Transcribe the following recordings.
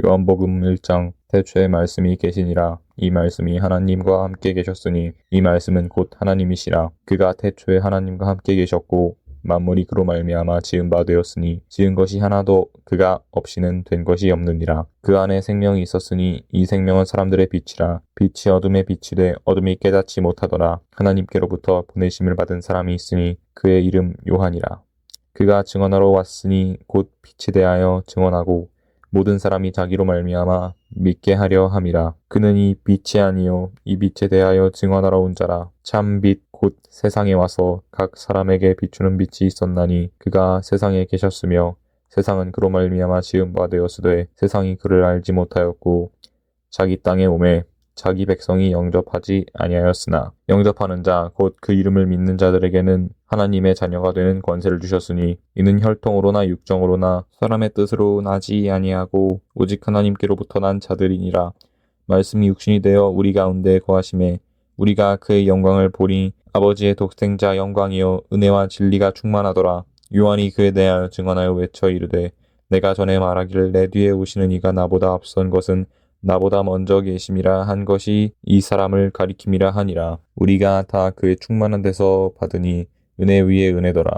요한복음 1장 태초에 말씀이 계시니라. 이 말씀이 하나님과 함께 계셨으니 이 말씀은 곧 하나님이시라. 그가 태초에 하나님과 함께 계셨고 만물이 그로 말미암아 지은 바 되었으니 지은 것이 하나도 그가 없이는 된 것이 없느니라. 그 안에 생명이 있었으니 이 생명은 사람들의 빛이라. 빛이 어둠에 비치되 어둠이 깨닫지 못하더라. 하나님께로부터 보내심을 받은 사람이 있으니 그의 이름 요한이라. 그가 증언하러 왔으니 곧 빛에 대하여 증언하고 모든 사람이 자기로 말미암아 믿게 하려 함이라. 그는 이 빛이 아니요 이 빛에 대하여 증언하러 온 자라. 참 빛 곧 세상에 와서 각 사람에게 비추는 빛이 있었나니 그가 세상에 계셨으며 세상은 그로 말미암아 지은 바 되었으되 세상이 그를 알지 못하였고 자기 땅에 오매 자기 백성이 영접하지 아니하였으나 영접하는 자 곧 그 이름을 믿는 자들에게는 하나님의 자녀가 되는 권세를 주셨으니 이는 혈통으로나 육정으로나 사람의 뜻으로 나지 아니하고 오직 하나님께로부터 난 자들이니라. 말씀이 육신이 되어 우리 가운데 거하심에 우리가 그의 영광을 보니 아버지의 독생자 영광이요 은혜와 진리가 충만하더라. 요한이 그에 대하여 증언하여 외쳐 이르되 내가 전에 말하기를 내 뒤에 오시는 이가 나보다 앞선 것은 나보다 먼저 계심이라 한 것이 이 사람을 가리킴이라 하니라. 우리가 다 그의 충만한 데서 받으니 은혜 위에 은혜더라.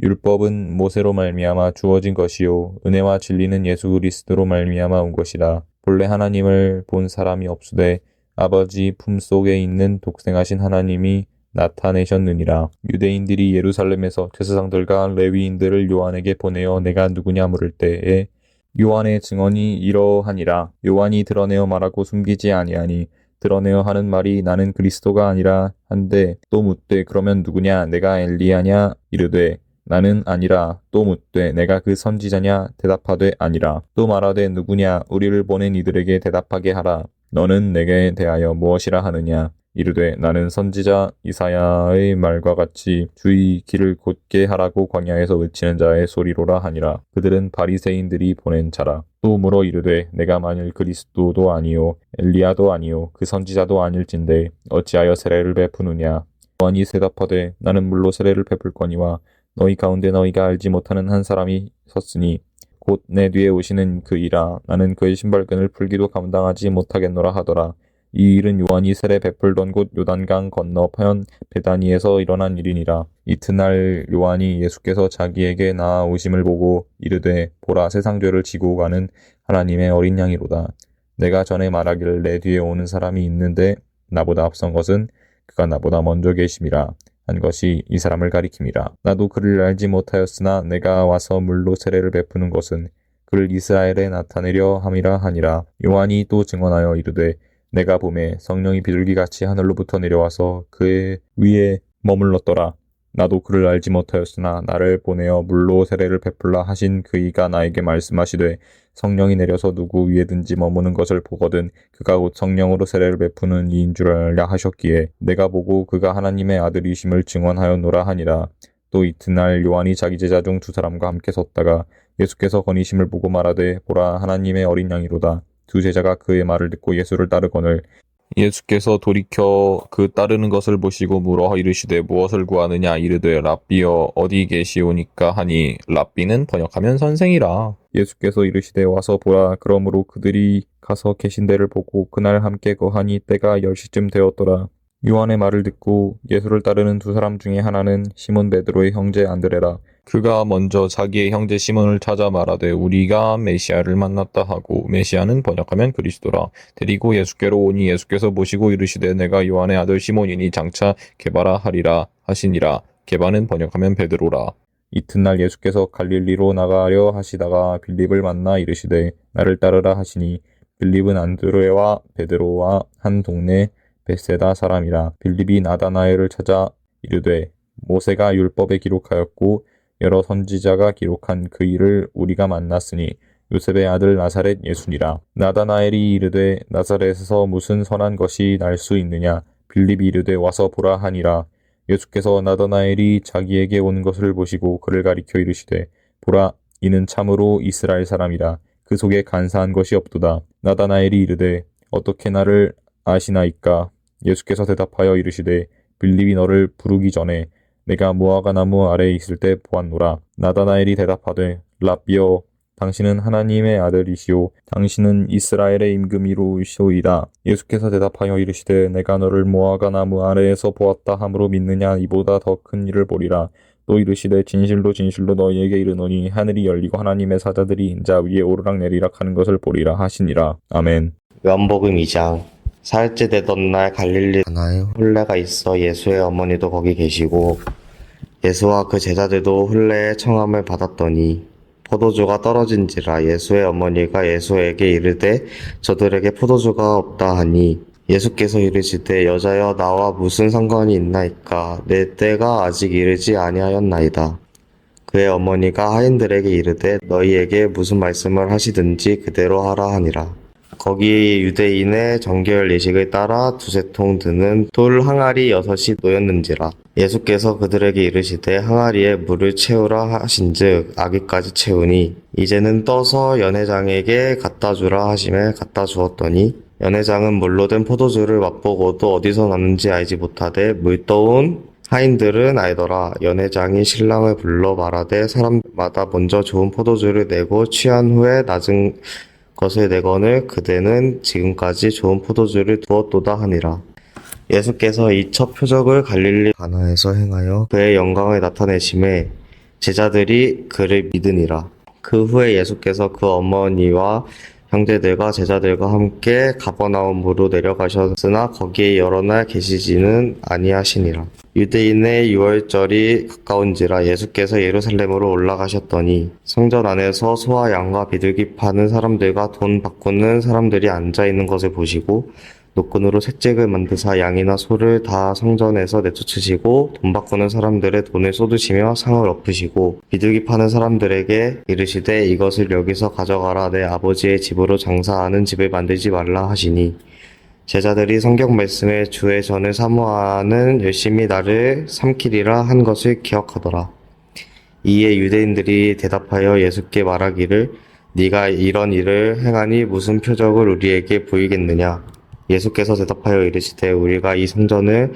율법은 모세로 말미암아 주어진 것이요 은혜와 진리는 예수 그리스도로 말미암아 온 것이라. 본래 하나님을 본 사람이 없으되 아버지 품속에 있는 독생하신 하나님이 나타내셨느니라. 유대인들이 예루살렘에서 제사장들과 레위인들을 요한에게 보내어 내가 누구냐 물을 때에 요한의 증언이 이러하니라. 요한이 드러내어 말하고 숨기지 아니하니 드러내어 하는 말이 나는 그리스도가 아니라 한데 또 묻되 그러면 누구냐 내가 엘리야냐 이르되 나는 아니라 또 묻되 내가 그 선지자냐 대답하되 아니라 또 말하되 누구냐 우리를 보낸 이들에게 대답하게 하라. 너는 내게 대하여 무엇이라 하느냐 이르되 나는 선지자 이사야의 말과 같이 주의 길을 곧게 하라고 광야에서 외치는 자의 소리로라 하니라. 그들은 바리새인들이 보낸 자라. 또 물어 이르되 내가 만일 그리스도도 아니요 엘리야도 아니요 그 선지자도 아닐진데 어찌하여 세례를 베푸느냐. 요한이 대답하되 나는 물로 세례를 베풀거니와 너희 가운데 너희가 알지 못하는 한 사람이 섰으니 곧 내 뒤에 오시는 그이라. 나는 그의 신발끈을 풀기도 감당하지 못하겠노라 하더라. 이 일은 요한이 세례 베풀던 곳 요단강 건너편 베다니에서 일어난 일이니라. 이튿날 요한이 예수께서 자기에게 나아오심을 보고 이르되 보라 세상 죄를 지고 가는 하나님의 어린 양이로다. 내가 전에 말하기를 내 뒤에 오는 사람이 있는데 나보다 앞선 것은 그가 나보다 먼저 계심이라 한 것이 이 사람을 가리킴이라. 나도 그를 알지 못하였으나 내가 와서 물로 세례를 베푸는 것은 그를 이스라엘에 나타내려 함이라 하니라. 요한이 또 증언하여 이르되 내가 보매 성령이 비둘기같이 하늘로부터 내려와서 그의 위에 머물렀더라. 나도 그를 알지 못하였으나 나를 보내어 물로 세례를 베풀라 하신 그이가 나에게 말씀하시되 성령이 내려서 누구 위에든지 머무는 것을 보거든 그가 곧 성령으로 세례를 베푸는 이인 줄 알라 하셨기에 내가 보고 그가 하나님의 아들이심을 증언하였노라 하니라. 또 이튿날 요한이 자기 제자 중 두 사람과 함께 섰다가 예수께서 건의심을 보고 말하되 보라 하나님의 어린 양이로다. 두 제자가 그의 말을 듣고 예수를 따르거늘 예수께서 돌이켜 그 따르는 것을 보시고 물어 이르시되 무엇을 구하느냐 이르되 랍비여 어디 계시오니까 하니 랍비는 번역하면 선생이라. 예수께서 이르시되 와서 보라. 그러므로 그들이 가서 계신 데를 보고 그날 함께 거하니 때가 10시쯤 되었더라. 요한의 말을 듣고 예수를 따르는 두 사람 중에 하나는 시몬 베드로의 형제 안드레라. 그가 먼저 자기의 형제 시몬을 찾아 말하되 우리가 메시아를 만났다 하고 메시아는 번역하면 그리스도라. 데리고 예수께로 오니 예수께서 보시고 이르시되 내가 요한의 아들 시몬이니 장차 게바라 하리라 하시니라. 게바는 번역하면 베드로라. 이튿날 예수께서 갈릴리로 나가려 하시다가 빌립을 만나 이르시되 나를 따르라 하시니 빌립은 안드레와 베드로와 한 동네 벳세다 사람이라. 빌립이 나다나엘을 찾아 이르되 모세가 율법에 기록하였고 여러 선지자가 기록한 그 일을 우리가 만났으니 요셉의 아들 나사렛 예수니라. 나다나엘이 이르되 나사렛에서 무슨 선한 것이 날 수 있느냐. 빌립이 이르되 와서 보라 하니라. 예수께서 나다나엘이 자기에게 온 것을 보시고 그를 가리켜 이르시되 보라 이는 참으로 이스라엘 사람이라. 그 속에 간사한 것이 없도다. 나다나엘이 이르되 어떻게 나를 아시나이까. 예수께서 대답하여 이르시되 빌립이 너를 부르기 전에 내가 무화과 나무 아래에 있을 때 보았노라. 나다나엘이 대답하되 랍비여 당신은 하나님의 아들이시오. 당신은 이스라엘의 임금이로소이다. 예수께서 대답하여 이르시되 내가 너를 무화과 나무 아래에서 보았다 함으로 믿느냐. 이보다 더 큰 일을 보리라. 또 이르시되 진실로 진실로 너희에게 이르노니 하늘이 열리고 하나님의 사자들이 인자 위에 오르락내리락 하는 것을 보리라 하시니라. 아멘. 요한복음 2장. 사흘째 되던 날 갈릴리 가나에 혼례가 있어 예수의 어머니도 거기 계시고 예수와 그 제자들도 혼례의 청함을 받았더니 포도주가 떨어진지라. 예수의 어머니가 예수에게 이르되 저들에게 포도주가 없다 하니 예수께서 이르시되 여자여 나와 무슨 상관이 있나이까. 내 때가 아직 이르지 아니하였나이다. 그의 어머니가 하인들에게 이르되 너희에게 무슨 말씀을 하시든지 그대로 하라 하니라. 거기 유대인의 정결 예식을 따라 두세 통 드는 돌 항아리 6이 놓였는지라. 예수께서 그들에게 이르시되 항아리에 물을 채우라 하신즉 아기까지 채우니 이제는 떠서 연회장에게 갖다 주라 하심에 갖다 주었더니 연회장은 물로 된 포도주를 맛보고도 어디서 났는지 알지 못하되 물 떠온 하인들은 알더라. 연회장이 신랑을 불러 말하되 사람마다 먼저 좋은 포도주를 내고 취한 후에 낮은 것을 내거늘 그대는 지금까지 좋은 포도주를 두었도다 하니라. 예수께서 이 첫 표적을 갈릴리 가나에서 행하여 그의 영광을 나타내심에 제자들이 그를 믿으니라. 그 후에 예수께서 그 어머니와 형제들과 제자들과 함께 가버나움으로 내려가셨으나 거기에 여러 날 계시지는 아니하시니라. 유대인의 유월절이 가까운지라. 예수께서 예루살렘으로 올라가셨더니 성전 안에서 소와 양과 비둘기 파는 사람들과 돈 바꾸는 사람들이 앉아 있는 것을 보시고 노끈으로 채찍을 만드사 양이나 소를 다 성전에서 내쫓으시고 돈 바꾸는 사람들의 돈을 쏟으시며 상을 엎으시고 비둘기 파는 사람들에게 이르시되 이것을 여기서 가져가라. 내 아버지의 집으로 장사하는 집을 만들지 말라 하시니 제자들이 성경 말씀에 주의 전을 사모하는 열심히 나를 삼키리라 한 것을 기억하더라. 이에 유대인들이 대답하여 예수께 말하기를 네가 이런 일을 행하니 무슨 표적을 우리에게 보이겠느냐. 예수께서 대답하여 이르시되 우리가 이 성전을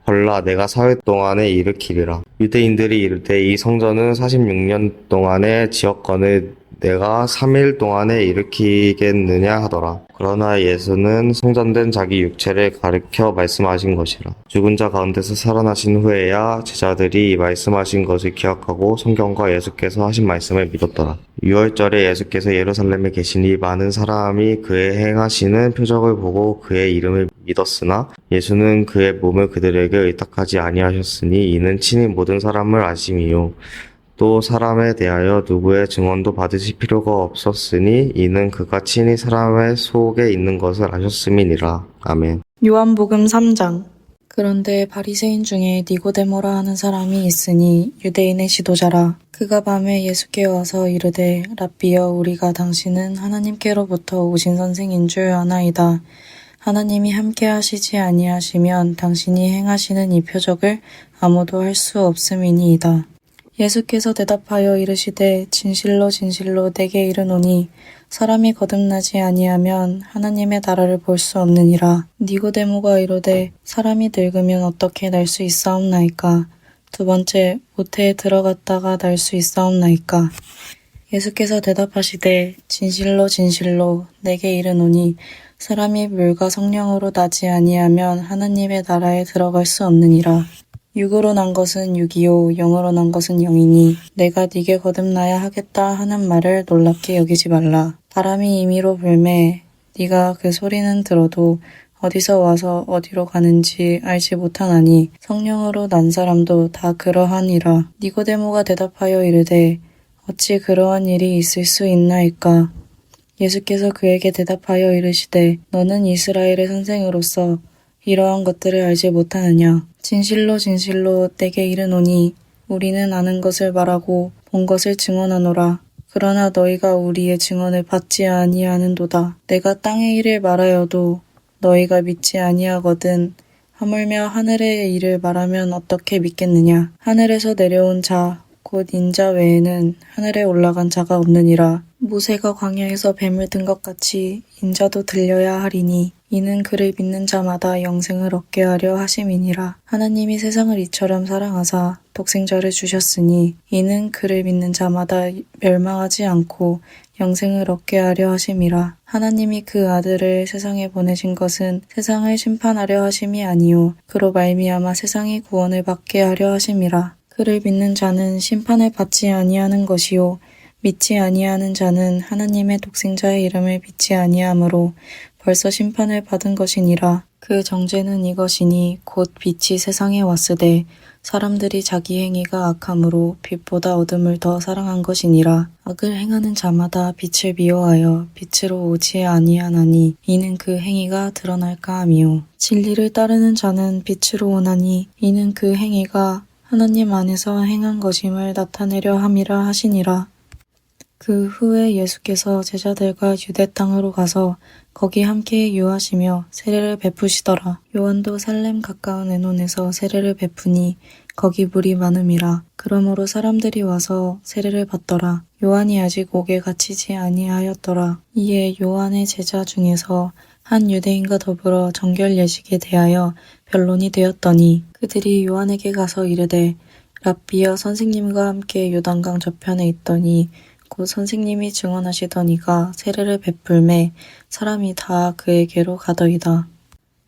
헐라 내가 사흘 동안에 일으키리라. 유대인들이 이르되 이 성전은 46년 동안에 지었거늘 내가 3일 동안에 일으키겠느냐 하더라. 그러나 예수는 성전된 자기 육체를 가리켜 말씀하신 것이라. 죽은 자 가운데서 살아나신 후에야 제자들이 말씀하신 것을 기억하고 성경과 예수께서 하신 말씀을 믿었더라. 유월절에 예수께서 예루살렘에 계시니 많은 사람이 그의 행하시는 표적을 보고 그의 이름을 믿었으나 예수는 그의 몸을 그들에게 의탁하지 아니하셨으니 이는 친히 모든 사람을 아심이요 또 사람에 대하여 누구의 증언도 받으실 필요가 없었으니 이는 그가 친히 사람의 속에 있는 것을 아셨음이니라. 아멘. 요한복음 3장. 그런데 바리새인 중에 니고데모라 하는 사람이 있으니 유대인의 지도자라. 그가 밤에 예수께 와서 이르되 랍비여 우리가 당신은 하나님께로부터 오신 선생인 줄 아나이다. 하나님이 함께 하시지 아니하시면 당신이 행하시는 이 표적을 아무도 할 수 없음이니이다. 예수께서 대답하여 이르시되 진실로 진실로 내게 이르노니 사람이 거듭나지 아니하면 하나님의 나라를 볼 수 없느니라. 니고데모가 이르되 사람이 늙으면 어떻게 날 수 있사옵나이까. 두 번째 모태에 들어갔다가 날 수 있사옵나이까. 예수께서 대답하시되 진실로 진실로 내게 이르노니 사람이 물과 성령으로 나지 아니하면 하나님의 나라에 들어갈 수 없느니라. 육으로 난 것은 육이요 영으로 난 것은 영이니 내가 네게 거듭나야 하겠다 하는 말을 놀랍게 여기지 말라. 바람이 임의로 불매 네가 그 소리는 들어도 어디서 와서 어디로 가는지 알지 못하나니 성령으로 난 사람도 다 그러하니라. 니고데모가 대답하여 이르되 어찌 그러한 일이 있을 수 있나이까. 예수께서 그에게 대답하여 이르시되 너는 이스라엘의 선생으로서 이러한 것들을 알지 못하느냐. 진실로 진실로 내게 이르노니 우리는 아는 것을 말하고 본 것을 증언하노라. 그러나 너희가 우리의 증언을 받지 아니하는도다. 내가 땅의 일을 말하여도 너희가 믿지 아니하거든. 하물며 하늘의 일을 말하면 어떻게 믿겠느냐. 하늘에서 내려온 자 곧 인자 외에는 하늘에 올라간 자가 없느니라. 모세가 광야에서 뱀을 든 것 같이 인자도 들려야 하리니 이는 그를 믿는 자마다 영생을 얻게 하려 하심이니라. 하나님이 세상을 이처럼 사랑하사 독생자를 주셨으니 이는 그를 믿는 자마다 멸망하지 않고 영생을 얻게 하려 하심이라. 하나님이 그 아들을 세상에 보내신 것은 세상을 심판하려 하심이 아니요 그로 말미암아 세상이 구원을 받게 하려 하심이라. 그를 믿는 자는 심판을 받지 아니하는 것이요 믿지 아니하는 자는 하나님의 독생자의 이름을 믿지 아니하므로 벌써 심판을 받은 것이니라. 그 정죄는 이것이니 곧 빛이 세상에 왔으되 사람들이 자기 행위가 악함으로 빛보다 어둠을 더 사랑한 것이니라. 악을 행하는 자마다 빛을 미워하여 빛으로 오지 아니하나니 이는 그 행위가 드러날까 함이요. 진리를 따르는 자는 빛으로 오나니 이는 그 행위가 하나님 안에서 행한 것임을 나타내려 함이라 하시니라. 그 후에 예수께서 제자들과 유대 땅으로 가서 거기 함께 유하시며 세례를 베푸시더라. 요한도 살렘 가까운 에논에서 세례를 베푸니 거기 물이 많음이라. 그러므로 사람들이 와서 세례를 받더라. 요한이 아직 옥에 갇히지 아니하였더라. 이에 요한의 제자 중에서 한 유대인과 더불어 정결 예식에 대하여 변론이 되었더니 그들이 요한에게 가서 이르되 랍비여 선생님과 함께 요단강 저편에 있더니 곧 선생님이 증언하시던 이가 세례를 베풀매 사람이 다 그에게로 가더이다.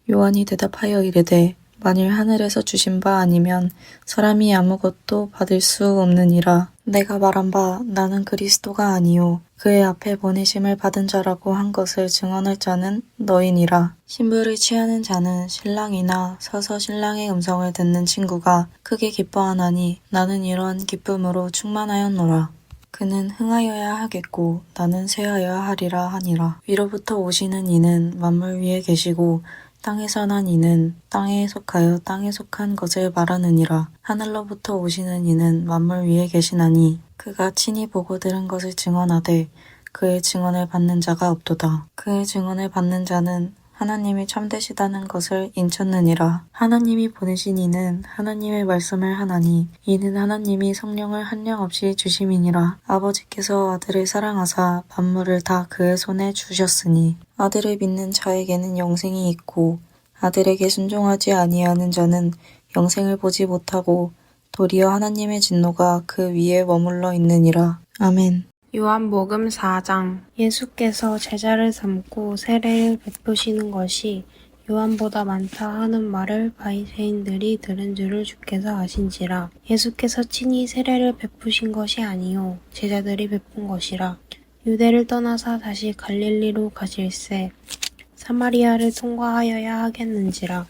요한이 대답하여 이르되 만일 하늘에서 주신 바 아니면 사람이 아무것도 받을 수 없느니라. 내가 말한 바 나는 그리스도가 아니요 그의 앞에 보내심을 받은 자라고 한 것을 증언할 자는 너희니라. 신부를 취하는 자는 신랑이나 서서 신랑의 음성을 듣는 친구가 크게 기뻐하나니 나는 이러한 기쁨으로 충만하였노라. 그는 흥하여야 하겠고 나는 쇠하여야 하리라 하니라. 위로부터 오시는 이는 만물 위에 계시고 땅에서 난 이는 땅에 속하여 땅에 속한 것을 말하느니라. 하늘로부터 오시는 이는 만물 위에 계시나니 그가 친히 보고 들은 것을 증언하되 그의 증언을 받는 자가 없도다. 그의 증언을 받는 자는 하나님이 참되시다는 것을 인쳤느니라. 하나님이 보내신 이는 하나님의 말씀을 하나니 이는 하나님이 성령을 한량없이 주심이니라. 아버지께서 아들을 사랑하사 만물을 다 그의 손에 주셨으니 아들을 믿는 자에게는 영생이 있고 아들에게 순종하지 아니하는 자는 영생을 보지 못하고 도리어 하나님의 진노가 그 위에 머물러 있느니라. 아멘. 요한복음 4장. 예수께서 제자를 삼고 세례를 베푸시는 것이 요한보다 많다 하는 말을 바리새인들이 들은 줄을 주께서 아신지라. 예수께서 친히 세례를 베푸신 것이 아니요 제자들이 베푼 것이라. 유대를 떠나사 다시 갈릴리로 가실새 사마리아를 통과하여야 하겠는지라.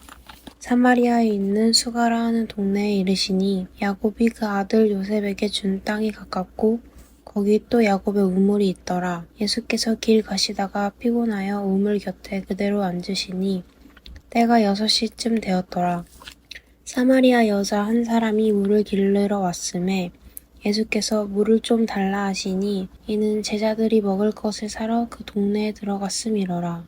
사마리아에 있는 수가라 하는 동네에 이르시니 야곱이 그 아들 요셉에게 준 땅이 가깝고 거기 또 야곱의 우물이 있더라. 예수께서 길 가시다가 피곤하여 우물 곁에 그대로 앉으시니 때가 6시쯤 되었더라. 사마리아 여자 한 사람이 물을 길르러 왔음에 예수께서 물을 좀 달라 하시니 이는 제자들이 먹을 것을 사러 그 동네에 들어갔음이러라.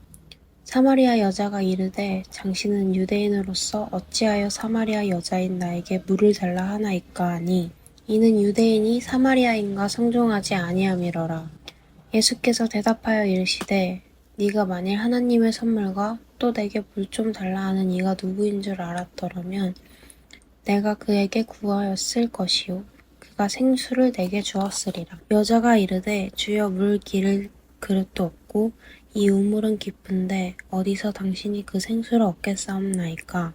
사마리아 여자가 이르되 당신은 유대인으로서 어찌하여 사마리아 여자인 나에게 물을 달라 하나이까 하니 이는 유대인이 사마리아인과 상종하지 아니함이러라. 예수께서 대답하여 이르시되 네가 만일 하나님의 선물과 또 내게 물 좀 달라 하는 이가 누구인 줄 알았더라면 내가 그에게 구하였을 것이요 그가 생수를 내게 주었으리라. 여자가 이르되 주여 물 기를 그릇도 없고 이 우물은 깊은데 어디서 당신이 그 생수를 얻겠사옵나이까.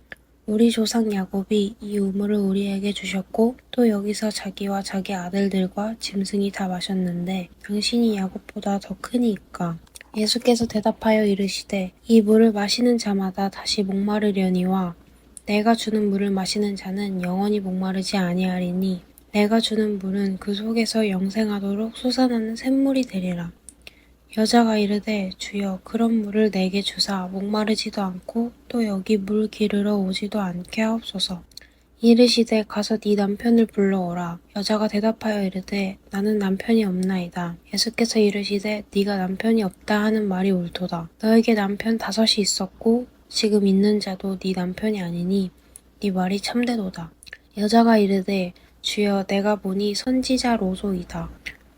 우리 조상 야곱이 이 우물을 우리에게 주셨고 또 여기서 자기와 자기 아들들과 짐승이 다 마셨는데 당신이 야곱보다 더 크니이까. 예수께서 대답하여 이르시되 이 물을 마시는 자마다 다시 목마르려니와 내가 주는 물을 마시는 자는 영원히 목마르지 아니하리니 내가 주는 물은 그 속에서 영생하도록 솟아나는 샘물이 되리라. 여자가 이르되 주여 그런 물을 내게 주사 목마르지도 않고 또 여기 물 기르러 오지도 않게 하옵소서. 이르시되 가서 네 남편을 불러오라. 여자가 대답하여 이르되 나는 남편이 없나이다. 예수께서 이르시되 네가 남편이 없다 하는 말이 옳도다. 너에게 남편 5이 있었고 지금 있는 자도 네 남편이 아니니 네 말이 참되도다. 여자가 이르되 주여 내가 보니 선지자 로소이다.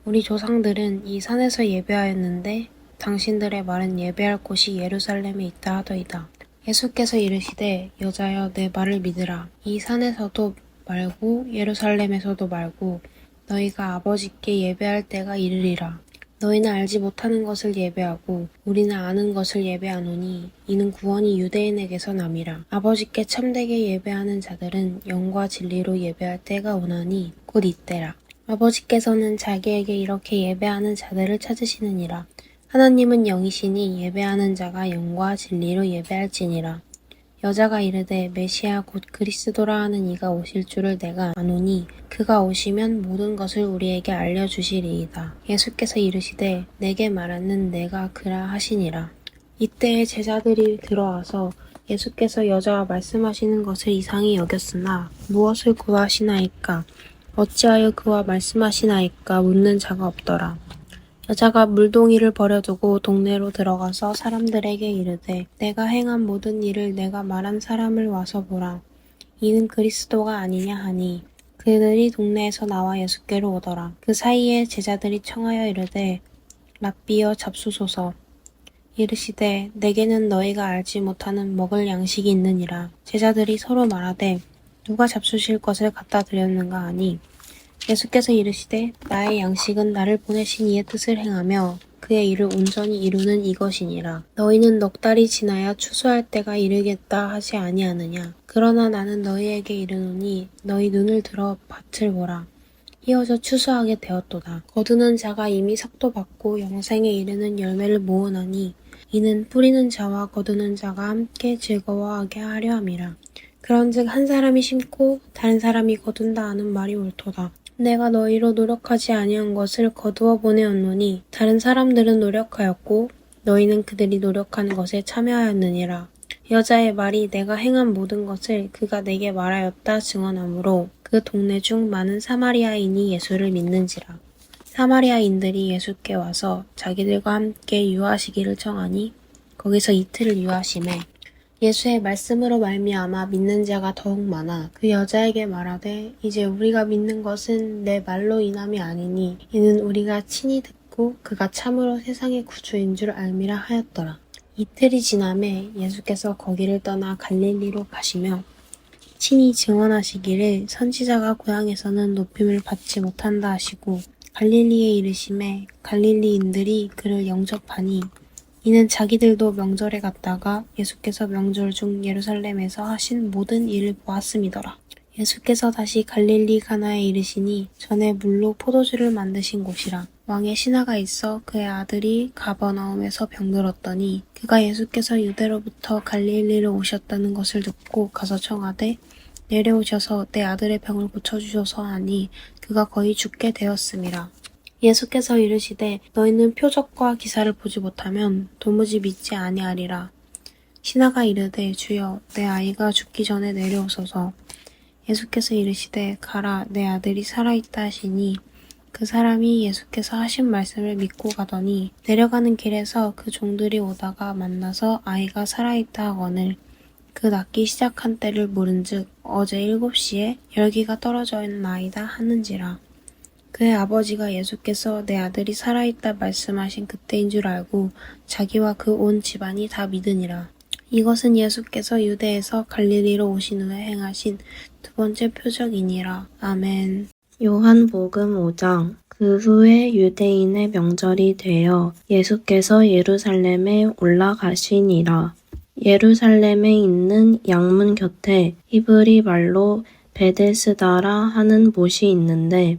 우리 조상들은 이 산에서 예배하였는데 당신들의 말은 예배할 곳이 예루살렘에 있다 하더이다. 예수께서 이르시되 여자여 내 말을 믿으라. 이 산에서도 말고 예루살렘에서도 말고 너희가 아버지께 예배할 때가 이르리라. 너희는 알지 못하는 것을 예배하고 우리는 아는 것을 예배하노니 이는 구원이 유대인에게서 남이라. 아버지께 참되게 예배하는 자들은 영과 진리로 예배할 때가 오나니 곧 이때라. 아버지께서는 자기에게 이렇게 예배하는 자들을 찾으시느니라. 하나님은 영이시니 예배하는 자가 영과 진리로 예배할지니라. 여자가 이르되 메시아 곧 그리스도라 하는 이가 오실 줄을 내가 아노니 그가 오시면 모든 것을 우리에게 알려주시리이다. 예수께서 이르시되 내게 말하는 내가 그라 하시니라. 이때에 제자들이 들어와서 예수께서 여자와 말씀하시는 것을 이상히 여겼으나 무엇을 구하시나이까 어찌하여 그와 말씀하시나이까 묻는 자가 없더라. 여자가 물동이를 버려두고 동네로 들어가서 사람들에게 이르되 내가 행한 모든 일을 내가 말한 사람을 와서 보라. 이는 그리스도가 아니냐 하니 그들이 동네에서 나와 예수께로 오더라. 그 사이에 제자들이 청하여 이르되 랍비여 잡수소서. 이르시되 내게는 너희가 알지 못하는 먹을 양식이 있느니라. 제자들이 서로 말하되 누가 잡수실 것을 갖다 드렸는가 하니 예수께서 이르시되 나의 양식은 나를 보내신 이의 뜻을 행하며 그의 일을 온전히 이루는 이것이니라. 너희는 넉 달이 지나야 추수할 때가 이르겠다 하지 아니하느냐. 그러나 나는 너희에게 이르노니 너희 눈을 들어 밭을 보라. 이어져 추수하게 되었도다. 거두는 자가 이미 삭도 받고 영생에 이르는 열매를 모으나니 이는 뿌리는 자와 거두는 자가 함께 즐거워하게 하려 함이라. 그런즉 한 사람이 심고 다른 사람이 거둔다 하는 말이 옳도다. 내가 너희로 노력하지 아니한 것을 거두어 보내었노니 다른 사람들은 노력하였고 너희는 그들이 노력하는 것에 참여하였느니라. 여자의 말이 내가 행한 모든 것을 그가 내게 말하였다 증언하므로 그 동네 중 많은 사마리아인이 예수를 믿는지라. 사마리아인들이 예수께 와서 자기들과 함께 유하시기를 청하니 거기서 이틀을 유하심에 예수의 말씀으로 말미암아 믿는 자가 더욱 많아 그 여자에게 말하되 이제 우리가 믿는 것은 내 말로 인함이 아니니 이는 우리가 친히 듣고 그가 참으로 세상의 구주인 줄 알미라 하였더라. 이틀이 지남에 예수께서 거기를 떠나 갈릴리로 가시며 친히 증언하시기를 선지자가 고향에서는 높임을 받지 못한다 하시고 갈릴리에 이르심에 갈릴리인들이 그를 영접하니 이는 자기들도 명절에 갔다가 예수께서 명절 중 예루살렘에서 하신 모든 일을 보았음이더라. 예수께서 다시 갈릴리 가나에 이르시니 전에 물로 포도주를 만드신 곳이라. 왕의 신하가 있어 그의 아들이 가버나움에서 병들었더니 그가 예수께서 유대로부터 갈릴리로 오셨다는 것을 듣고 가서 청하되 내려오셔서 내 아들의 병을 고쳐주소서 하니 그가 거의 죽게 되었음이라. 예수께서 이르시되 너희는 표적과 기사를 보지 못하면 도무지 믿지 아니하리라. 신하가 이르되 주여 내 아이가 죽기 전에 내려오소서. 예수께서 이르시되 가라 내 아들이 살아있다 하시니 그 사람이 예수께서 하신 말씀을 믿고 가더니 내려가는 길에서 그 종들이 오다가 만나서 아이가 살아있다 하거늘 그 낫기 시작한 때를 물은즉 어제 7시에 열기가 떨어져 있는 아이다 하는지라. 그의 아버지가 예수께서 내 아들이 살아있다 말씀하신 그때인 줄 알고 자기와 그 온 집안이 다 믿으니라. 이것은 예수께서 유대에서 갈릴리로 오신 후에 행하신 두 번째 표적이니라. 아멘. 요한복음 5장. 그 후에 유대인의 명절이 되어 예수께서 예루살렘에 올라가시니라. 예루살렘에 있는 양문 곁에 히브리 말로 베데스다라 하는 못이 있는데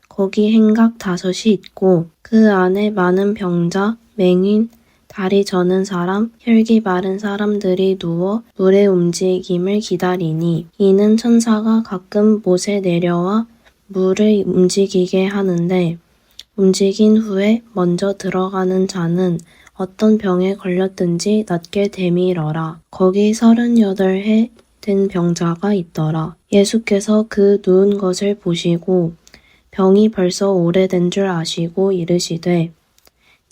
거기 행각 5이 있고 그 안에 많은 병자, 맹인, 다리 저는 사람, 혈기 마른 사람들이 누워 물의 움직임을 기다리니 이는 천사가 가끔 못에 내려와 물을 움직이게 하는데 움직인 후에 먼저 들어가는 자는 어떤 병에 걸렸든지 낫게 되밀어라. 거기 38해 된 병자가 있더라. 예수께서 그 누운 것을 보시고 병이 벌써 오래된 줄 아시고 이르시되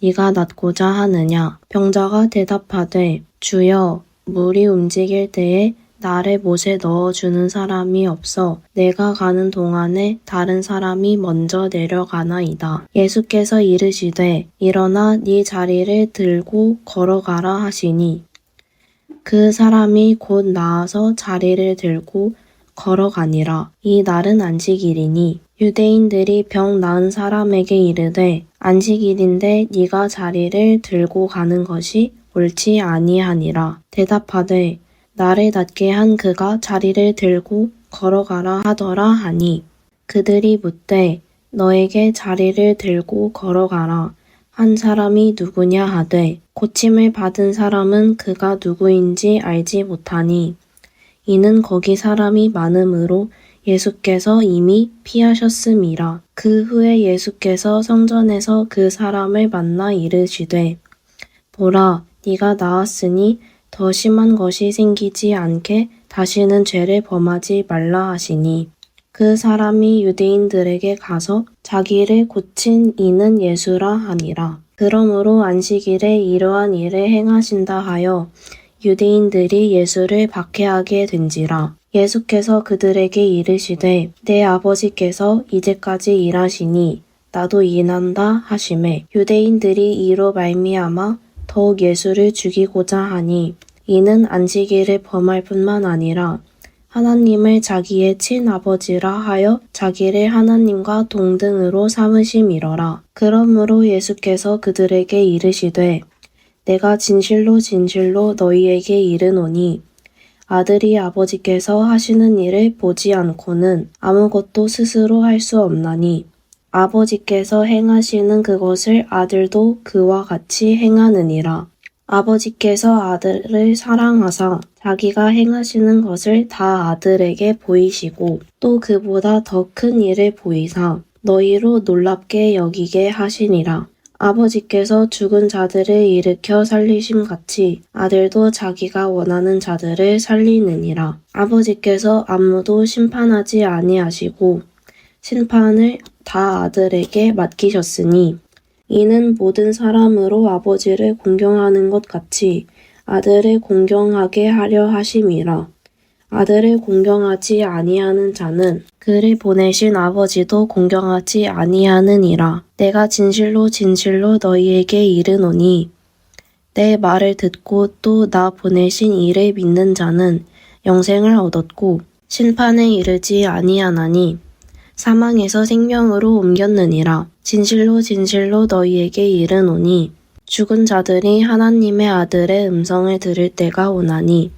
네가 낫고자 하느냐? 병자가 대답하되 주여 물이 움직일 때에 나를 못에 넣어주는 사람이 없어 내가 가는 동안에 다른 사람이 먼저 내려가나이다. 예수께서 이르시되 일어나 네 자리를 들고 걸어가라 하시니 그 사람이 곧 나아서 자리를 들고 걸어가니라. 이 날은 안식일이니 유대인들이 병 나은 사람에게 이르되 안식일인데 네가 자리를 들고 가는 것이 옳지 아니하니라. 대답하되 나를 낫게 한 그가 자리를 들고 걸어가라 하더라 하니 그들이 묻되 너에게 자리를 들고 걸어가라 한 사람이 누구냐 하되 고침을 받은 사람은 그가 누구인지 알지 못하니 이는 거기 사람이 많음으로 예수께서 이미 피하셨음이라. 그 후에 예수께서 성전에서 그 사람을 만나 이르시되 보라 네가 나았으니 더 심한 것이 생기지 않게 다시는 죄를 범하지 말라 하시니 그 사람이 유대인들에게 가서 자기를 고친 이는 예수라 하니라. 그러므로 안식일에 이러한 일을 행하신다 하여 유대인들이 예수를 박해하게 된지라. 예수께서 그들에게 이르시되 내 아버지께서 이제까지 일하시니 나도 일한다 하시매 유대인들이 이로 말미암아 더욱 예수를 죽이고자 하니 이는 안식일을 범할 뿐만 아니라 하나님을 자기의 친아버지라 하여 자기를 하나님과 동등으로 삼으심이러라. 그러므로 예수께서 그들에게 이르시되 내가 진실로 진실로 너희에게 이르노니 아들이 아버지께서 하시는 일을 보지 않고는 아무것도 스스로 할 수 없나니 아버지께서 행하시는 그것을 아들도 그와 같이 행하느니라. 아버지께서 아들을 사랑하사 자기가 행하시는 것을 다 아들에게 보이시고 또 그보다 더 큰 일을 보이사 너희로 놀랍게 여기게 하시니라. 아버지께서 죽은 자들을 일으켜 살리심 같이 아들도 자기가 원하는 자들을 살리느니라. 아버지께서 아무도 심판하지 아니하시고 심판을 다 아들에게 맡기셨으니 이는 모든 사람으로 아버지를 공경하는 것 같이 아들을 공경하게 하려 하심이라. 아들을 공경하지 아니하는 자는 그를 보내신 아버지도 공경하지 아니하느니라. 내가 진실로 진실로 너희에게 이르노니 내 말을 듣고 또 나 보내신 이를 믿는 자는 영생을 얻었고 심판에 이르지 아니하나니 사망에서 생명으로 옮겼느니라. 진실로 진실로 너희에게 이르노니 죽은 자들이 하나님의 아들의 음성을 들을 때가 오나니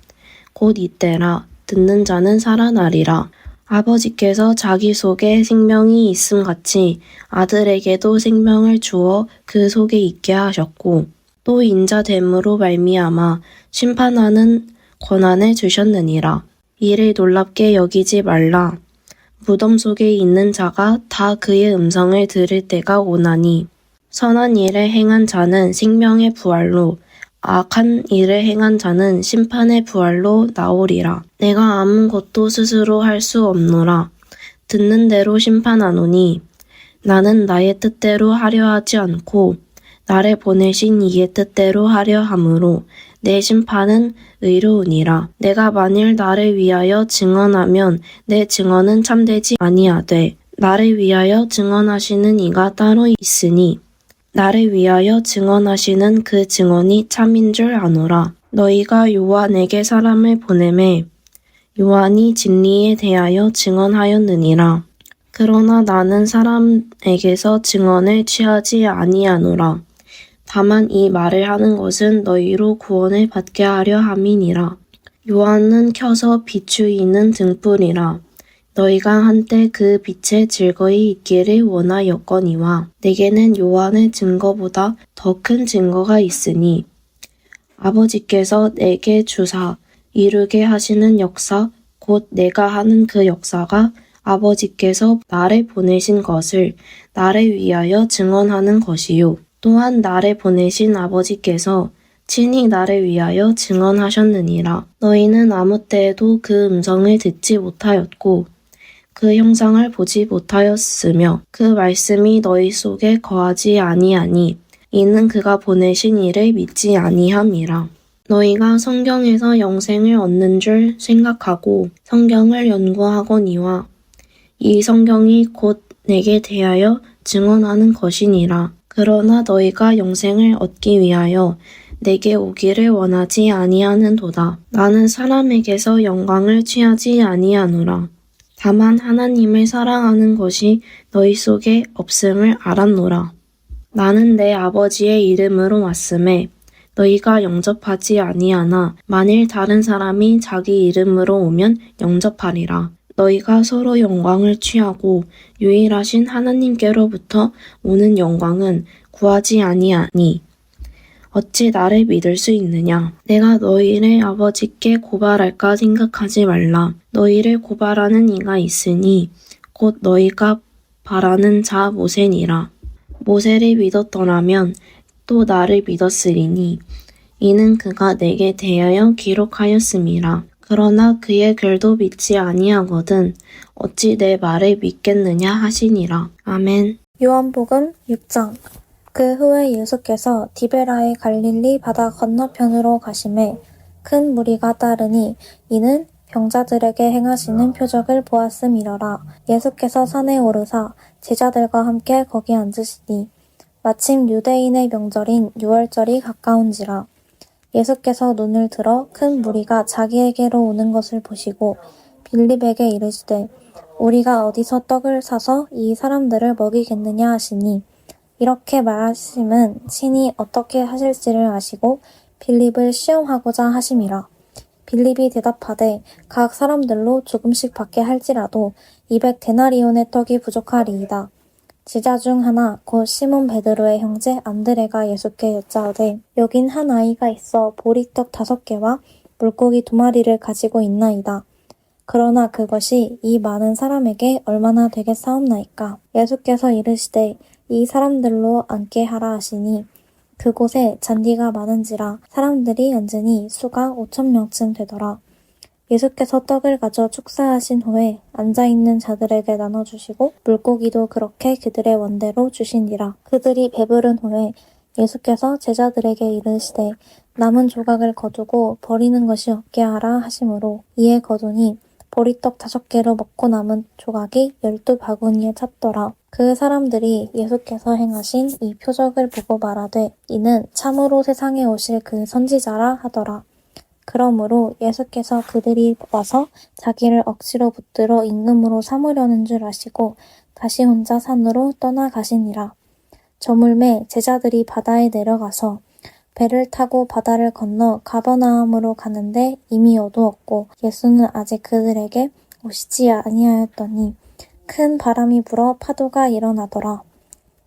곧 이때라. 듣는 자는 살아나리라. 아버지께서 자기 속에 생명이 있음 같이 아들에게도 생명을 주어 그 속에 있게 하셨고 또 인자됨으로 말미암아 심판하는 권한을 주셨느니라. 이를 놀랍게 여기지 말라. 무덤 속에 있는 자가 다 그의 음성을 들을 때가 오나니 선한 일을 행한 자는 생명의 부활로 악한 일을 행한 자는 심판의 부활로 나오리라. 내가 아무것도 스스로 할 수 없노라. 듣는 대로 심판하노니 나는 나의 뜻대로 하려 하지 않고 나를 보내신 이의 뜻대로 하려 함으로 내 심판은 의로우니라. 내가 만일 나를 위하여 증언하면 내 증언은 참되지 아니하되 나를 위하여 증언하시는 이가 따로 있으니 나를 위하여 증언하시는 그 증언이 참인 줄 아노라. 너희가 요한에게 사람을 보내매 요한이 진리에 대하여 증언하였느니라. 그러나 나는 사람에게서 증언을 취하지 아니하노라. 다만 이 말을 하는 것은 너희로 구원을 받게 하려 함이니라. 요한은 켜서 비추이는 등불이라. 너희가 한때 그 빛에 즐거이 있기를 원하였거니와 내게는 요한의 증거보다 더 큰 증거가 있으니 아버지께서 내게 주사 이루게 하시는 역사 곧 내가 하는 그 역사가 아버지께서 나를 보내신 것을 나를 위하여 증언하는 것이요 또한 나를 보내신 아버지께서 친히 나를 위하여 증언하셨느니라. 너희는 아무 때에도 그 음성을 듣지 못하였고 그 형상을 보지 못하였으며 그 말씀이 너희 속에 거하지 아니하니 이는 그가 보내신 이를 믿지 아니함이라. 너희가 성경에서 영생을 얻는 줄 생각하고 성경을 연구하거니와 이 성경이 곧 내게 대하여 증언하는 것이니라. 그러나 너희가 영생을 얻기 위하여 내게 오기를 원하지 아니하는도다. 나는 사람에게서 영광을 취하지 아니하노라. 다만 하나님을 사랑하는 것이 너희 속에 없음을 알았노라. 나는 내 아버지의 이름으로 왔음에 너희가 영접하지 아니하나 만일 다른 사람이 자기 이름으로 오면 영접하리라. 너희가 서로 영광을 취하고 유일하신 하나님께로부터 오는 영광은 구하지 아니하니 어찌 나를 믿을 수 있느냐? 내가 너희를 아버지께 고발할까 생각하지 말라. 너희를 고발하는 이가 있으니 곧 너희가 바라는 자 모세니라. 모세를 믿었더라면 또 나를 믿었으리니 이는 그가 내게 대하여 기록하였음이라. 그러나 그의 글도 믿지 아니하거든 어찌 내 말을 믿겠느냐 하시니라. 아멘. 요한복음 6장. 그 후에 예수께서 디베라의 갈릴리 바다 건너편으로 가심에 큰 무리가 따르니 이는 병자들에게 행하시는 표적을 보았음이러라. 예수께서 산에 오르사 제자들과 함께 거기 앉으시니 마침 유대인의 명절인 유월절이 가까운지라. 예수께서 눈을 들어 큰 무리가 자기에게로 오는 것을 보시고 빌립에게 이르시되 우리가 어디서 떡을 사서 이 사람들을 먹이겠느냐 하시니 이렇게 말하심은 친히 어떻게 하실지를 아시고 빌립을 시험하고자 하심이라. 빌립이 대답하되 각 사람들로 조금씩 받게 할지라도 200데나리온의 떡이 부족하리이다. 제자 중 하나 곧 시몬 베드로의 형제 안드레가 예수께 여짜오되 여긴 한 아이가 있어 보리떡 5개와 물고기 2마리를 가지고 있나이다. 그러나 그것이 이 많은 사람에게 얼마나 되겠사옵나이까. 예수께서 이르시되 이 사람들로 앉게 하라 하시니 그곳에 잔디가 많은지라 사람들이 앉으니 수가 5,000명쯤 되더라. 예수께서 떡을 가져 축사하신 후에 앉아있는 자들에게 나눠주시고 물고기도 그렇게 그들의 원대로 주시니라. 그들이 배부른 후에 예수께서 제자들에게 이르시되 남은 조각을 거두고 버리는 것이 없게 하라 하심으로 이에 거두니 보리떡 5개로 먹고 남은 조각이 12바구니에 찼더라. 그 사람들이 예수께서 행하신 이 표적을 보고 말하되 이는 참으로 세상에 오실 그 선지자라 하더라. 그러므로 예수께서 그들이 와서 자기를 억지로 붙들어 임금으로 삼으려는 줄 아시고 다시 혼자 산으로 떠나가시니라. 저물매 제자들이 바다에 내려가서 배를 타고 바다를 건너 가버나움으로 가는데 이미 어두웠고 예수는 아직 그들에게 오시지 아니하였더니 큰 바람이 불어 파도가 일어나더라.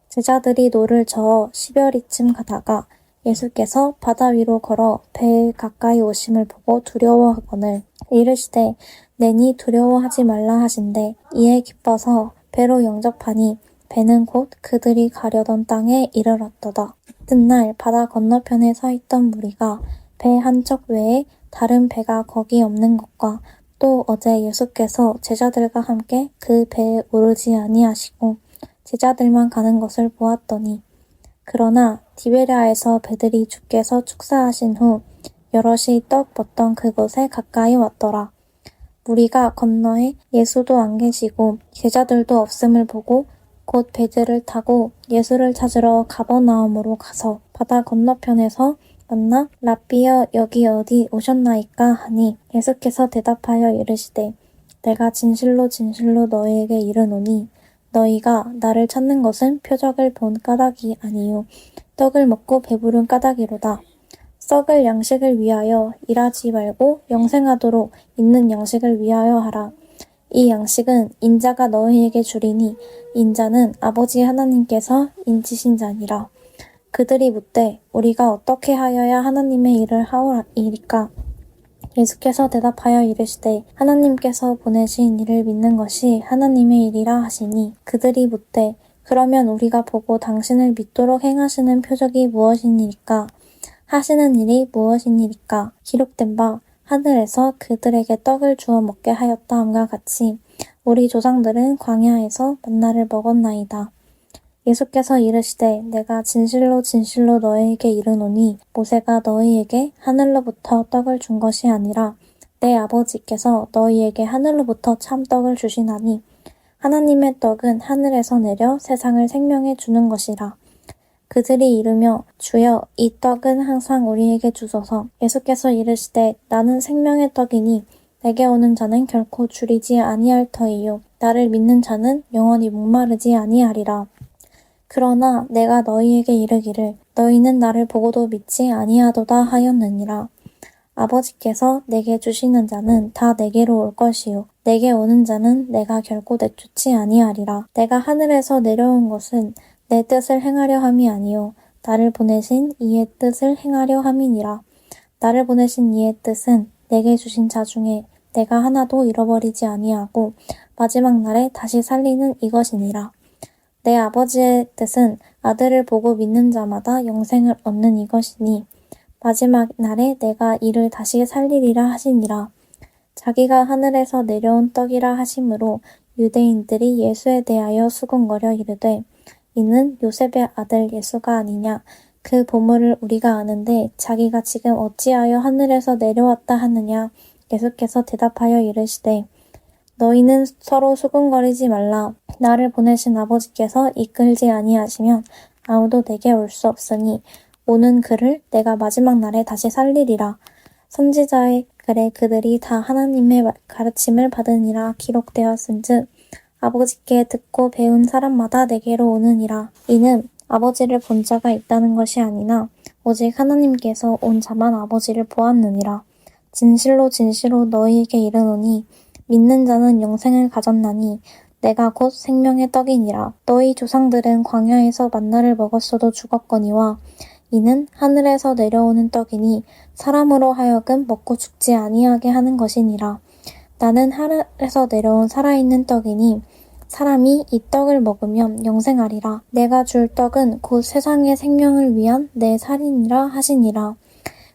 제자들이 노를 저어 10여리쯤 가다가 예수께서 바다 위로 걸어 배에 가까이 오심을 보고 두려워하거늘 이르시되 내니 두려워하지 말라 하신대 이에 기뻐서 배로 영접하니 배는 곧 그들이 가려던 땅에 이르렀도다. 이튿날 바다 건너편에 서 있던 무리가 배 한 척 외에 다른 배가 거기 없는 것과 또 어제 예수께서 제자들과 함께 그 배에 오르지 아니하시고 제자들만 가는 것을 보았더니 그러나 디베랴에서 배들이 주께서 축사하신 후 여럿이 떡 먹던 그곳에 가까이 왔더라. 무리가 건너에 예수도 안 계시고 제자들도 없음을 보고 곧 배들을 타고 예수를 찾으러 가버나움으로 가서 바다 건너편에서 만나 라삐여 여기 어디 오셨나이까 하니 예수께서 대답하여 이르시되 내가 진실로 진실로 너희에게 이르노니 너희가 나를 찾는 것은 표적을 본 까닭이 아니요 떡을 먹고 배부른 까닭이로다. 썩을 양식을 위하여 일하지 말고 영생하도록 있는 양식을 위하여 하라. 이 양식은 인자가 너희에게 주리니 인자는 아버지 하나님께서 인치신 자니라. 그들이 묻되 우리가 어떻게 하여야 하나님의 일을 하오리까? 예수께서 대답하여 이르시되 하나님께서 보내신 이를 믿는 것이 하나님의 일이라 하시니 그들이 묻되 그러면 우리가 보고 당신을 믿도록 행하시는 표적이 무엇이니까? 하시는 일이 무엇이니까? 기록된 바 하늘에서 그들에게 떡을 주어 먹게 하였다 함과 같이 우리 조상들은 광야에서 만나를 먹었나이다. 예수께서 이르시되 내가 진실로 진실로 너희에게 이르노니 모세가 너희에게 하늘로부터 떡을 준 것이 아니라 내 아버지께서 너희에게 하늘로부터 참 떡을 주시나니 하나님의 떡은 하늘에서 내려 세상을 생명해 주는 것이라. 그들이 이르며 주여 이 떡은 항상 우리에게 주소서. 예수께서 이르시되 나는 생명의 떡이니 내게 오는 자는 결코 줄이지 아니할 터이요 나를 믿는 자는 영원히 목마르지 아니하리라. 그러나 내가 너희에게 이르기를 너희는 나를 보고도 믿지 아니하도다 하였느니라. 아버지께서 내게 주시는 자는 다 내게로 올 것이요 내게 오는 자는 내가 결코 내쫓지 아니하리라. 내가 하늘에서 내려온 것은 내 뜻을 행하려 함이 아니요 나를 보내신 이의 뜻을 행하려 함이니라. 나를 보내신 이의 뜻은 내게 주신 자 중에 내가 하나도 잃어버리지 아니하고 마지막 날에 다시 살리는 이것이니라. 내 아버지의 뜻은 아들을 보고 믿는 자마다 영생을 얻는 이것이니 마지막 날에 내가 이를 다시 살리리라 하시니라. 자기가 하늘에서 내려온 떡이라 하심으로 유대인들이 예수에 대하여 수군거려 이르되 이는 요셉의 아들 예수가 아니냐. 그 보물을 우리가 아는데 자기가 지금 어찌하여 하늘에서 내려왔다 하느냐. 예수께서 대답하여 이르시되 너희는 서로 수군거리지 말라. 나를 보내신 아버지께서 이끌지 아니하시면 아무도 내게 올 수 없으니 오는 그를 내가 마지막 날에 다시 살리리라. 선지자의 글에 그들이 다 하나님의 가르침을 받으니라 기록되었은즉 아버지께 듣고 배운 사람마다 내게로 오느니라. 이는 아버지를 본 자가 있다는 것이 아니나 오직 하나님께서 온 자만 아버지를 보았느니라. 진실로 진실로 너희에게 이르노니 믿는 자는 영생을 가졌나니 내가 곧 생명의 떡이니라. 너희 조상들은 광야에서 만나를 먹었어도 죽었거니와 이는 하늘에서 내려오는 떡이니 사람으로 하여금 먹고 죽지 아니하게 하는 것이니라. 나는 하늘에서 내려온 살아있는 떡이니 사람이 이 떡을 먹으면 영생하리라. 내가 줄 떡은 곧 세상의 생명을 위한 내 살이니라 하시니라.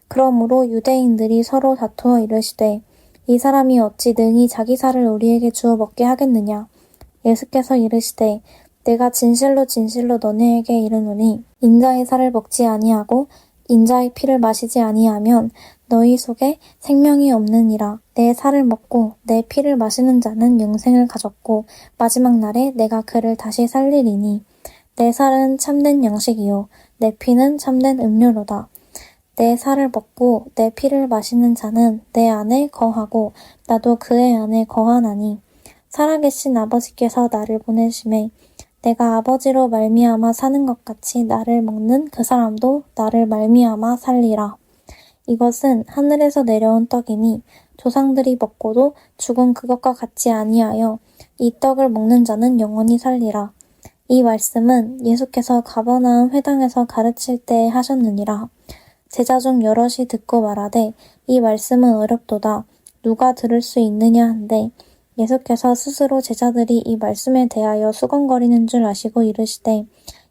그러므로 유대인들이 서로 다투어 이르시되 이 사람이 어찌 능히 자기 살을 우리에게 주어 먹게 하겠느냐. 예수께서 이르시되 내가 진실로 진실로 너네에게 이르노니 인자의 살을 먹지 아니하고 인자의 피를 마시지 아니하면 너희 속에 생명이 없느니라. 내 살을 먹고 내 피를 마시는 자는 영생을 가졌고 마지막 날에 내가 그를 다시 살리리니 내 살은 참된 양식이요 내 피는 참된 음료로다. 내 살을 먹고 내 피를 마시는 자는 내 안에 거하고 나도 그의 안에 거하나니 살아계신 아버지께서 나를 보내심에 내가 아버지로 말미암아 사는 것 같이 나를 먹는 그 사람도 나를 말미암아 살리라. 이것은 하늘에서 내려온 떡이니 조상들이 먹고도 죽은 그것과 같지 아니하여 이 떡을 먹는 자는 영원히 살리라. 이 말씀은 예수께서 가버나움 회당에서 가르칠 때에 하셨느니라. 제자 중 여럿이 듣고 말하되 이 말씀은 어렵도다. 누가 들을 수 있느냐 한데 예수께서 스스로 제자들이 이 말씀에 대하여 수건거리는 줄 아시고 이르시되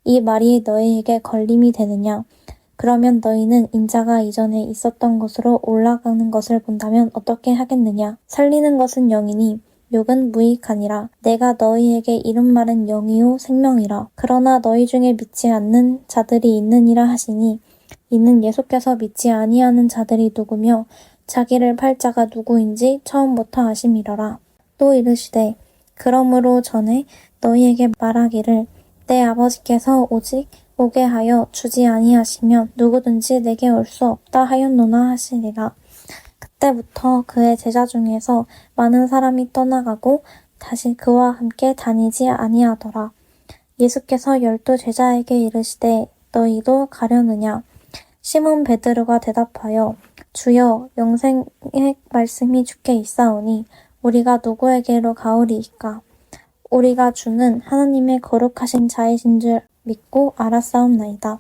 이 말이 너희에게 걸림이 되느냐. 그러면 너희는 인자가 이전에 있었던 곳으로 올라가는 것을 본다면 어떻게 하겠느냐. 살리는 것은 영이니 욕은 무익하니라. 내가 너희에게 이른 말은 영이요 생명이라. 그러나 너희 중에 믿지 않는 자들이 있느니라 하시니 이는 예수께서 믿지 아니하는 자들이 누구며 자기를 팔 자가 누구인지 처음부터 아심이러라. 또 이르시되 그러므로 전에 너희에게 말하기를 내 아버지께서 오직 오게 하여 주지 아니하시면 누구든지 내게 올 수 없다 하였노나 하시니라. 그때부터 그의 제자 중에서 많은 사람이 떠나가고 다시 그와 함께 다니지 아니하더라. 예수께서 12 제자에게 이르시되 너희도 가려느냐. 시몬 베드로가 대답하여 주여 영생의 말씀이 주께 있사오니 우리가 누구에게로 가오리이까. 우리가 주는 하나님의 거룩하신 자이신 줄 믿고 알았사옵나이다.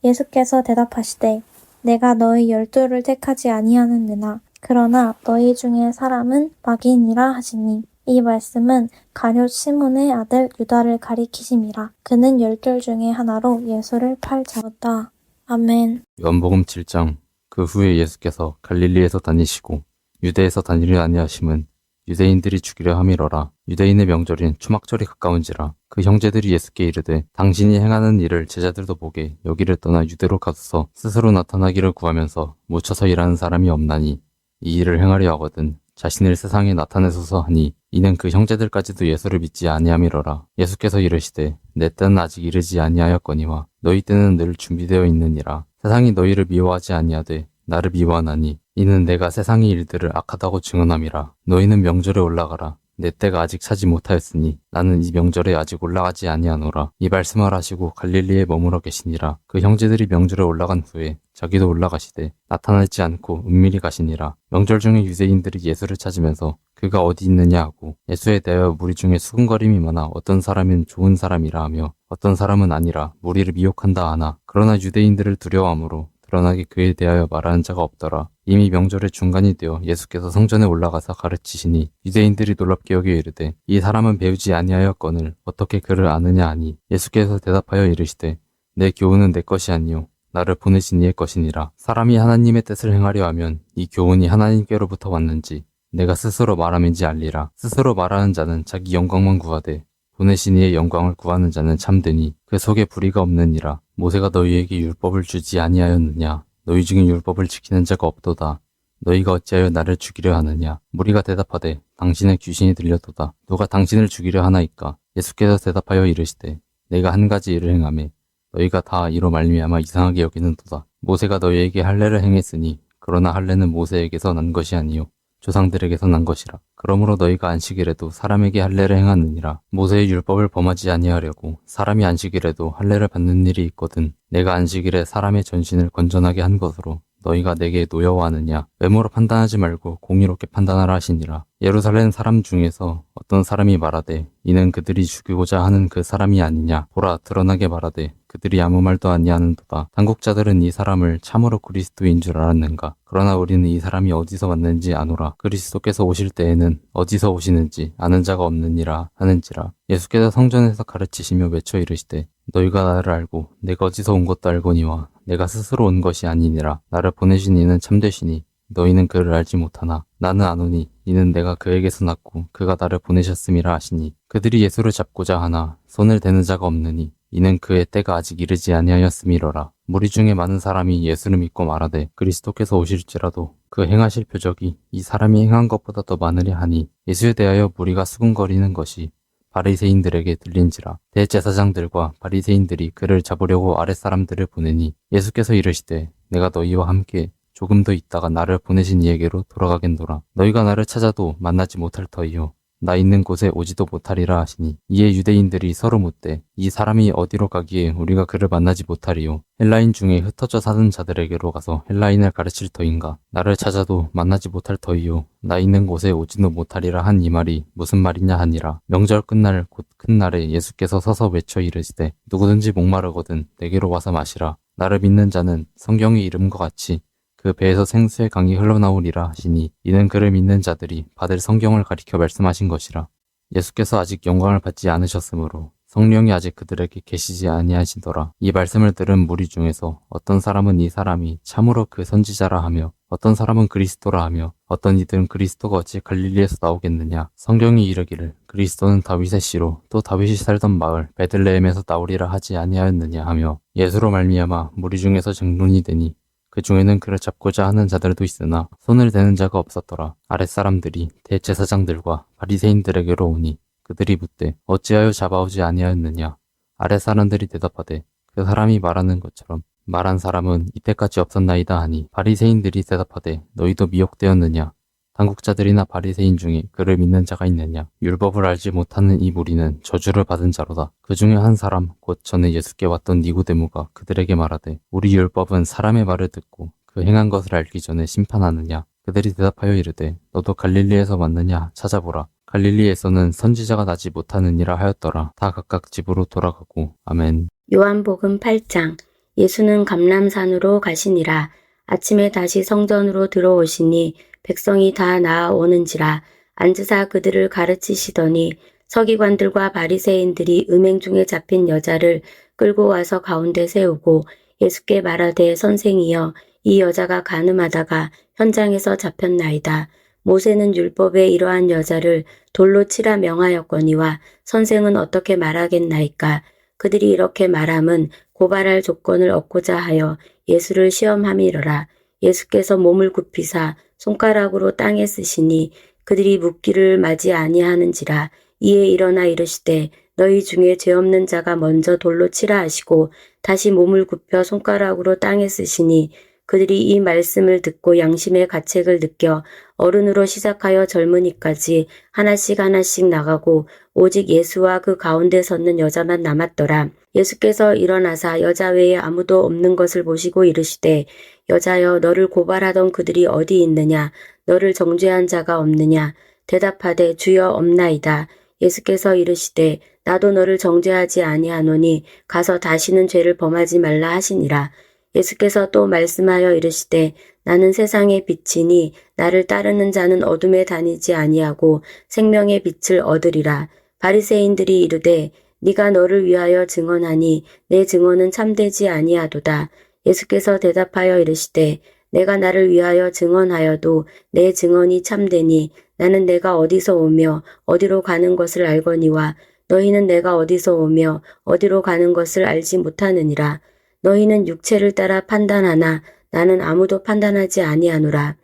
예수께서 대답하시되 내가 너희 12를 택하지 아니하느냐. 그러나 너희 중에 사람은 마귀니라 하시니 이 말씀은 가룟 시몬의 아들 유다를 가리키심이라. 그는 12 중에 하나로 예수를 팔 자였다. 아멘. 요한복음 7장. 그 후에 예수께서 갈릴리에서 다니시고 유대에서 다니려 아니하심은 유대인들이 죽이려 함이러라. 유대인의 명절인 초막절이 가까운지라. 그 형제들이 예수께 이르되 당신이 행하는 일을 제자들도 보게 여기를 떠나 유대로 가서 스스로 나타나기를 구하면서 묻혀서 일하는 사람이 없나니 이 일을 행하려 하거든 자신을 세상에 나타내소서 하니 이는 그 형제들까지도 예수를 믿지 아니함이러라. 예수께서 이르시되 내 때는 아직 이르지 아니하였거니와 너희 때는 늘 준비되어 있느니라. 세상이 너희를 미워하지 아니하되 나를 미워하나니 이는 내가 세상의 일들을 악하다고 증언함이라. 너희는 명절에 올라가라. 내 때가 아직 차지 못하였으니 나는 이 명절에 아직 올라가지 아니하노라. 이 말씀을 하시고 갈릴리에 머물러 계시니라. 그 형제들이 명절에 올라간 후에 자기도 올라가시되 나타나지 않고 은밀히 가시니라. 명절 중에 유대인들이 예수를 찾으면서 그가 어디 있느냐 하고 예수에 대하여 무리 중에 수군거림이 많아 어떤 사람은 좋은 사람이라 하며 어떤 사람은 아니라 무리를 미혹한다 하나. 그러나 유대인들을 두려워함으로 드러나게 그에 대하여 말하는 자가 없더라. 이미 명절의 중간이 되어 예수께서 성전에 올라가서 가르치시니 유대인들이 놀랍게 여겨 이르되 이 사람은 배우지 아니하였거늘 어떻게 그를 아느냐 하니 예수께서 대답하여 이르시되 내 교훈은 내 것이 아니요 나를 보내신 이의 것이니라. 사람이 하나님의 뜻을 행하려 하면 이 교훈이 하나님께로부터 왔는지 내가 스스로 말함인지 알리라. 스스로 말하는 자는 자기 영광만 구하되 보내신 이의 영광을 구하는 자는 참되니 그 속에 불의가 없느니라. 모세가 너희에게 율법을 주지 아니하였느냐? 너희 중에 율법을 지키는 자가 없도다. 너희가 어찌하여 나를 죽이려 하느냐? 무리가 대답하되 당신의 귀신이 들렸도다. 누가 당신을 죽이려 하나이까? 예수께서 대답하여 이르시되 내가 한 가지 일을 행하매 너희가 다 이로 말미암아 이상하게 여기는도다. 모세가 너희에게 할례를 행했으니 그러나 할례는 모세에게서 난 것이 아니요 조상들에게서 난 것이라. 그러므로 너희가 안식일에도 사람에게 할례를 행하느니라. 모세의 율법을 범하지 아니하려고 사람이 안식일에도 할례를 받는 일이 있거든. 내가 안식일에 사람의 전신을 건전하게 한 것으로 너희가 내게 노여워하느냐? 외모로 판단하지 말고 공의롭게 판단하라 하시니라. 예루살렘 사람 중에서 어떤 사람이 말하되 이는 그들이 죽이고자 하는 그 사람이 아니냐? 보라 드러나게 말하되 그들이 아무 말도 아니하는도다. 당국자들은 이 사람을 참으로 그리스도인 줄 알았는가? 그러나 우리는 이 사람이 어디서 왔는지 아노라. 그리스도께서 오실 때에는 어디서 오시는지 아는 자가 없느니라 하는지라. 예수께서 성전에서 가르치시며 외쳐 이르시되 너희가 나를 알고 내가 어디서 온 것도 알거니와 내가 스스로 온 것이 아니니라. 나를 보내신 이는 참되시니 너희는 그를 알지 못하나 나는 아노니 이는 내가 그에게서 났고 그가 나를 보내셨음이라 하시니 그들이 예수를 잡고자 하나 손을 대는 자가 없느니 이는 그의 때가 아직 이르지 아니하였음이로라. 무리 중에 많은 사람이 예수를 믿고 말하되 그리스도께서 오실지라도 그 행하실 표적이 이 사람이 행한 것보다 더 많으려 하니 예수에 대하여 무리가 수군거리는 것이 바리새인들에게 들린지라. 대제사장들과 바리새인들이 그를 잡으려고 아랫사람들을 보내니 예수께서 이르시되 내가 너희와 함께 조금 더 있다가 나를 보내신 이에게로 돌아가겠노라. 너희가 나를 찾아도 만나지 못할 터이요 나 있는 곳에 오지도 못하리라 하시니 이에 유대인들이 서로 묻되 이 사람이 어디로 가기에 우리가 그를 만나지 못하리요? 헬라인 중에 흩어져 사는 자들에게로 가서 헬라인을 가르칠 터인가? 나를 찾아도 만나지 못할 터이요 나 있는 곳에 오지도 못하리라 한 이 말이 무슨 말이냐 하니라. 명절 끝날 곧 큰 날에 예수께서 서서 외쳐 이르시되 누구든지 목마르거든 내게로 와서 마시라. 나를 믿는 자는 성경의 이름과 같이 그 배에서 생수의 강이 흘러나오리라 하시니 이는 그를 믿는 자들이 받을 성경을 가리켜 말씀하신 것이라. 예수께서 아직 영광을 받지 않으셨으므로 성령이 아직 그들에게 계시지 아니하시더라. 이 말씀을 들은 무리 중에서 어떤 사람은 이 사람이 참으로 그 선지자라 하며 어떤 사람은 그리스도라 하며 어떤 이들은 그리스도가 어찌 갈릴리에서 나오겠느냐. 성경이 이르기를 그리스도는 다윗의 씨로 또 다윗이 살던 마을 베들레헴에서 나오리라 하지 아니하였느냐 하며 예수로 말미암아 무리 중에서 증론이 되니 그 중에는 그를 잡고자 하는 자들도 있으나 손을 대는 자가 없었더라. 아랫사람들이 대제사장들과 바리새인들에게로 오니 그들이 묻되 어찌하여 잡아오지 아니하였느냐. 아랫사람들이 대답하되 그 사람이 말하는 것처럼 말한 사람은 이때까지 없었나이다 하니 바리새인들이 대답하되 너희도 미혹되었느냐. 당국자들이나 바리새인 중에 그를 믿는 자가 있느냐. 율법을 알지 못하는 이 무리는 저주를 받은 자로다. 그 중에 한 사람 곧 전에 예수께 왔던 니고데모가 그들에게 말하되 우리 율법은 사람의 말을 듣고 그 행한 것을 알기 전에 심판하느냐. 그들이 대답하여 이르되 너도 갈릴리에서 왔느냐 찾아보라. 갈릴리에서는 선지자가 나지 못하느니라 하였더라. 다 각각 집으로 돌아가고 아멘. 요한복음 8장. 예수는 감람산으로 가시니라. 아침에 다시 성전으로 들어오시니 백성이 다 나아오는지라. 앉으사 그들을 가르치시더니 서기관들과 바리새인들이 음행 중에 잡힌 여자를 끌고 와서 가운데 세우고 예수께 말하되 선생이여 이 여자가 간음하다가 현장에서 잡혔나이다. 모세는 율법에 이러한 여자를 돌로 치라 명하였거니와 선생은 어떻게 말하겠나이까. 그들이 이렇게 말함은 고발할 조건을 얻고자 하여 예수를 시험함이러라. 예수께서 몸을 굽히사 손가락으로 땅에 쓰시니 그들이 묻기를 마지 아니하는지라. 이에 일어나 이르시되 너희 중에 죄 없는 자가 먼저 돌로 치라 하시고 다시 몸을 굽혀 손가락으로 땅에 쓰시니 그들이 이 말씀을 듣고 양심의 가책을 느껴 어른으로 시작하여 젊은이까지 하나씩 하나씩 나가고 오직 예수와 그 가운데 섰는 여자만 남았더라. 예수께서 일어나사 여자 외에 아무도 없는 것을 보시고 이르시되 여자여 너를 고발하던 그들이 어디 있느냐 너를 정죄한 자가 없느냐 대답하되 주여 없나이다. 예수께서 이르시되 나도 너를 정죄하지 아니하노니 가서 다시는 죄를 범하지 말라 하시니라. 예수께서 또 말씀하여 이르시되 나는 세상의 빛이니 나를 따르는 자는 어둠에 다니지 아니하고 생명의 빛을 얻으리라. 바리새인들이 이르되 네가 너를 위하여 증언하니 내 증언은 참되지 아니하도다. 예수께서 대답하여 이르시되 내가 나를 위하여 증언하여도 내 증언이 참되니 나는 내가 어디서 오며 어디로 가는 것을 알거니와 너희는 내가 어디서 오며 어디로 가는 것을 알지 못하느니라. 너희는 육체를 따라 판단하나 나는 아무도 판단하지 아니하노라.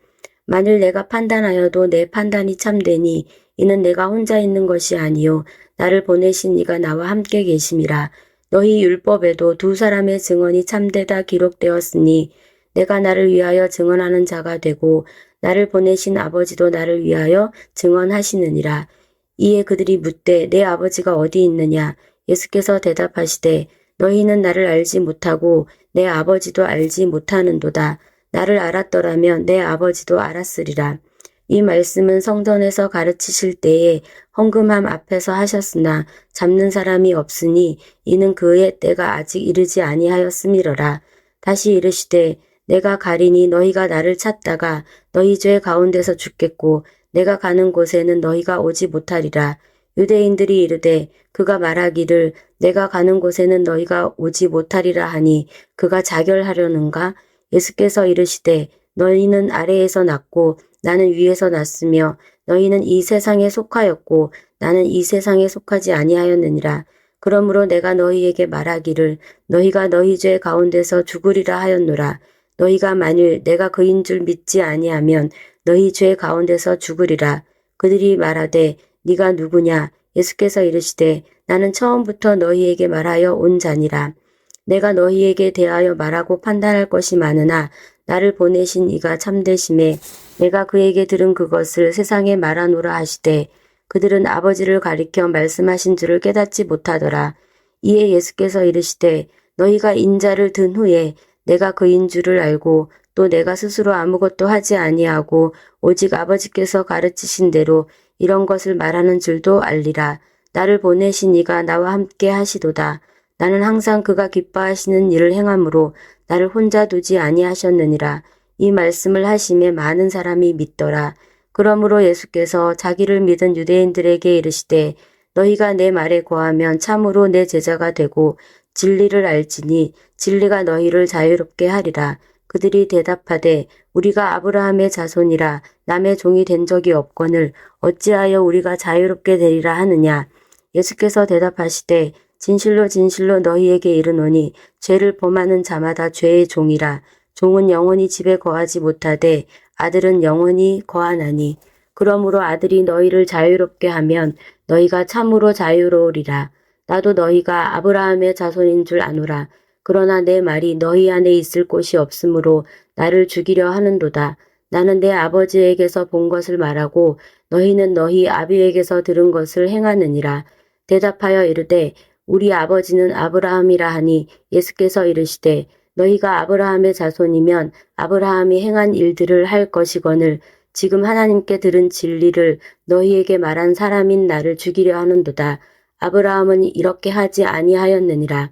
만일 내가 판단하여도 내 판단이 참되니 이는 내가 혼자 있는 것이 아니요 나를 보내신 이가 나와 함께 계심이라. 너희 율법에도 두 사람의 증언이 참되다 기록되었으니 내가 나를 위하여 증언하는 자가 되고 나를 보내신 아버지도 나를 위하여 증언하시느니라. 이에 그들이 묻되 내 아버지가 어디 있느냐? 예수께서 대답하시되 너희는 나를 알지 못하고 내 아버지도 알지 못하는도다. 나를 알았더라면 내 아버지도 알았으리라. 이 말씀은 성전에서 가르치실 때에 헌금함 앞에서 하셨으나 잡는 사람이 없으니 이는 그의 때가 아직 이르지 아니하였음이러라. 다시 이르시되 내가 가리니 너희가 나를 찾다가 너희 죄 가운데서 죽겠고 내가 가는 곳에는 너희가 오지 못하리라. 유대인들이 이르되 그가 말하기를 내가 가는 곳에는 너희가 오지 못하리라 하니 그가 자결하려는가? 예수께서 이르시되 너희는 아래에서 났고 나는 위에서 났으며 너희는 이 세상에 속하였고 나는 이 세상에 속하지 아니하였느니라. 그러므로 내가 너희에게 말하기를 너희가 너희 죄 가운데서 죽으리라 하였노라. 너희가 만일 내가 그인 줄 믿지 아니하면 너희 죄 가운데서 죽으리라. 그들이 말하되 네가 누구냐? 예수께서 이르시되 나는 처음부터 너희에게 말하여 온 자니라. 내가 너희에게 대하여 말하고 판단할 것이 많으나 나를 보내신 이가 참되심에 내가 그에게 들은 그것을 세상에 말하노라 하시되 그들은 아버지를 가리켜 말씀하신 줄을 깨닫지 못하더라. 이에 예수께서 이르시되 너희가 인자를 든 후에 내가 그인 줄을 알고 또 내가 스스로 아무것도 하지 아니하고 오직 아버지께서 가르치신 대로 이런 것을 말하는 줄도 알리라. 나를 보내신 이가 나와 함께 하시도다. 나는 항상 그가 기뻐하시는 일을 행함으로 나를 혼자 두지 아니하셨느니라. 이 말씀을 하심에 많은 사람이 믿더라. 그러므로 예수께서 자기를 믿은 유대인들에게 이르시되 너희가 내 말에 거하면 참으로 내 제자가 되고 진리를 알지니 진리가 너희를 자유롭게 하리라. 그들이 대답하되 우리가 아브라함의 자손이라 남의 종이 된 적이 없거늘 어찌하여 우리가 자유롭게 되리라 하느냐. 예수께서 대답하시되 진실로 진실로 너희에게 이르노니 죄를 범하는 자마다 죄의 종이라. 종은 영원히 집에 거하지 못하되 아들은 영원히 거하나니 그러므로 아들이 너희를 자유롭게 하면 너희가 참으로 자유로우리라. 나도 너희가 아브라함의 자손인 줄 아노라. 그러나 내 말이 너희 안에 있을 곳이 없으므로 나를 죽이려 하는도다. 나는 내 아버지에게서 본 것을 말하고 너희는 너희 아비에게서 들은 것을 행하느니라. 대답하여 이르되 우리 아버지는 아브라함이라 하니 예수께서 이르시되 너희가 아브라함의 자손이면 아브라함이 행한 일들을 할 것이거늘 지금 하나님께 들은 진리를 너희에게 말한 사람인 나를 죽이려 하는도다. 아브라함은 이렇게 하지 아니하였느니라.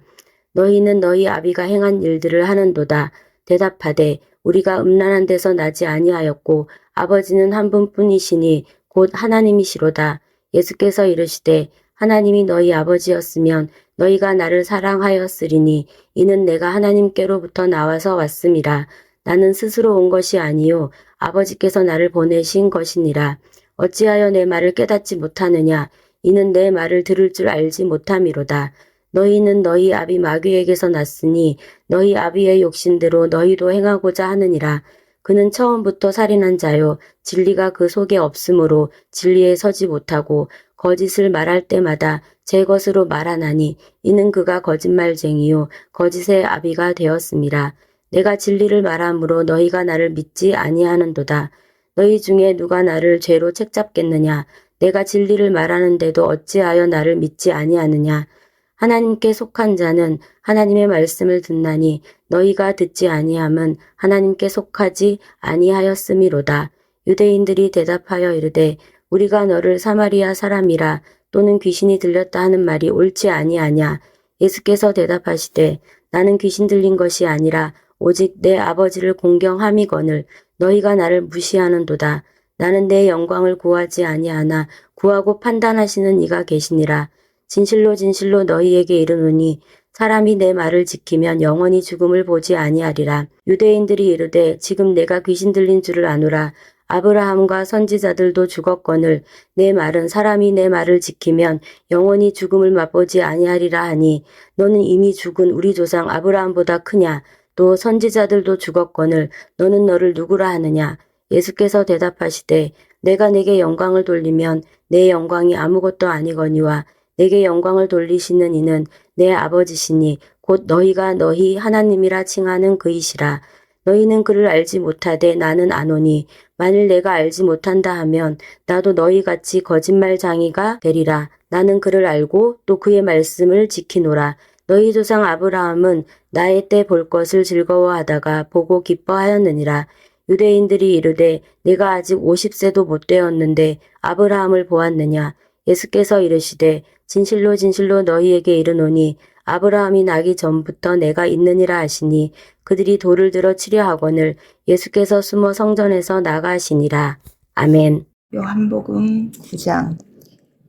너희는 너희 아비가 행한 일들을 하는도다. 대답하되 우리가 음란한 데서 나지 아니하였고 아버지는 한 분뿐이시니 곧 하나님이시로다. 예수께서 이르시되 하나님이 너희 아버지였으면 너희가 나를 사랑하였으리니 이는 내가 하나님께로부터 나와서 왔음이라. 나는 스스로 온 것이 아니요 아버지께서 나를 보내신 것이니라. 어찌하여 내 말을 깨닫지 못하느냐. 이는 내 말을 들을 줄 알지 못함이로다. 너희는 너희 아비 마귀에게서 났으니 너희 아비의 욕심대로 너희도 행하고자 하느니라. 그는 처음부터 살인한 자요 진리가 그 속에 없으므로 진리에 서지 못하고 거짓을 말할 때마다 제 것으로 말하나니 이는 그가 거짓말쟁이요 거짓의 아비가 되었음이라. 내가 진리를 말함으로 너희가 나를 믿지 아니하는도다. 너희 중에 누가 나를 죄로 책잡겠느냐? 내가 진리를 말하는데도 어찌하여 나를 믿지 아니하느냐? 하나님께 속한 자는 하나님의 말씀을 듣나니 너희가 듣지 아니함은 하나님께 속하지 아니하였음이로다. 유대인들이 대답하여 이르되 우리가 너를 사마리아 사람이라 또는 귀신이 들렸다 하는 말이 옳지 아니하냐? 예수께서 대답하시되 나는 귀신 들린 것이 아니라 오직 내 아버지를 공경함이거늘 너희가 나를 무시하는도다. 나는 내 영광을 구하지 아니하나 구하고 판단하시는 이가 계시니라. 진실로 진실로 너희에게 이르노니 사람이 내 말을 지키면 영원히 죽음을 보지 아니하리라. 유대인들이 이르되 지금 내가 귀신 들린 줄을 아노라. 아브라함과 선지자들도 죽었거늘 내 말은 사람이 내 말을 지키면 영원히 죽음을 맛보지 아니하리라 하니 너는 이미 죽은 우리 조상 아브라함보다 크냐? 또 선지자들도 죽었거늘 너는 너를 누구라 하느냐? 예수께서 대답하시되 내가 내게 영광을 돌리면 내 영광이 아무것도 아니거니와 내게 영광을 돌리시는 이는 내 아버지시니 곧 너희가 너희 하나님이라 칭하는 그이시라. 너희는 그를 알지 못하되 나는 아노니 만일 내가 알지 못한다 하면 나도 너희같이 거짓말장이가 되리라. 나는 그를 알고 또 그의 말씀을 지키노라. 너희 조상 아브라함은 나의 때 볼 것을 즐거워하다가 보고 기뻐하였느니라. 유대인들이 이르되 내가 아직 50세도 못 되었는데 아브라함을 보았느냐? 예수께서 이르시되 진실로 진실로 너희에게 이르노니 아브라함이 나기 전부터 내가 있느니라 하시니 그들이 돌을 들어 치려 하거늘 예수께서 숨어 성전에서 나가시니라. 아멘. 요한복음 9장.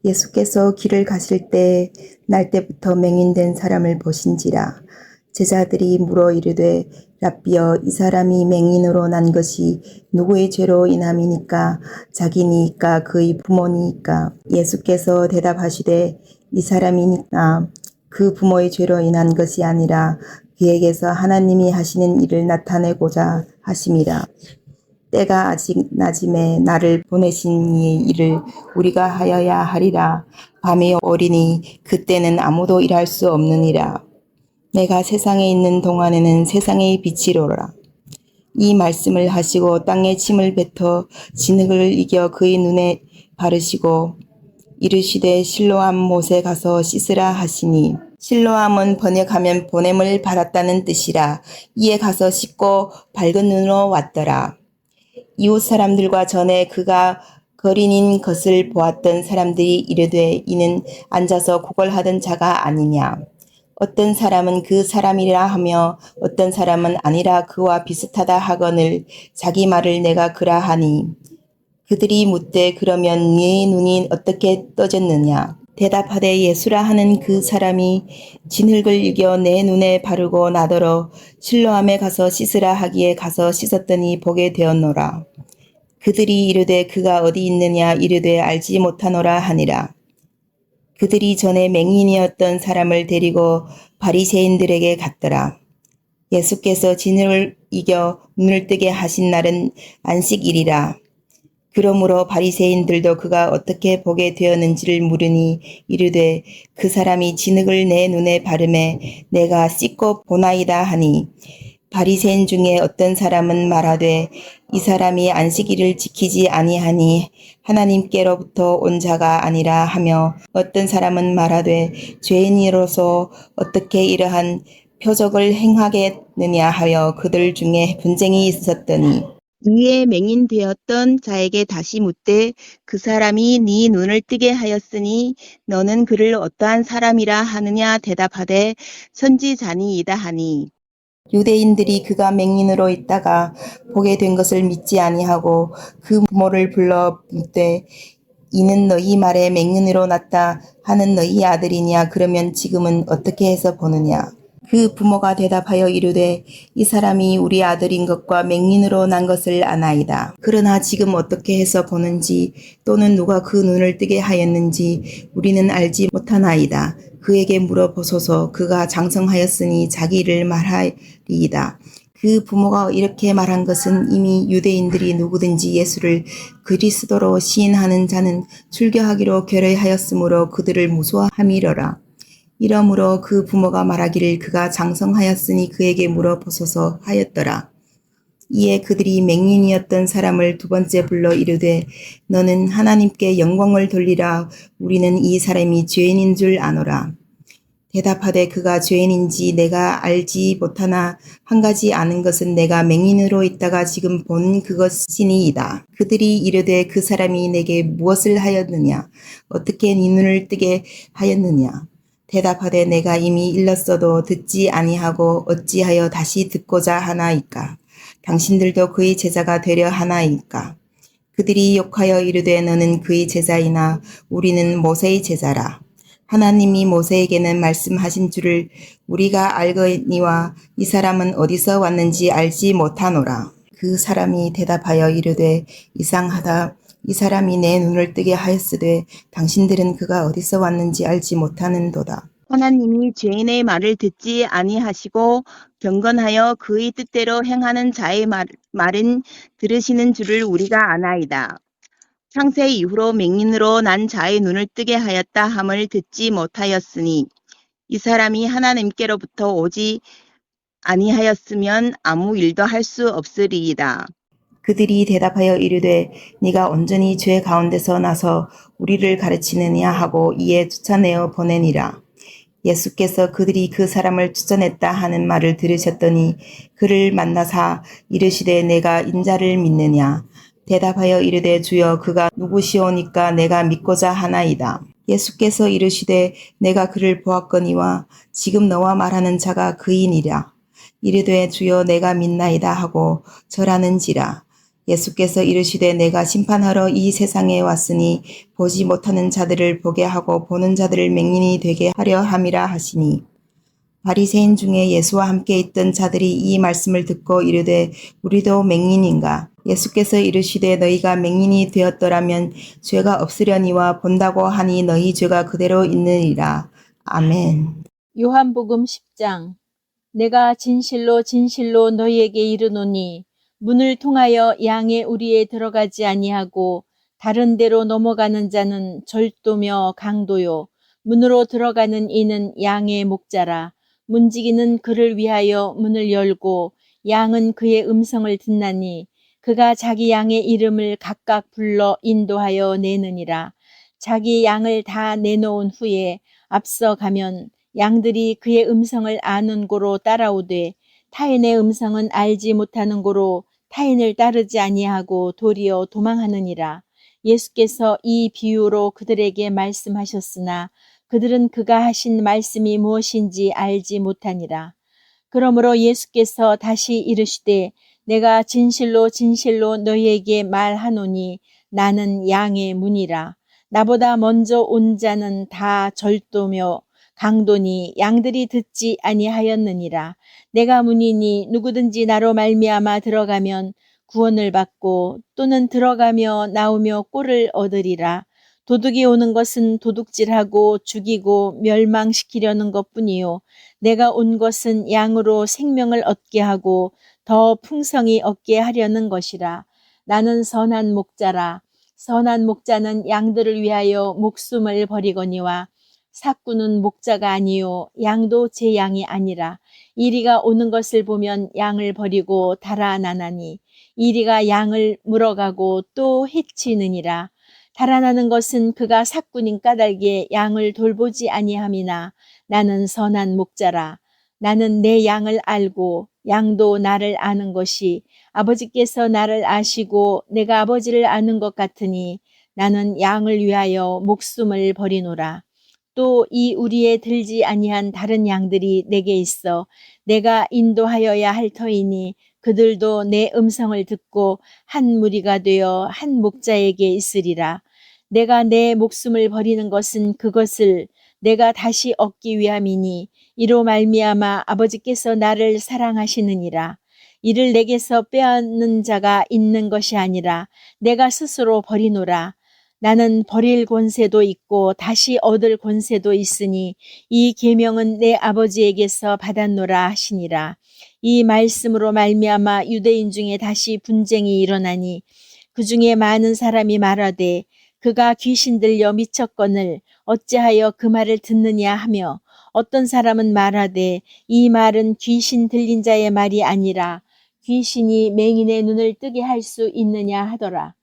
예수께서 길을 가실 때 날 때부터 맹인된 사람을 보신지라. 제자들이 물어 이르되 랍비여 이 사람이 맹인으로 난 것이 누구의 죄로 인함이니까 자기니까 그의 부모니까. 예수께서 대답하시되 이 사람이니까 그 부모의 죄로 인한 것이 아니라 그에게서 하나님이 하시는 일을 나타내고자 하심이라. 때가 아직 낮음에 나를 보내신 이의 일을 우리가 하여야 하리라. 밤이 오리니 그때는 아무도 일할 수 없느니라. 내가 세상에 있는 동안에는 세상의 빛이로라. 이 말씀을 하시고 땅에 침을 뱉어 진흙을 이겨 그의 눈에 바르시고 이르시되 실로암 못에 가서 씻으라 하시니 실로암은 번역하면 보냄을 받았다는 뜻이라. 이에 가서 씻고 밝은 눈으로 왔더라. 이웃 사람들과 전에 그가 거린인 것을 보았던 사람들이 이르되 이는 앉아서 구걸하던 자가 아니냐. 어떤 사람은 그 사람이라 하며 어떤 사람은 아니라 그와 비슷하다 하거늘 자기 말을 내가 그라 하니 그들이 묻되 그러면 네 눈이 어떻게 떠졌느냐. 대답하되 예수라 하는 그 사람이 진흙을 이겨 내 눈에 바르고 나더러 실로암에 가서 씻으라 하기에 가서 씻었더니 보게 되었노라. 그들이 이르되 그가 어디 있느냐 이르되 알지 못하노라 하니라. 그들이 전에 맹인이었던 사람을 데리고 바리새인들에게 갔더라. 예수께서 진흙을 이겨 눈을 뜨게 하신 날은 안식일이라. 그러므로 바리새인들도 그가 어떻게 보게 되었는지를 물으니 이르되 그 사람이 진흙을 내 눈에 바르매 내가 씻고 보나이다 하니 바리새인 중에 어떤 사람은 말하되 이 사람이 안식일을 지키지 아니하니 하나님께로부터 온 자가 아니라 하며 어떤 사람은 말하되 죄인으로서 어떻게 이러한 표적을 행하겠느냐 하여 그들 중에 분쟁이 있었더니 이에 맹인되었던 자에게 다시 묻되 그 사람이 네 눈을 뜨게 하였으니 너는 그를 어떠한 사람이라 하느냐 대답하되 선지자니이다 하니 유대인들이 그가 맹인으로 있다가 보게 된 것을 믿지 아니하고 그 부모를 불러 묻되 이는 너희 말에 맹인으로 났다 하는 너희 아들이냐. 그러면 지금은 어떻게 해서 보느냐. 그 부모가 대답하여 이르되 이 사람이 우리 아들인 것과 맹인으로 난 것을 아나이다. 그러나 지금 어떻게 해서 보는지 또는 누가 그 눈을 뜨게 하였는지 우리는 알지 못하나이다. 그에게 물어보소서. 그가 장성하였으니 자기 일을 말하리이다. 그 부모가 이렇게 말한 것은 이미 유대인들이 누구든지 예수를 그리스도로 시인하는 자는 출교하기로 결의하였으므로 그들을 무서워함이로라. 이러므로 그 부모가 말하기를 그가 장성하였으니 그에게 물어보소서 하였더라. 이에 그들이 맹인이었던 사람을 두 번째 불러 이르되 너는 하나님께 영광을 돌리라. 우리는 이 사람이 죄인인 줄 아노라. 대답하되 그가 죄인인지 내가 알지 못하나 한 가지 아는 것은 내가 맹인으로 있다가 지금 본 그것이니이다. 그들이 이르되 그 사람이 내게 무엇을 하였느냐? 어떻게 네 눈을 뜨게 하였느냐? 대답하되 내가 이미 일렀어도 듣지 아니하고 어찌하여 다시 듣고자 하나이까? 당신들도 그의 제자가 되려 하나이까? 그들이 욕하여 이르되 너는 그의 제자이나 우리는 모세의 제자라. 하나님이 모세에게는 말씀하신 줄을 우리가 알거니와 이 사람은 어디서 왔는지 알지 못하노라. 그 사람이 대답하여 이르되 이상하다. 이 사람이 내 눈을 뜨게 하였으되 당신들은 그가 어디서 왔는지 알지 못하는도다. 하나님이 죄인의 말을 듣지 아니하시고 경건하여 그의 뜻대로 행하는 자의 말은 들으시는 줄을 우리가 아나이다. 창세 이후로 맹인으로 난 자의 눈을 뜨게 하였다 함을 듣지 못하였으니 이 사람이 하나님께로부터 오지 아니하였으면 아무 일도 할 수 없으리이다. 그들이 대답하여 이르되 네가 온전히 죄 가운데서 나서 우리를 가르치느냐 하고 이에 쫓아내어 보내니라. 예수께서 그들이 그 사람을 쫓아냈다 하는 말을 들으셨더니 그를 만나사 이르시되 내가 인자를 믿느냐? 대답하여 이르되 주여 그가 누구시오니까 내가 믿고자 하나이다. 예수께서 이르시되 내가 그를 보았거니와 지금 너와 말하는 자가 그이니라. 이르되 주여 내가 믿나이다 하고 절하는지라. 예수께서 이르시되 내가 심판하러 이 세상에 왔으니 보지 못하는 자들을 보게 하고 보는 자들을 맹인이 되게 하려 함이라 하시니 바리새인 중에 예수와 함께 있던 자들이 이 말씀을 듣고 이르되 우리도 맹인인가? 예수께서 이르시되 너희가 맹인이 되었더라면 죄가 없으려니와 본다고 하니 너희 죄가 그대로 있느니라. 아멘. 요한복음 10장. 내가 진실로 진실로 너희에게 이르노니 문을 통하여 양의 우리에 들어가지 아니하고 다른 데로 넘어가는 자는 절도며 강도요. 문으로 들어가는 이는 양의 목자라. 문지기는 그를 위하여 문을 열고 양은 그의 음성을 듣나니 그가 자기 양의 이름을 각각 불러 인도하여 내느니라. 자기 양을 다 내놓은 후에 앞서 가면 양들이 그의 음성을 아는 고로 따라오되 타인의 음성은 알지 못하는 고로 타인을 따르지 아니하고 도리어 도망하느니라. 예수께서 이 비유로 그들에게 말씀하셨으나 그들은 그가 하신 말씀이 무엇인지 알지 못하니라. 그러므로 예수께서 다시 이르시되 내가 진실로 진실로 너희에게 말하노니 나는 양의 문이라. 나보다 먼저 온 자는 다 절도며 강도니 양들이 듣지 아니하였느니라. 내가 문이니 누구든지 나로 말미암아 들어가면 구원을 받고 또는 들어가며 나오며 꼴을 얻으리라. 도둑이 오는 것은 도둑질하고 죽이고 멸망시키려는 것뿐이요 내가 온 것은 양으로 생명을 얻게 하고 더 풍성히 얻게 하려는 것이라. 나는 선한 목자라. 선한 목자는 양들을 위하여 목숨을 버리거니와 삭구는 목자가 아니요 양도 제 양이 아니라. 이리가 오는 것을 보면 양을 버리고 달아나나니 이리가 양을 물어가고 또 해치느니라. 달아나는 것은 그가 삭구님 까닭에 양을 돌보지 아니함이나 나는 선한 목자라. 나는 내 양을 알고 양도 나를 아는 것이 아버지께서 나를 아시고 내가 아버지를 아는 것 같으니 나는 양을 위하여 목숨을 버리노라. 또 이 우리에 들지 아니한 다른 양들이 내게 있어 내가 인도하여야 할 터이니 그들도 내 음성을 듣고 한 무리가 되어 한 목자에게 있으리라. 내가 내 목숨을 버리는 것은 그것을 내가 다시 얻기 위함이니 이로 말미암아 아버지께서 나를 사랑하시느니라. 이를 내게서 빼앗는 자가 있는 것이 아니라 내가 스스로 버리노라. 나는 버릴 권세도 있고 다시 얻을 권세도 있으니 이 계명은 내 아버지에게서 받았노라 하시니라. 이 말씀으로 말미암아 유대인 중에 다시 분쟁이 일어나니 그 중에 많은 사람이 말하되 그가 귀신 들려 미쳤거늘 어찌하여 그 말을 듣느냐 하며 어떤 사람은 말하되 이 말은 귀신 들린 자의 말이 아니라 귀신이 맹인의 눈을 뜨게 할 수 있느냐 하더라.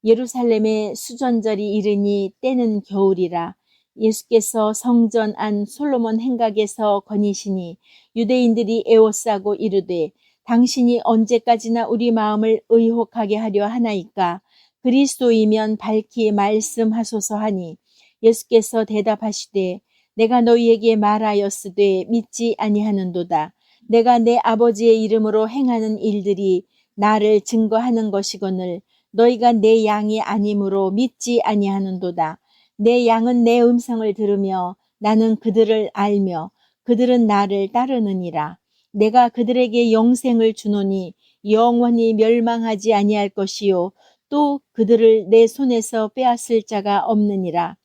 예루살렘에 수전절이 이르니 때는 겨울이라. 예수께서 성전 안 솔로몬 행각에서 거니시니 유대인들이 에워싸고 이르되 당신이 언제까지나 우리 마음을 의혹하게 하려 하나이까? 그리스도이면 밝히 말씀하소서 하니 예수께서 대답하시되 내가 너희에게 말하였으되 믿지 아니하는도다. 내가 내 아버지의 이름으로 행하는 일들이 나를 증거하는 것이거늘 너희가 내 양이 아니므로 믿지 아니하는도다. 내 양은 내 음성을 들으며 나는 그들을 알며 그들은 나를 따르느니라. 내가 그들에게 영생을 주노니 영원히 멸망하지 아니할 것이요 또 그들을 내 손에서 빼앗을 자가 없느니라.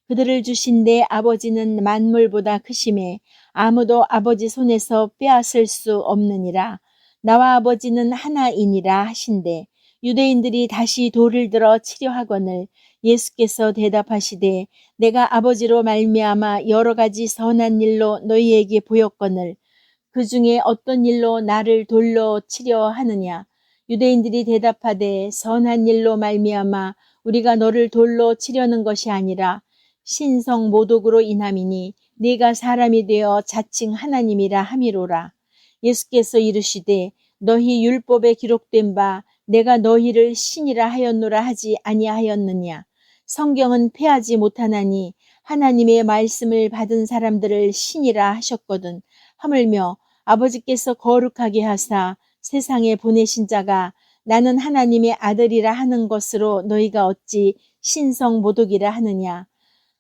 그들을 주신 내 아버지는 만물보다 크심에 아무도 아버지 손에서 빼앗을 수 없느니라. 나와 아버지는 하나이니라 하신대 유대인들이 다시 돌을 들어 치려 하거늘 예수께서 대답하시되 내가 아버지로 말미암아 여러 가지 선한 일로 너희에게 보였거늘 그 중에 어떤 일로 나를 돌로 치려 하느냐. 유대인들이 대답하되 선한 일로 말미암아 우리가 너를 돌로 치려는 것이 아니라 신성 모독으로 인함이니 네가 사람이 되어 자칭 하나님이라 함이로라. 예수께서 이르시되 너희 율법에 기록된 바 내가 너희를 신이라 하였노라 하지 아니하였느냐. 성경은 패하지 못하나니 하나님의 말씀을 받은 사람들을 신이라 하셨거든. 하물며 아버지께서 거룩하게 하사 세상에 보내신 자가 나는 하나님의 아들이라 하는 것으로 너희가 어찌 신성 모독이라 하느냐.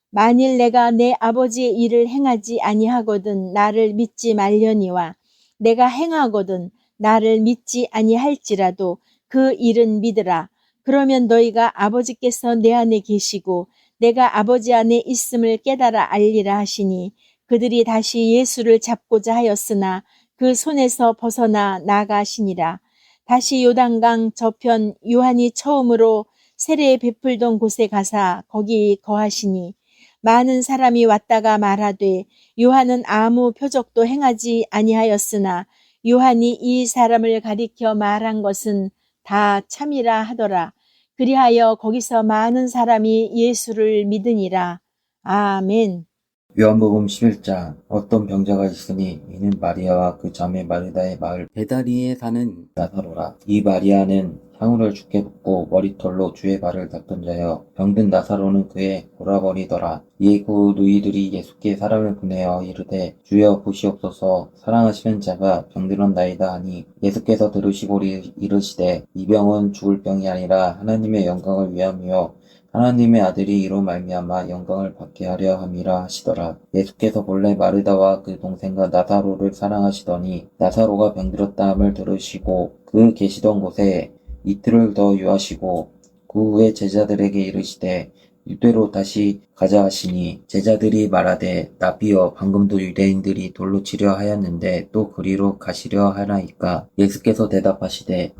만일 내가 내 아버지의 일을 행하지 아니하거든 나를 믿지 말려니와 내가 행하거든 나를 믿지 아니할지라도 그 일은 믿으라. 그러면 너희가 아버지께서 내 안에 계시고 내가 아버지 안에 있음을 깨달아 알리라 하시니 그들이 다시 예수를 잡고자 하였으나 그 손에서 벗어나 나가시니라. 다시 요단강 저편 요한이 처음으로 세례 베풀던 곳에 가사 거기 거하시니 많은 사람이 왔다가 말하되 요한은 아무 표적도 행하지 아니하였으나 요한이 이 사람을 가리켜 말한 것은 다 참이라 하더라. 그리하여 거기서 많은 사람이 예수를 믿으니라. 아멘. 요한복음 11장 어떤 병자가 있으니 이는 마리아와 그 자매 마르다의 마을 베다니에 사는 나사로라. 이 마리아는 향유를 주께 붓고 머리털로 주의 발을 닦던 자여 병든 나사로는 그의 오라버니더라. 이에 그 누이들이 예수께 사람을 보내어 이르되 주여 보시옵소서 사랑하시는 자가 병들었나이다 하니 예수께서 들으시고 이르시되 이 병은 죽을 병이 아니라 하나님의 영광을 위함이요 하나님의 아들이 이로 말미암아 영광을 받게 하려 함이라 하시더라. 예수께서 본래 마르다와 그 동생과 나사로를 사랑하시더니 나사로가 병들었다함을 들으시고 그 계시던 곳에 이틀을 더 유하시고 그 후에 제자들에게 이르시되 유대로 다시 가자 하시니 제자들이 말하되 라비여 방금도 유대인들이 돌로 치려 하였는데 또 그리로 가시려 하나이까. 예수께서 대답하시되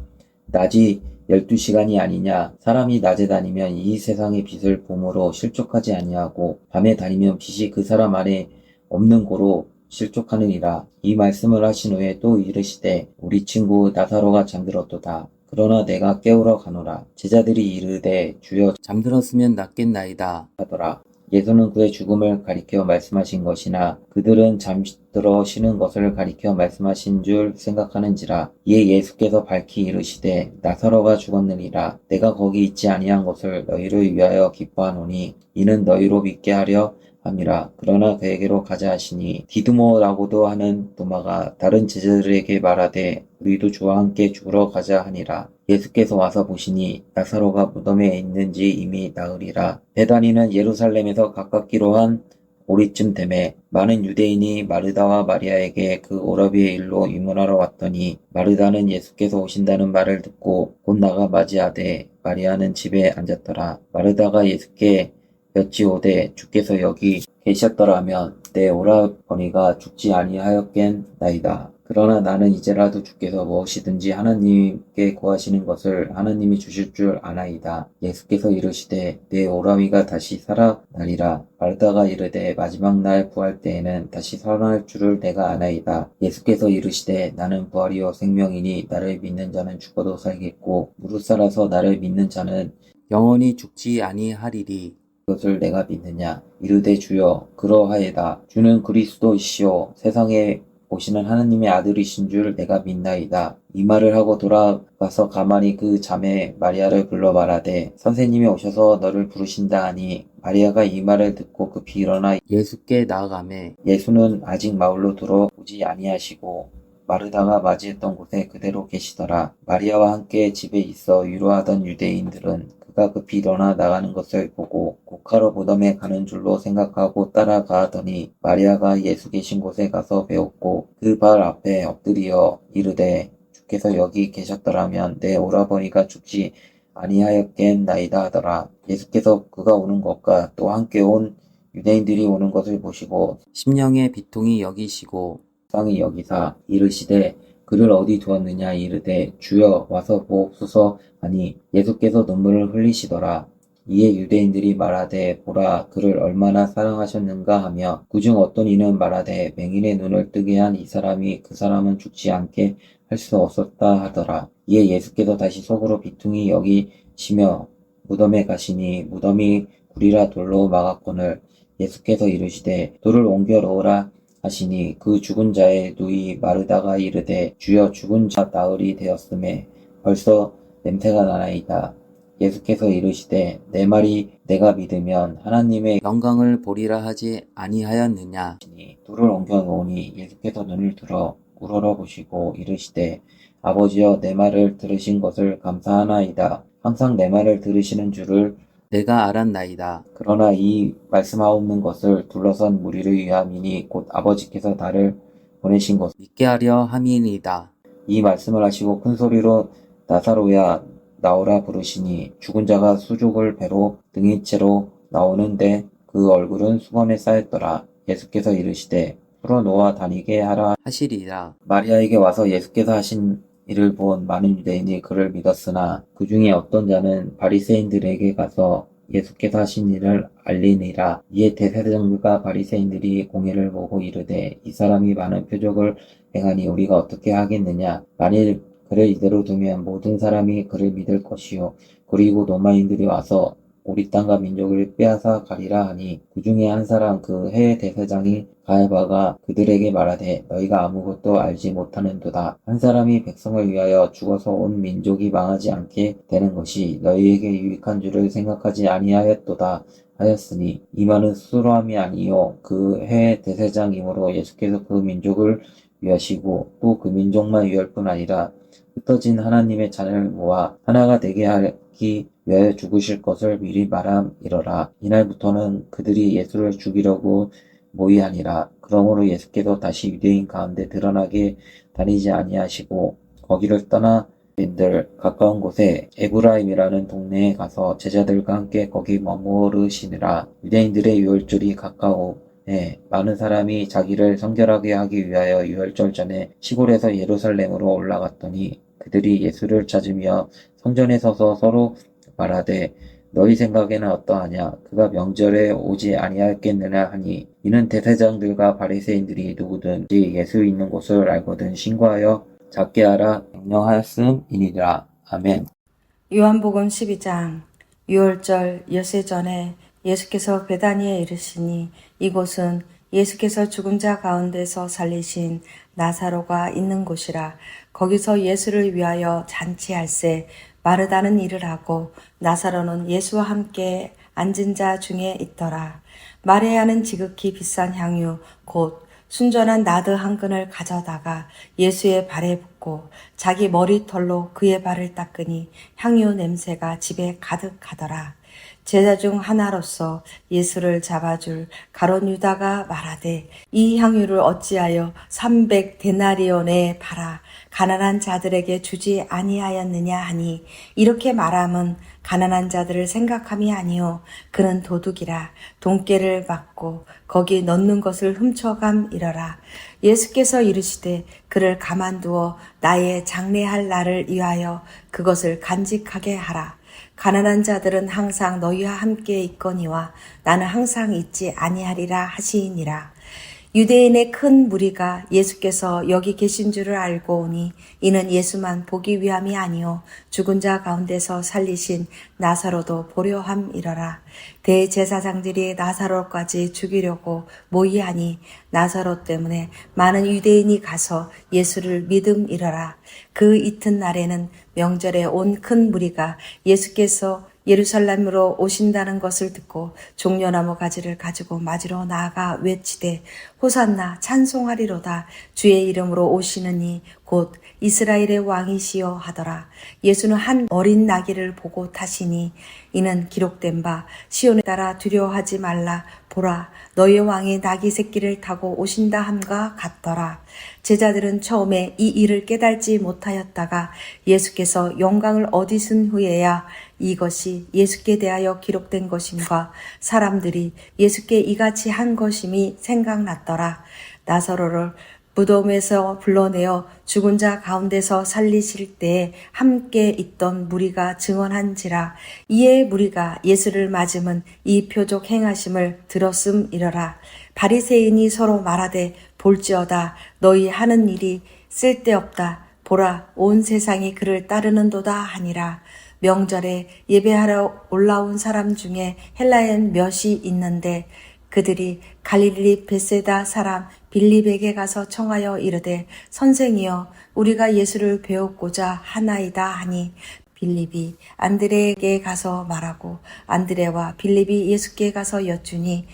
낮이 12시간이 아니냐. 사람이 낮에 다니면 이 세상의 빛을 봄으로 실족하지 아니하고 밤에 다니면 빛이 그 사람 안에 없는 고로 실족하느니라. 이 말씀을 하신 후에 또 이르시되 우리 친구 나사로가 잠들었도다. 그러나 내가 깨우러 가노라. 제자들이 이르되 주여 잠들었으면 낫겠나이다 하더라. 예수는 그의 죽음을 가리켜 말씀하신 것이나 그들은 잠들어 쉬는 것을 가리켜 말씀하신 줄 생각하는지라. 이에 예수께서 밝히 이르시되 나사로가 죽었느니라. 내가 거기 있지 아니한 것을 너희를 위하여 기뻐하노니 이는 너희로 믿게 하려 함이라. 그러나 그에게로 가자 하시니 디두모라고도 하는 도마가 다른 제자들에게 말하되 우리도 주와 함께 죽으러 가자 하니라. 예수께서 와서 보시니 나사로가 무덤에 있는지 이미 나으리라. 베다니는 예루살렘에서 가깝기로 한 오리쯤 되매 많은 유대인이 마르다와 마리아에게 그 오라비의 일로 의문하러 왔더니 마르다는 예수께서 오신다는 말을 듣고 곧 나가 맞이하되 마리아는 집에 앉았더라. 마르다가 예수께 여찌오되 주께서 여기 계셨더라면 내 오라버니가 죽지 아니하였겠나이다. 그러나 나는 이제라도 주께서 무엇이든지 하나님께 구하시는 것을 하나님이 주실 줄 아나이다. 예수께서 이르시되 내 오라미가 다시 살아나리라. 마르다가 이르되 마지막 날 부활 때에는 다시 살아날 줄을 내가 아나이다. 예수께서 이르시되 나는 부활이요 생명이니 나를 믿는 자는 죽어도 살겠고 무릇 살아서 나를 믿는 자는 영원히 죽지 아니하리리. 이것을 내가 믿느냐? 이르되 주여 그러하이다. 주는 그리스도이시요 세상에 오시는 하나님의 아들이신 줄 내가 믿나이다. 이 말을 하고 돌아가서 가만히 그 자매 마리아를 불러 말하되 선생님이 오셔서 너를 부르신다 하니 마리아가 이 말을 듣고 급히 일어나 예수께 나아가매 예수는 아직 마을로 들어오지 아니하시고 마르다가 맞이했던 곳에 그대로 계시더라. 마리아와 함께 집에 있어 위로하던 유대인들은 그가 급히 일어나 나가는 것을 보고 곡하러 무덤에 가는 줄로 생각하고 따라가더니 마리아가 예수 계신 곳에 가서 배웠고 그 발 앞에 엎드려 이르되 주께서 여기 계셨더라면 내 오라버니가 죽지 아니하였겠나이다 하더라. 예수께서 그가 오는 것과 또 함께 온 유대인들이 오는 것을 보시고 심령의 비통이 여기시고 불쌍히 여기사 이르시되 그를 어디 두었느냐 이르되 주여 와서 보옵소서 하니 예수께서 눈물을 흘리시더라. 이에 유대인들이 말하되 보라 그를 얼마나 사랑하셨는가 하며 그중 어떤 이는 말하되 맹인의 눈을 뜨게 한 이 사람이 그 사람은 죽지 않게 할 수 없었다 하더라. 이에 예수께서 다시 속으로 비통히 여기시며 무덤에 가시니 무덤이 굴이라 돌로 막았거늘 예수께서 이르시되 돌을 옮겨 놓으라 하시니 그 죽은 자의 누이 마르다가 이르되 주여 죽은 자 나흘이 되었음에 벌써 냄새가 나나이다. 예수께서 이르시되 내 말이 내가 믿으면 하나님의 영광을 보리라 하지 아니하였느냐 하시니 돌을 옮겨 놓으니 예수께서 눈을 들어 우러러 보시고 이르시되 아버지여 내 말을 들으신 것을 감사하나이다. 항상 내 말을 들으시는 줄을 내가 알았나이다. 그러나 이 말씀하옵는 것을 둘러선 무리를 위함이니 곧 아버지께서 나를 보내신 것을 믿게 하려 함이니이다. 이 말씀을 하시고 큰 소리로 나사로야 나오라 부르시니 죽은 자가 수족을 배로 등인 채로 나오는데 그 얼굴은 수건에 쌓였더라. 예수께서 이르시되 풀어놓아 다니게 하라 하시리라. 마리아에게 와서 예수께서 하신 이를 본 많은 유대인이 그를 믿었으나 그 중에 어떤 자는 바리새인들에게 가서 예수께서 하신 일을 알리니라. 이에 대제사장들과 바리새인들이 공회를 보고 이르되 이 사람이 많은 표적을 행하니 우리가 어떻게 하겠느냐. 만일 그를 이대로 두면 모든 사람이 그를 믿을 것이요 그리고 로마인들이 와서 우리 땅과 민족을 빼앗아 가리라 하니 그 중에 한 사람 그 해의 대제사장이 가야바가 그들에게 말하되 너희가 아무것도 알지 못하는도다. 한 사람이 백성을 위하여 죽어서 온 민족이 망하지 않게 되는 것이 너희에게 유익한 줄을 생각하지 아니하였도다 하였으니 이 말은 스스로 함이 아니요 그 해의 대제사장이므로 예수께서 그 민족을 위하시고 또 그 민족만 위할 뿐 아니라 흩어진 하나님의 자녀를 모아 하나가 되게 하기 위하여 죽으실 것을 미리 말함이러라. 이날부터는 그들이 예수를 죽이려고 모의하니라. 그러므로 예수께서 다시 유대인 가운데 드러나게 다니지 아니하시고 거기를 떠나 들 가까운 곳에 에브라임이라는 동네에 가서 제자들과 함께 거기 머무르시니라. 유대인들의 유월절이 가까우에 많은 사람이 자기를 성결하게 하기 위하여 유월절 전에 시골에서 예루살렘으로 올라갔더니 그들이 예수를 찾으며 성전에 서서 서로 말하되 너희 생각에는 어떠하냐? 그가 명절에 오지 아니하겠느냐 하니 이는 대제사장들과 바리새인들이 누구든지 예수 있는 곳을 알거든 신고하여 잡게 하라 명령하였음이니라. 아멘. 요한복음 12장 유월절 엿새 전에 예수께서 베다니에 이르시니 이곳은 예수께서 죽은 자 가운데서 살리신 나사로가 있는 곳이라. 거기서 예수를 위하여 잔치할세 마르다는 일을 하고 나사로는 예수와 함께 앉은 자 중에 있더라. 마리아는 지극히 비싼 향유 곧 순전한 나드 한 근을 가져다가 예수의 발에 붓고 자기 머리털로 그의 발을 닦으니 향유 냄새가 집에 가득하더라. 제자 중 하나로서 예수를 잡아줄 가룟 유다가 말하되 이 향유를 어찌하여 300데나리온에 팔아 가난한 자들에게 주지 아니하였느냐 하니 이렇게 말함은 가난한 자들을 생각함이 아니요 그는 도둑이라 돈깨를 받고 거기 넣는 것을 훔쳐감이러라. 예수께서 이르시되 그를 가만두어 나의 장래할 날을 위하여 그것을 간직하게 하라. 가난한 자들은 항상 너희와 함께 있거니와 나는 항상 있지 아니하리라 하시니라. 유대인의 큰 무리가 예수께서 여기 계신 줄을 알고 오니 이는 예수만 보기 위함이 아니요 죽은 자 가운데서 살리신 나사로도 보려 함이러라. 대제사장들이 나사로까지 죽이려고 모의하니 나사로 때문에 많은 유대인이 가서 예수를 믿음이러라. 그 이튿날에는 명절에 온 큰 무리가 예수께서 예루살렘으로 오신다는 것을 듣고 종려나무 가지를 가지고 맞으러 나아가 외치되 호산나 찬송하리로다. 주의 이름으로 오시는 이 곧 이스라엘의 왕이시여 하더라. 예수는 한 어린 나귀를 보고 타시니 이는 기록된 바 시온에 따라 두려워하지 말라. 보라 너희 왕이 나귀 새끼를 타고 오신다 함과 같더라. 제자들은 처음에 이 일을 깨달지 못하였다가 예수께서 영광을 얻으신 후에야 이것이 예수께 대하여 기록된 것임과 사람들이 예수께 이같이 한 것임이 생각났더라. 나사로를 무덤에서 불러내어 죽은 자 가운데서 살리실 때에 함께 있던 무리가 증언한지라. 이에 무리가 예수를 맞음은 이 표적 행하심을 들었음이러라. 바리새인이 서로 말하되 볼지어다 너희 하는 일이 쓸데없다. 보라 온 세상이 그를 따르는도다 하니라. 명절에 예배하러 올라온 사람 중에 헬라인 몇이 있는데 그들이 갈릴리 벳세다 사람 빌립에게 가서 청하여 이르되 선생이여 우리가 예수를 배우고자 하나이다 하니 빌립이 안드레에게 가서 말하고 안드레와 빌립이 예수께 가서 여쭈니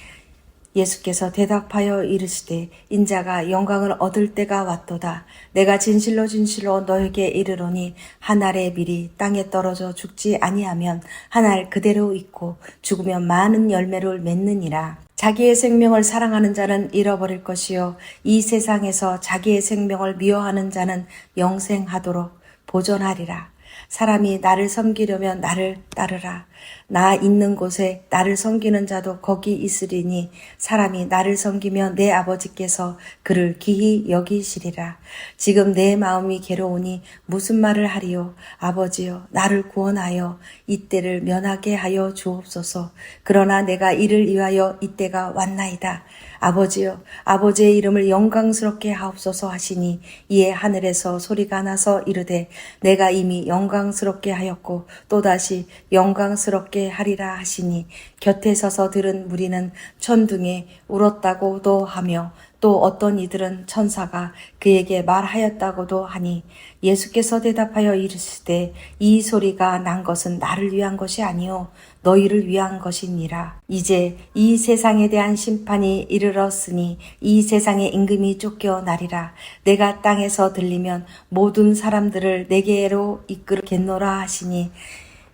예수께서 대답하여 이르시되 인자가 영광을 얻을 때가 왔도다. 내가 진실로 진실로 너에게 이르노니 한 알의 밀이 땅에 떨어져 죽지 아니하면 한 알 그대로 있고 죽으면 많은 열매를 맺느니라. 자기의 생명을 사랑하는 자는 잃어버릴 것이요 이 세상에서 자기의 생명을 미워하는 자는 영생하도록 보존하리라. 사람이 나를 섬기려면 나를 따르라. 나 있는 곳에 나를 섬기는 자도 거기 있으리니 사람이 나를 섬기면 내 아버지께서 그를 귀히 여기시리라. 지금 내 마음이 괴로우니 무슨 말을 하리요. 아버지여 나를 구원하여 이때를 면하게 하여 주옵소서. 그러나 내가 이를 위하여 이때가 왔나이다. 아버지여 아버지의 이름을 영광스럽게 하옵소서 하시니 이에 하늘에서 소리가 나서 이르되 내가 이미 영광스럽게 하였고 또다시 영광스럽게 하리라 하시니 곁에 서서 들은 무리는 천둥에 울었다고도 하며 또 어떤 이들은 천사가 그에게 말하였다고도 하니 예수께서 대답하여 이르시되 이 소리가 난 것은 나를 위한 것이 아니요 너희를 위한 것이니라. 이제 이 세상에 대한 심판이 이르렀으니 이 세상의 임금이 쫓겨나리라. 내가 땅에서 들리면 모든 사람들을 내게로 이끌겠노라 하시니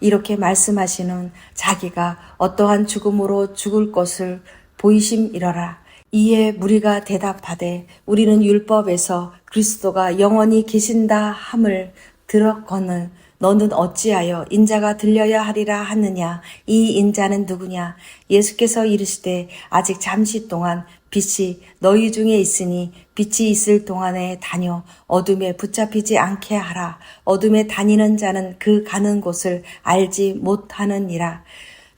이렇게 말씀하시는 자기가 어떠한 죽음으로 죽을 것을 보이심이러라. 이에 무리가 대답하되 우리는 율법에서 그리스도가 영원히 계신다 함을 들었거늘 너는 어찌하여 인자가 들려야 하리라 하느냐. 이 인자는 누구냐. 예수께서 이르시되 아직 잠시 동안 빛이 너희 중에 있으니 빛이 있을 동안에 다녀 어둠에 붙잡히지 않게 하라. 어둠에 다니는 자는 그 가는 곳을 알지 못하느니라.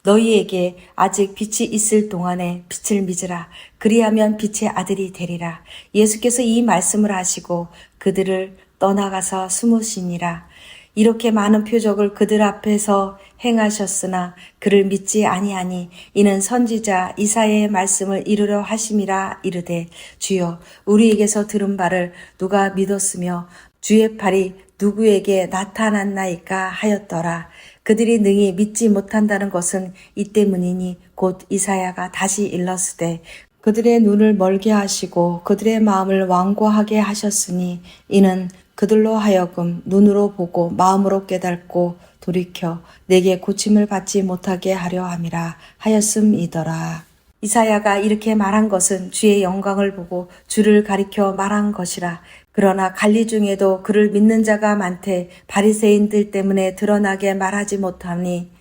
너희에게 아직 빛이 있을 동안에 빛을 믿으라. 그리하면 빛의 아들이 되리라. 예수께서 이 말씀을 하시고 그들을 떠나가서 숨으시니라. 이렇게 많은 표적을 그들 앞에서 행하셨으나 그를 믿지 아니하니 이는 선지자 이사야의 말씀을 이루려 하심이라. 이르되 주여 우리에게서 들은 바를 누가 믿었으며 주의 팔이 누구에게 나타났나이까 하였더라. 그들이 능히 믿지 못한다는 것은 이 때문이니 곧 이사야가 다시 일렀으되 그들의 눈을 멀게 하시고 그들의 마음을 완고하게 하셨으니 이는 그들로 하여금 눈으로 보고 마음으로 깨닫고 돌이켜 내게 고침을 받지 못하게 하려 함이라 하였음이더라. 이사야가 이렇게 말한 것은 주의 영광을 보고 주를 가리켜 말한 것이라. 그러나 관리 중에도 그를 믿는 자가 많되 바리새인들 때문에 드러나게 말하지 못하니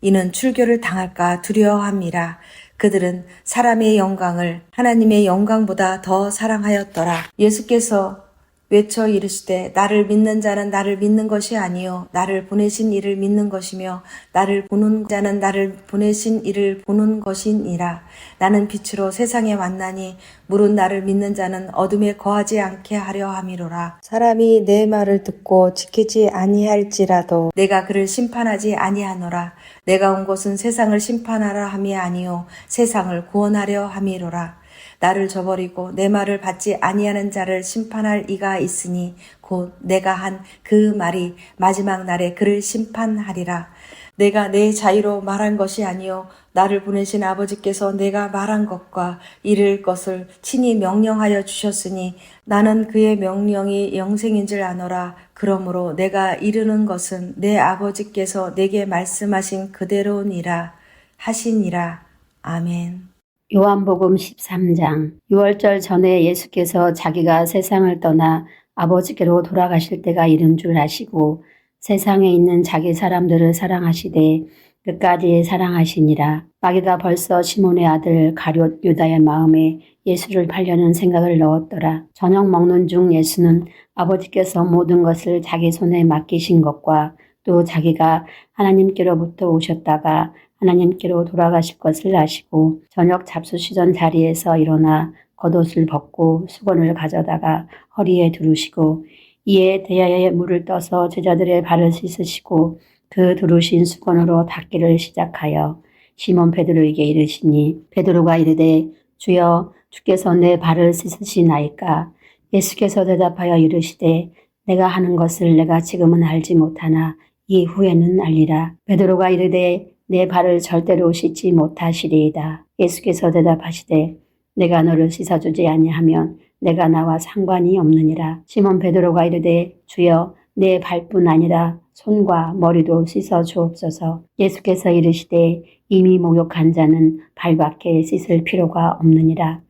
이는 출교를 당할까 두려워함이라. 그들은 사람의 영광을 하나님의 영광보다 더 사랑하였더라. 예수께서 외쳐 이르시되 나를 믿는 자는 나를 믿는 것이 아니요 나를 보내신 이를 믿는 것이며 나를 보는 자는 나를 보내신 이를 보는 것이니라. 나는 빛으로 세상에 왔나니 물은 나를 믿는 자는 어둠에 거하지 않게 하려 함이로라. 사람이 내 말을 듣고 지키지 아니할지라도 내가 그를 심판하지 아니하노라. 내가 온 것은 세상을 심판하라 함이 아니요 세상을 구원하려 함이로라. 나를 저버리고 내 말을 받지 아니하는 자를 심판할 이가 있으니 곧 내가 한 그 말이 마지막 날에 그를 심판하리라. 내가 내 자유로 말한 것이 아니요 나를 보내신 아버지께서 내가 말한 것과 이를 것을 친히 명령하여 주셨으니 나는 그의 명령이 영생인 줄 아노라. 그러므로 내가 이르는 것은 내 아버지께서 내게 말씀하신 그대로니라 하시니라. 아멘. 요한복음 13장. 6월절 전에 예수께서 자기가 세상을 떠나 아버지께로 돌아가실 때가 이른 줄 아시고 세상에 있는 자기 사람들을 사랑하시되 끝까지 사랑하시니라. 마귀가 벌써 시몬의 아들 가룟 유다의 마음에 예수를 팔려는 생각을 넣었더라. 저녁 먹는 중 예수는 아버지께서 모든 것을 자기 손에 맡기신 것과 또 자기가 하나님께로부터 오셨다가 하나님께로 돌아가실 것을 아시고 저녁 잡수시던 자리에서 일어나 겉옷을 벗고 수건을 가져다가 허리에 두르시고 이에 대야에 물을 떠서 제자들의 발을 씻으시고 그 두르신 수건으로 닦기를 시작하여 시몬 베드로에게 이르시니 베드로가 이르되 주여 주께서 내 발을 씻으시나이까. 예수께서 대답하여 이르시되 내가 하는 것을 내가 지금은 알지 못하나 이후에는 알리라. 베드로가 이르되 내 발을 절대로 씻지 못하시리이다. 예수께서 대답하시되 내가 너를 씻어주지 아니하면 내가 나와 상관이 없느니라. 시몬 베드로가 이르되 주여 내 발뿐 아니라 손과 머리도 씻어 주옵소서. 예수께서 이르시되 이미 목욕한 자는 발밖에 씻을 필요가 없느니라.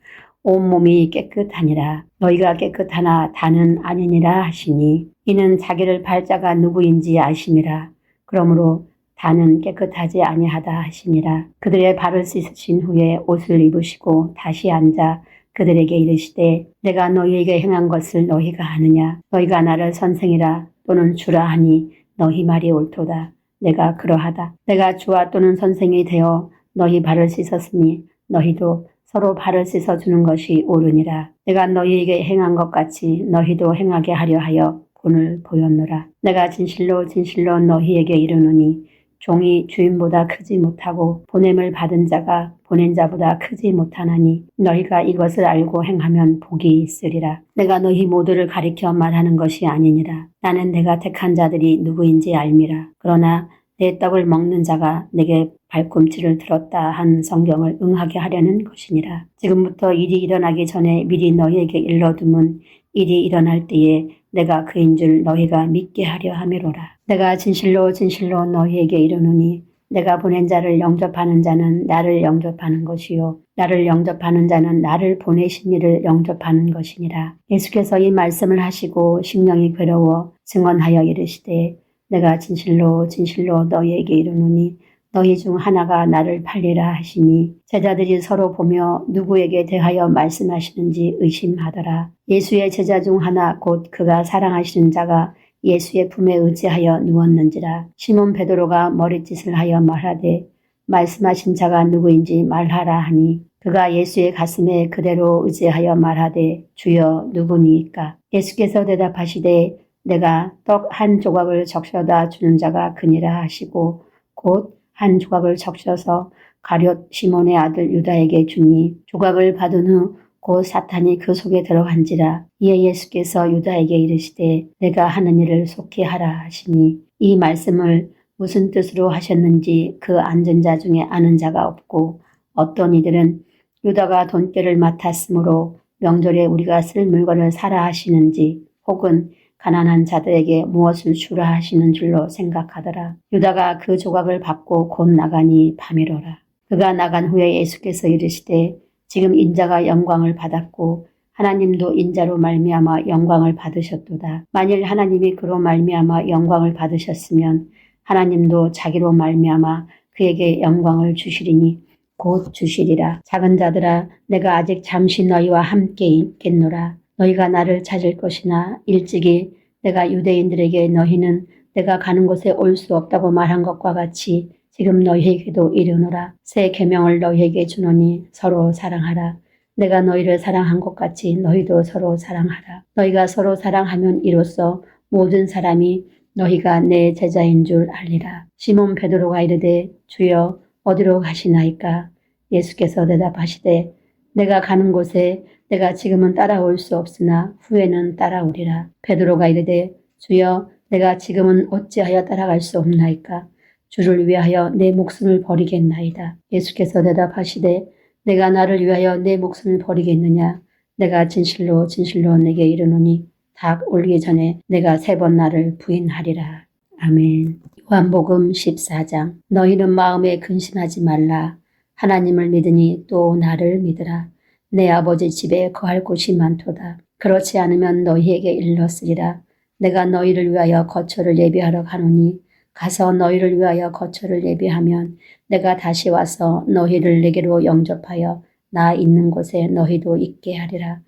온몸이 깨끗하니라. 너희가 깨끗하나 다는 아니니라 하시니 이는 자기를 팔자가 누구인지 아심이라. 그러므로 다는 깨끗하지 아니하다 하시니라. 그들의 발을 씻으신 후에 옷을 입으시고 다시 앉아 그들에게 이르시되 내가 너희에게 행한 것을 너희가 아느냐. 너희가 나를 선생이라 또는 주라 하니 너희 말이 옳도다. 내가 그러하다. 내가 주와 또는 선생이 되어 너희 발을 씻었으니 너희도 서로 발을 씻어주는 것이 옳으니라. 내가 너희에게 행한 것 같이 너희도 행하게 하려 하여 본을 보였노라. 내가 진실로 진실로 너희에게 이르노니 종이 주인보다 크지 못하고 보냄을 받은 자가 보낸 자보다 크지 못하나니 너희가 이것을 알고 행하면 복이 있으리라. 내가 너희 모두를 가리켜 말하는 것이 아니니라. 나는 내가 택한 자들이 누구인지 알미라. 그러나 내 떡을 먹는 자가 내게 발꿈치를 들었다 한 성경을 응하게 하려는 것이니라. 지금부터 일이 일어나기 전에 미리 너희에게 일러두면 일이 일어날 때에 내가 그인 줄 너희가 믿게 하려 함이로라. 내가 진실로 진실로 너희에게 이르노니 내가 보낸 자를 영접하는 자는 나를 영접하는 것이요 나를 영접하는 자는 나를 보내신 이를 영접하는 것이니라. 예수께서 이 말씀을 하시고 심령이 괴로워 증언하여 이르시되 내가 진실로 진실로 너희에게 이르노니 너희 중 하나가 나를 팔리라 하시니 제자들이 서로 보며 누구에게 대하여 말씀하시는지 의심하더라. 예수의 제자 중 하나 곧 그가 사랑하시는 자가 예수의 품에 의지하여 누웠는지라. 시몬 베드로가 머리짓을 하여 말하되 말씀하신 자가 누구인지 말하라 하니 그가 예수의 가슴에 그대로 의지하여 말하되 주여 누구니이까. 예수께서 대답하시되 내가 떡 한 조각을 적셔다 주는 자가 그니라 하시고 곧 한 조각을 적셔서 가룟 시몬의 아들 유다에게 주니 조각을 받은 후 곧 사탄이 그 속에 들어간지라. 이에 예수께서 유다에게 이르시되 내가 하는 일을 속히 하라 하시니 이 말씀을 무슨 뜻으로 하셨는지 그 앉은 자 중에 아는 자가 없고 어떤 이들은 유다가 돈깨를 맡았으므로 명절에 우리가 쓸 물건을 사라 하시는지 혹은 가난한 자들에게 무엇을 주라 하시는 줄로 생각하더라. 유다가 그 조각을 받고 곧 나가니 밤이로라. 그가 나간 후에 예수께서 이르시되 지금 인자가 영광을 받았고 하나님도 인자로 말미암아 영광을 받으셨도다. 만일 하나님이 그로 말미암아 영광을 받으셨으면 하나님도 자기로 말미암아 그에게 영광을 주시리니 곧 주시리라. 작은 자들아 내가 아직 잠시 너희와 함께 있겠노라. 너희가 나를 찾을 것이나 일찍이 내가 유대인들에게 너희는 내가 가는 곳에 올 수 없다고 말한 것과 같이 지금 너희에게도 이르노라. 새 계명을 너희에게 주노니 서로 사랑하라. 내가 너희를 사랑한 것 같이 너희도 서로 사랑하라. 너희가 서로 사랑하면 이로써 모든 사람이 너희가 내 제자인 줄 알리라. 시몬 베드로가 이르되 주여 어디로 가시나이까? 예수께서 대답하시되 내가 가는 곳에 내가 지금은 따라올 수 없으나 후에는 따라오리라. 베드로가 이르되 주여 내가 지금은 어찌하여 따라갈 수 없나이까? 주를 위하여 내 목숨을 버리겠나이다. 예수께서 대답하시되 내가 나를 위하여 내 목숨을 버리겠느냐? 내가 진실로 진실로 내게 이르노니 닭 올기 전에 내가 3번 나를 부인하리라. 아멘. 요한복음 14장. 너희는 마음에 근심하지 말라. 하나님을 믿으니 또 나를 믿으라. 내 아버지 집에 거할 곳이 많도다. 그렇지 않으면 너희에게 일렀으리라. 내가 너희를 위하여 거처를 예비하러 가노니 가서 너희를 위하여 거처를 예비하면 내가 다시 와서 너희를 내게로 영접하여 나 있는 곳에 너희도 있게 하리라.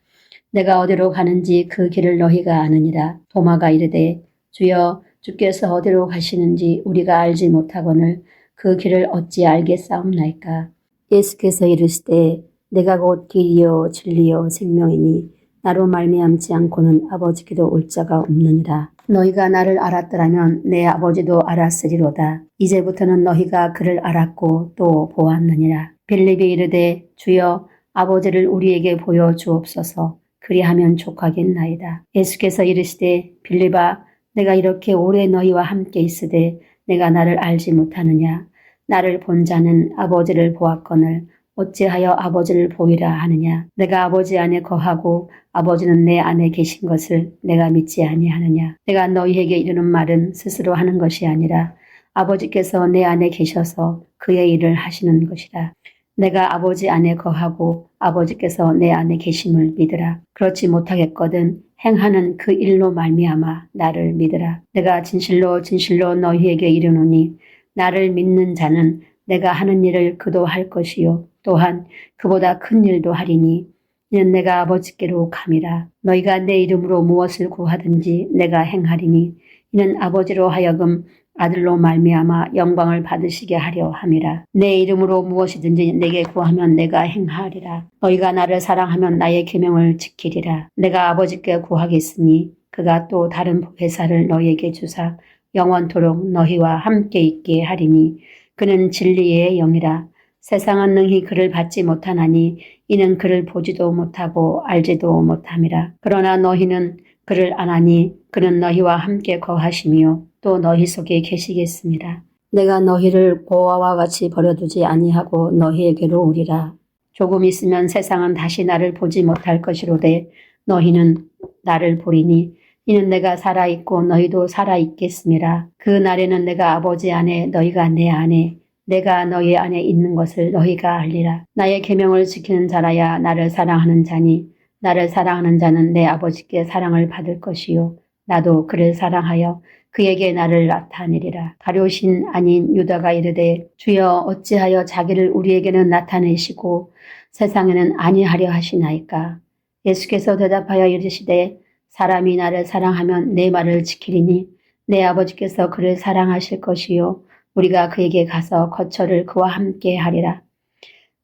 내가 어디로 가는지 그 길을 너희가 아느니라. 도마가 이르되 주여 주께서 어디로 가시는지 우리가 알지 못하거늘 그 길을 어찌 알겠사옵나이까. 예수께서 이르시되 내가 곧 길이요 진리요 생명이니 나로 말미암지 않고는 아버지께로 올 자가 없느니라. 너희가 나를 알았더라면 내 아버지도 알았으리로다. 이제부터는 너희가 그를 알았고 또 보았느니라. 빌립이 이르되 주여 아버지를 우리에게 보여 주옵소서. 그리하면 족하겠나이다. 예수께서 이르시되 빌립아 내가 이렇게 오래 너희와 함께 있으되 내가 나를 알지 못하느냐? 나를 본 자는 아버지를 보았거늘 어찌하여 아버지를 보이라 하느냐? 내가 아버지 안에 거하고 아버지는 내 안에 계신 것을 내가 믿지 아니하느냐? 내가 너희에게 이르는 말은 스스로 하는 것이 아니라 아버지께서 내 안에 계셔서 그의 일을 하시는 것이라. 내가 아버지 안에 거하고 아버지께서 내 안에 계심을 믿으라. 그렇지 못하겠거든 행하는 그 일로 말미암아 나를 믿으라. 내가 진실로 진실로 너희에게 이르노니 나를 믿는 자는 내가 하는 일을 그도 할 것이요 또한 그보다 큰 일도 하리니 이는 내가 아버지께로 감이라. 너희가 내 이름으로 무엇을 구하든지 내가 행하리니 이는 아버지로 하여금 아들로 말미암아 영광을 받으시게 하려 함이라. 내 이름으로 무엇이든지 내게 구하면 내가 행하리라. 너희가 나를 사랑하면 나의 계명을 지키리라. 내가 아버지께 구하겠으니 그가 또 다른 보혜사를 너희에게 주사 영원토록 너희와 함께 있게 하리니 그는 진리의 영이라. 세상은 능히 그를 받지 못하나니 이는 그를 보지도 못하고 알지도 못함이라. 그러나 너희는 그를 아나니 그는 너희와 함께 거하시며 또 너희 속에 계시겠습니다. 내가 너희를 고아와 같이 버려두지 아니하고 너희에게로 오리라. 조금 있으면 세상은 다시 나를 보지 못할 것이로되 너희는 나를 보리니 이는 내가 살아있고 너희도 살아있겠음이라. 그 날에는 내가 아버지 안에 너희가 내 안에 내가 너희 안에 있는 것을 너희가 알리라. 나의 계명을 지키는 자라야 나를 사랑하는 자니 나를 사랑하는 자는 내 아버지께 사랑을 받을 것이요 나도 그를 사랑하여 그에게 나를 나타내리라. 가룟신 아닌 유다가 이르되 주여 어찌하여 자기를 우리에게는 나타내시고 세상에는 아니하려 하시나이까. 예수께서 대답하여 이르시되 사람이 나를 사랑하면 내 말을 지키리니 내 아버지께서 그를 사랑하실 것이요 우리가 그에게 가서 거처를 그와 함께 하리라.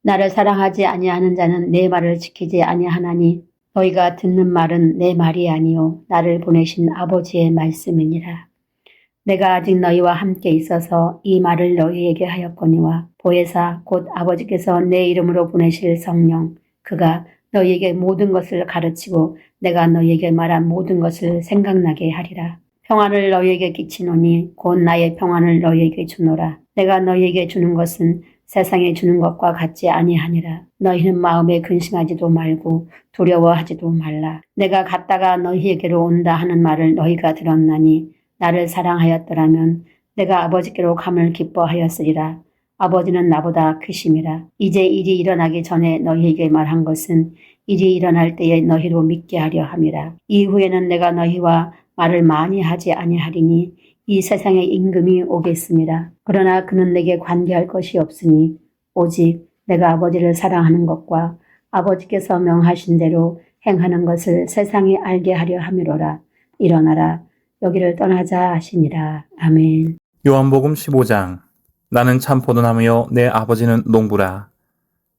나를 사랑하지 아니하는 자는 내 말을 지키지 아니하나니 너희가 듣는 말은 내 말이 아니요 나를 보내신 아버지의 말씀이니라. 내가 아직 너희와 함께 있어서 이 말을 너희에게 하였거니와 보혜사 곧 아버지께서 내 이름으로 보내실 성령 그가 너희에게 모든 것을 가르치고 내가 너희에게 말한 모든 것을 생각나게 하리라. 평안을 너희에게 끼치노니 곧 나의 평안을 너희에게 주노라. 내가 너희에게 주는 것은 세상에 주는 것과 같지 아니하니라. 너희는 마음에 근심하지도 말고 두려워하지도 말라. 내가 갔다가 너희에게로 온다 하는 말을 너희가 들었나니 나를 사랑하였더라면 내가 아버지께로 감을 기뻐하였으리라. 아버지는 나보다 크심이라. 이제 일이 일어나기 전에 너희에게 말한 것은 일이 일어날 때에 너희로 믿게 하려 함이라. 이후에는 내가 너희와 말을 많이 하지 아니하리니 이 세상의 임금이 오겠습니다. 그러나 그는 내게 관계할 것이 없으니 오직 내가 아버지를 사랑하는 것과 아버지께서 명하신 대로 행하는 것을 세상이 알게 하려 함이로라. 일어나라. 여기를 떠나자 하시니라. 아멘. 요한복음 15장. 나는 참 포도나무요 내 아버지는 농부라.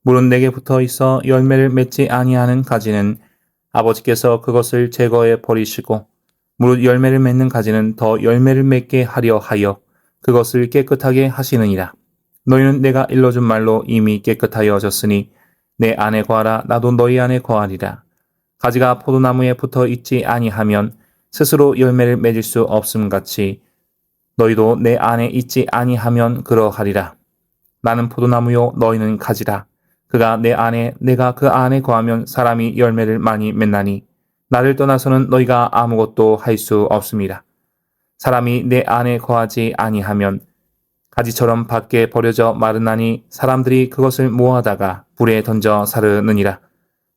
물은 내게 붙어 있어 열매를 맺지 아니하는 가지는 아버지께서 그것을 제거해 버리시고 무릇 열매를 맺는 가지는 더 열매를 맺게 하려 하여 그것을 깨끗하게 하시느니라. 너희는 내가 일러준 말로 이미 깨끗하여졌으니 내 안에 거하라. 나도 너희 안에 거하리라. 가지가 포도나무에 붙어 있지 아니하면 스스로 열매를 맺을 수 없음같이 너희도 내 안에 있지 아니하면 그러하리라. 나는 포도나무요 너희는 가지라. 그가 내 안에 내가 그 안에 거하면 사람이 열매를 많이 맺나니 나를 떠나서는 너희가 아무것도 할 수 없습니다. 사람이 내 안에 거하지 아니하면 가지처럼 밖에 버려져 마르나니 사람들이 그것을 모아다가 불에 던져 사르느니라.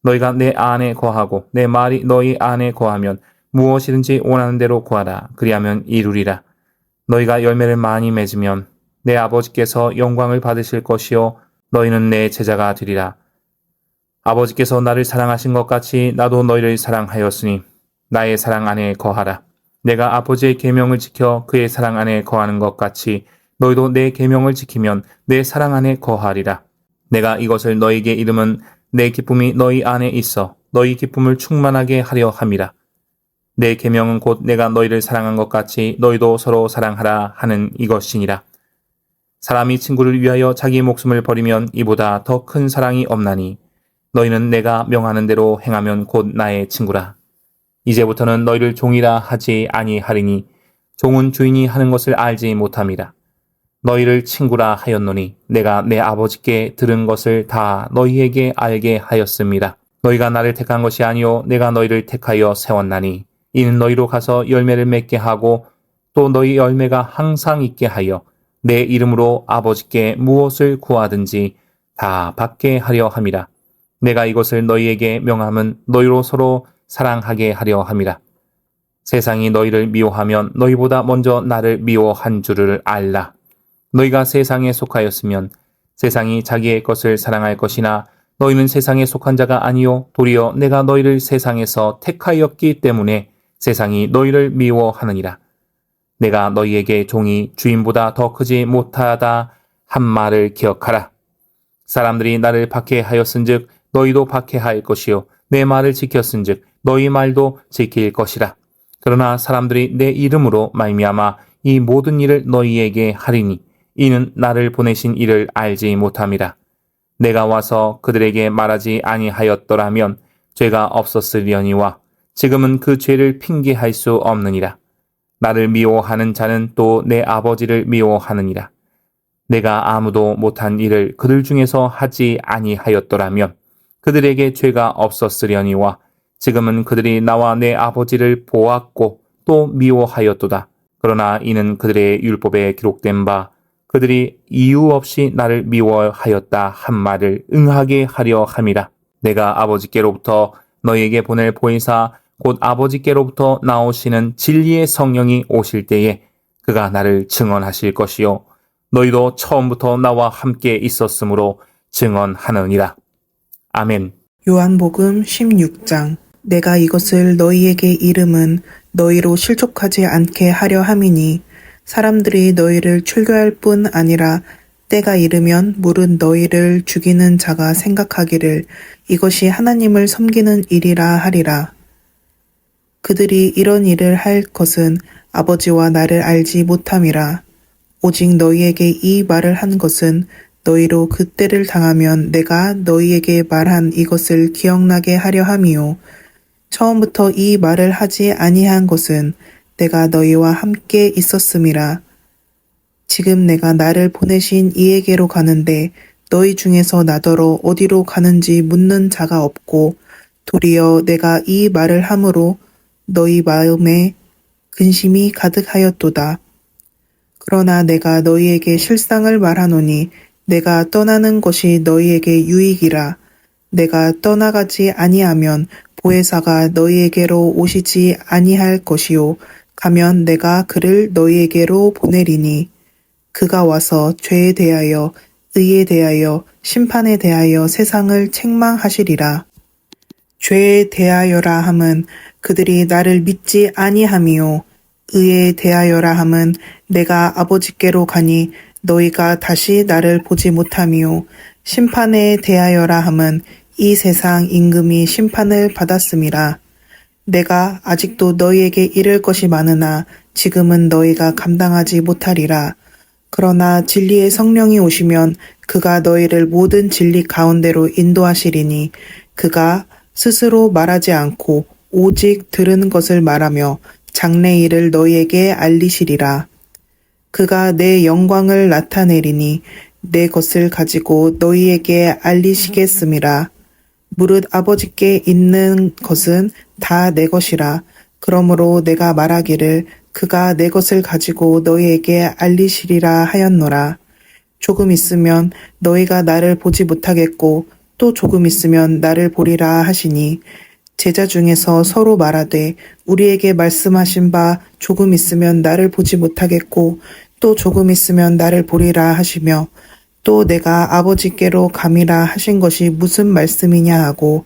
너희가 내 안에 거하고 내 말이 너희 안에 거하면 무엇이든지 원하는 대로 구하라. 그리하면 이루리라. 너희가 열매를 많이 맺으면 내 아버지께서 영광을 받으실 것이요 너희는 내 제자가 되리라. 아버지께서 나를 사랑하신 것 같이 나도 너희를 사랑하였으니 나의 사랑 안에 거하라. 내가 아버지의 계명을 지켜 그의 사랑 안에 거하는 것 같이 너희도 내 계명을 지키면 내 사랑 안에 거하리라. 내가 이것을 너희에게 이름은 내 기쁨이 너희 안에 있어 너희 기쁨을 충만하게 하려 함이라. 내 계명은 곧 내가 너희를 사랑한 것 같이 너희도 서로 사랑하라 하는 이것이니라. 사람이 친구를 위하여 자기 목숨을 버리면 이보다 더 큰 사랑이 없나니 너희는 내가 명하는 대로 행하면 곧 나의 친구라. 이제부터는 너희를 종이라 하지 아니하리니 종은 주인이 하는 것을 알지 못함이라. 너희를 친구라 하였노니 내가 내 아버지께 들은 것을 다 너희에게 알게 하였음이라. 너희가 나를 택한 것이 아니요 내가 너희를 택하여 세웠나니 이는 너희로 가서 열매를 맺게 하고 또 너희 열매가 항상 있게 하여 내 이름으로 아버지께 무엇을 구하든지 다 받게 하려 함이라. 내가 이것을 너희에게 명함은 너희로 서로 사랑하게 하려 함이라. 세상이 너희를 미워하면 너희보다 먼저 나를 미워한 줄을 알라. 너희가 세상에 속하였으면 세상이 자기의 것을 사랑할 것이나 너희는 세상에 속한 자가 아니요 도리어 내가 너희를 세상에서 택하였기 때문에 세상이 너희를 미워하느니라. 내가 너희에게 종이 주인보다 더 크지 못하다 한 말을 기억하라. 사람들이 나를 박해하였은즉 너희도 박해할 것이요 내 말을 지켰은즉 너희 말도 지킬 것이라. 그러나 사람들이 내 이름으로 말미암아 이 모든 일을 너희에게 하리니 이는 나를 보내신 이를 알지 못함이라. 내가 와서 그들에게 말하지 아니하였더라면 죄가 없었으려니와 지금은 그 죄를 핑계할 수 없느니라. 나를 미워하는 자는 또 내 아버지를 미워하느니라. 내가 아무도 못한 일을 그들 중에서 하지 아니하였더라면 그들에게 죄가 없었으려니와 지금은 그들이 나와 내 아버지를 보았고 또 미워하였도다. 그러나 이는 그들의 율법에 기록된 바 그들이 이유 없이 나를 미워하였다 한 말을 응하게 하려 함이라. 내가 아버지께로부터 너희에게 보낼 보혜사 곧 아버지께로부터 나오시는 진리의 성령이 오실 때에 그가 나를 증언하실 것이요 너희도 처음부터 나와 함께 있었으므로 증언하느니라. 아멘. 요한복음 16장. 내가 이것을 너희에게 이름은 너희로 실족하지 않게 하려 함이니 사람들이 너희를 출교할 뿐 아니라 때가 이르면 물은 너희를 죽이는 자가 생각하기를 이것이 하나님을 섬기는 일이라 하리라. 그들이 이런 일을 할 것은 아버지와 나를 알지 못함이라. 오직 너희에게 이 말을 한 것은 너희로 그 때를 당하면 내가 너희에게 말한 이것을 기억나게 하려 함이요. 처음부터 이 말을 하지 아니한 것은 내가 너희와 함께 있었음이라. 지금 내가 나를 보내신 이에게로 가는데 너희 중에서 나더러 어디로 가는지 묻는 자가 없고 도리어 내가 이 말을 함으로 너희 마음에 근심이 가득하였도다. 그러나 내가 너희에게 실상을 말하노니 내가 떠나는 것이 너희에게 유익이라. 내가 떠나가지 아니하면 보혜사가 너희에게로 오시지 아니할 것이요 가면 내가 그를 너희에게로 보내리니 그가 와서 죄에 대하여 의에 대하여 심판에 대하여 세상을 책망하시리라. 죄에 대하여라 함은 그들이 나를 믿지 아니함이요 의에 대하여라 함은 내가 아버지께로 가니 너희가 다시 나를 보지 못함이요 심판에 대하여라 함은 이 세상 임금이 심판을 받았음이라. 내가 아직도 너희에게 이를 것이 많으나 지금은 너희가 감당하지 못하리라. 그러나 진리의 성령이 오시면 그가 너희를 모든 진리 가운데로 인도하시리니 그가 스스로 말하지 않고 오직 들은 것을 말하며 장래 일을 너희에게 알리시리라. 그가 내 영광을 나타내리니 내 것을 가지고 너희에게 알리시겠음이라. 무릇 아버지께 있는 것은 다 내 것이라. 그러므로 내가 말하기를 그가 내 것을 가지고 너희에게 알리시리라 하였노라. 조금 있으면 너희가 나를 보지 못하겠고 또 조금 있으면 나를 보리라 하시니 제자 중에서 서로 말하되 우리에게 말씀하신 바 조금 있으면 나를 보지 못하겠고 또 조금 있으면 나를 보리라 하시며 또 내가 아버지께로 감이라 하신 것이 무슨 말씀이냐 하고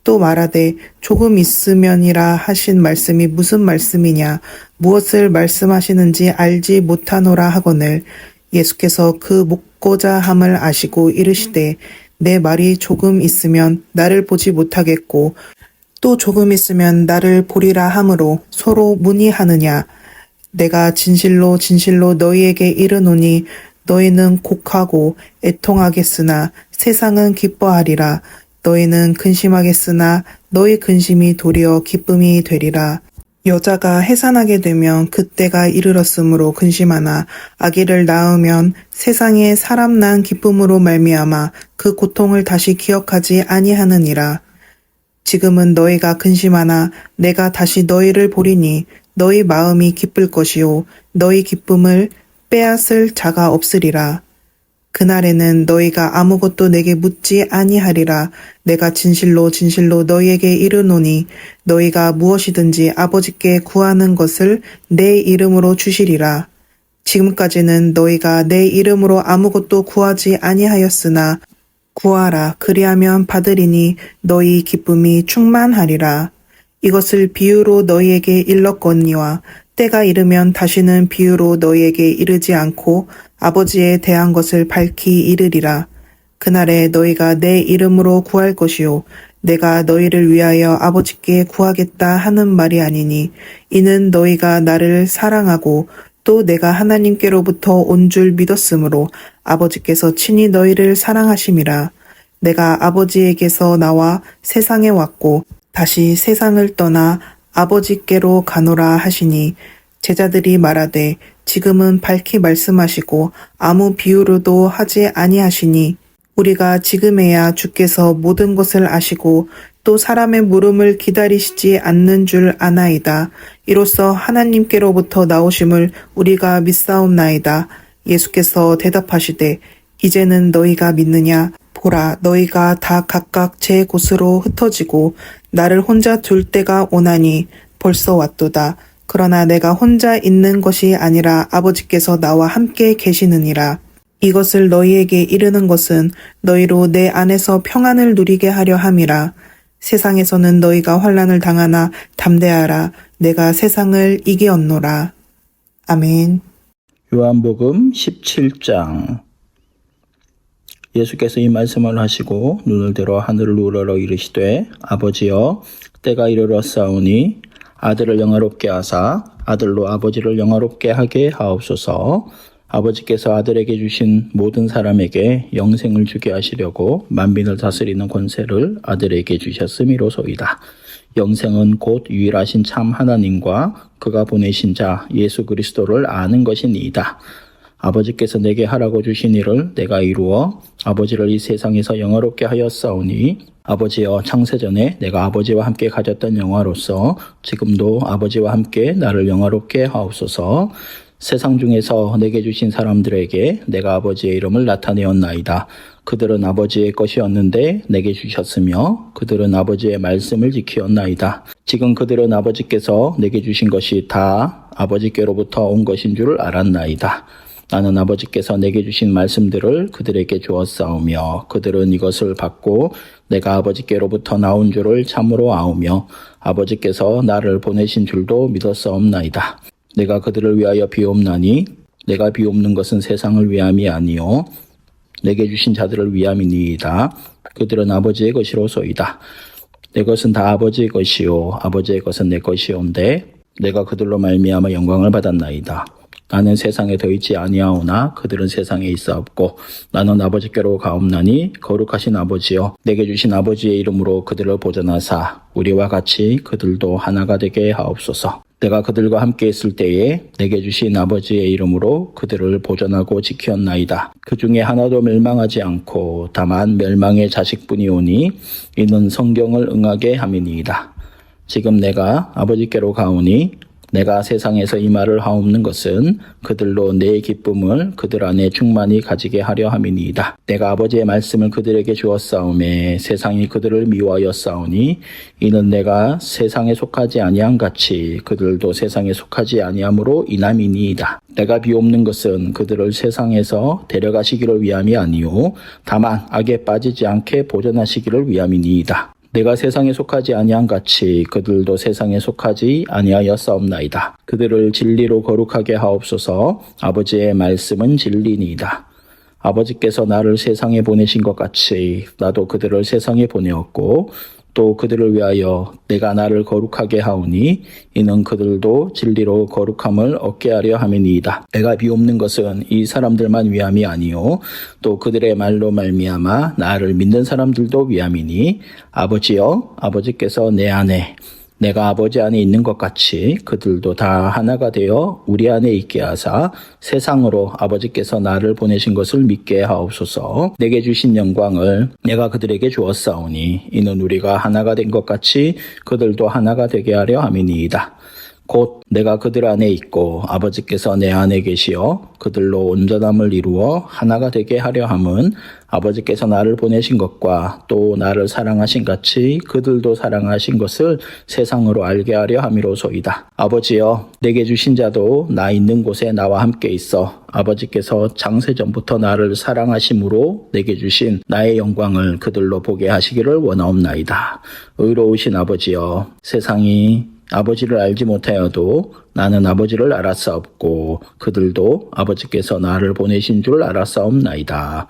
또 말하되 조금 있으면이라 하신 말씀이 무슨 말씀이냐 무엇을 말씀하시는지 알지 못하노라 하거늘 예수께서 그 묻고자 함을 아시고 이르시되 내 말이 조금 있으면 나를 보지 못하겠고 또 조금 있으면 나를 보리라 하므로 서로 문의하느냐. 내가 진실로 진실로 너희에게 이르노니 너희는 곡하고 애통하겠으나 세상은 기뻐하리라. 너희는 근심하겠으나 너희 근심이 도리어 기쁨이 되리라. 여자가 해산하게 되면 그때가 이르렀으므로 근심하나 아기를 낳으면 세상에 사람 낳은 기쁨으로 말미암아 그 고통을 다시 기억하지 아니하느니라. 지금은 너희가 근심하나 내가 다시 너희를 보리니 너희 마음이 기쁠 것이요 너희 기쁨을 빼앗을 자가 없으리라. 그날에는 너희가 아무것도 내게 묻지 아니하리라. 내가 진실로 진실로 너희에게 이르노니 너희가 무엇이든지 아버지께 구하는 것을 내 이름으로 주시리라. 지금까지는 너희가 내 이름으로 아무것도 구하지 아니하였으나 구하라 그리하면 받으리니 너희 기쁨이 충만하리라. 이것을 비유로 너희에게 일렀거니와 때가 이르면 다시는 비유로 너희에게 이르지 않고 아버지에 대한 것을 밝히 이르리라. 그날에 너희가 내 이름으로 구할 것이요 내가 너희를 위하여 아버지께 구하겠다 하는 말이 아니니 이는 너희가 나를 사랑하고 또 내가 하나님께로부터 온 줄 믿었으므로 아버지께서 친히 너희를 사랑하심이라. 내가 아버지에게서 나와 세상에 왔고 다시 세상을 떠나 아버지께로 가노라 하시니 제자들이 말하되 지금은 밝히 말씀하시고 아무 비유로도 하지 아니하시니 우리가 지금에야 주께서 모든 것을 아시고 또 사람의 물음을 기다리시지 않는 줄 아나이다. 이로써 하나님께로부터 나오심을 우리가 믿사옵나이다. 예수께서 대답하시되 이제는 너희가 믿느냐? 보라 너희가 다 각각 제 곳으로 흩어지고 나를 혼자 둘 때가 오나니 벌써 왔도다. 그러나 내가 혼자 있는 것이 아니라 아버지께서 나와 함께 계시느니라. 이것을 너희에게 이르는 것은 너희로 내 안에서 평안을 누리게 하려 함이라. 세상에서는 너희가 환난을 당하나 담대하라. 내가 세상을 이기었노라. 아멘. 요한복음 17장. 예수께서 이 말씀을 하시고 눈을 들어 하늘을 우러러 이르시되 아버지여 때가 이르렀사오니 아들을 영화롭게 하사 아들로 아버지를 영화롭게 하게 하옵소서. 아버지께서 아들에게 주신 모든 사람에게 영생을 주게 하시려고 만민을 다스리는 권세를 아들에게 주셨음이로소이다. 영생은 곧 유일하신 참 하나님과 그가 보내신 자 예수 그리스도를 아는 것이니이다. 아버지께서 내게 하라고 주신 일을 내가 이루어 아버지를 이 세상에서 영화롭게 하였사오니 아버지여 창세전에 내가 아버지와 함께 가졌던 영화로서 지금도 아버지와 함께 나를 영화롭게 하옵소서. 세상 중에서 내게 주신 사람들에게 내가 아버지의 이름을 나타내었나이다. 그들은 아버지의 것이었는데 내게 주셨으며 그들은 아버지의 말씀을 지키었나이다. 지금 그들은 아버지께서 내게 주신 것이 다 아버지께로부터 온 것인 줄 알았나이다. 나는 아버지께서 내게 주신 말씀들을 그들에게 주었사오며 그들은 이것을 받고 내가 아버지께로부터 나온 줄을 참으로 아오며 아버지께서 나를 보내신 줄도 믿었사옵나이다. 내가 그들을 위하여 비옵나니 내가 비옵는 것은 세상을 위함이 아니요 내게 주신 자들을 위함이니이다. 그들은 아버지의 것이로소이다. 내 것은 다 아버지의 것이요 아버지의 것은 내 것이온데 내가 그들로 말미암아 영광을 받았나이다. 나는 세상에 더 있지 아니하오나 그들은 세상에 있사옵고 나는 아버지께로 가옵나니 거룩하신 아버지여 내게 주신 아버지의 이름으로 그들을 보존하사 우리와 같이 그들도 하나가 되게 하옵소서. 내가 그들과 함께 있을 때에 내게 주신 아버지의 이름으로 그들을 보존하고 지켰나이다. 그 중에 하나도 멸망하지 않고 다만 멸망의 자식뿐이오니 이는 성경을 응하게 함이니이다. 지금 내가 아버지께로 가오니 내가 세상에서 이 말을 하옵는 것은 그들로 내 기쁨을 그들 안에 충만히 가지게 하려 함이니이다. 내가 아버지의 말씀을 그들에게 주었사오매 세상이 그들을 미워하였사오니 이는 내가 세상에 속하지 아니함 같이 그들도 세상에 속하지 아니함으로 인함이니이다. 내가 비옵는 것은 그들을 세상에서 데려가시기를 위함이 아니요 다만 악에 빠지지 않게 보존하시기를 위함이니이다. 내가 세상에 속하지 아니함 같이 그들도 세상에 속하지 아니하였사옵나이다. 그들을 진리로 거룩하게 하옵소서. 아버지의 말씀은 진리니이다. 아버지께서 나를 세상에 보내신 것 같이 나도 그들을 세상에 보내었고 또 그들을 위하여 내가 나를 거룩하게 하오니 이는 그들도 진리로 거룩함을 얻게 하려 함이니이다. 내가 비옵는 것은 이 사람들만 위함이 아니요 또 그들의 말로 말미암아 나를 믿는 사람들도 위함이니 아버지여 아버지께서 내 안에 내가 아버지 안에 있는 것 같이 그들도 다 하나가 되어 우리 안에 있게 하사 세상으로 아버지께서 나를 보내신 것을 믿게 하옵소서. 내게 주신 영광을 내가 그들에게 주었사오니 이는 우리가 하나가 된 것 같이 그들도 하나가 되게 하려 함이니이다. 곧 내가 그들 안에 있고 아버지께서 내 안에 계시어 그들로 온전함을 이루어 하나가 되게 하려 함은 아버지께서 나를 보내신 것과 또 나를 사랑하신 같이 그들도 사랑하신 것을 세상으로 알게 하려 함이로소이다. 아버지여 내게 주신 자도 나 있는 곳에 나와 함께 있어 아버지께서 창세전부터 나를 사랑하심으로 내게 주신 나의 영광을 그들로 보게 하시기를 원하옵나이다. 의로우신 아버지여 세상이 아버지를 알지 못하여도 나는 아버지를 알았사옵고 그들도 아버지께서 나를 보내신 줄 알았사옵나이다.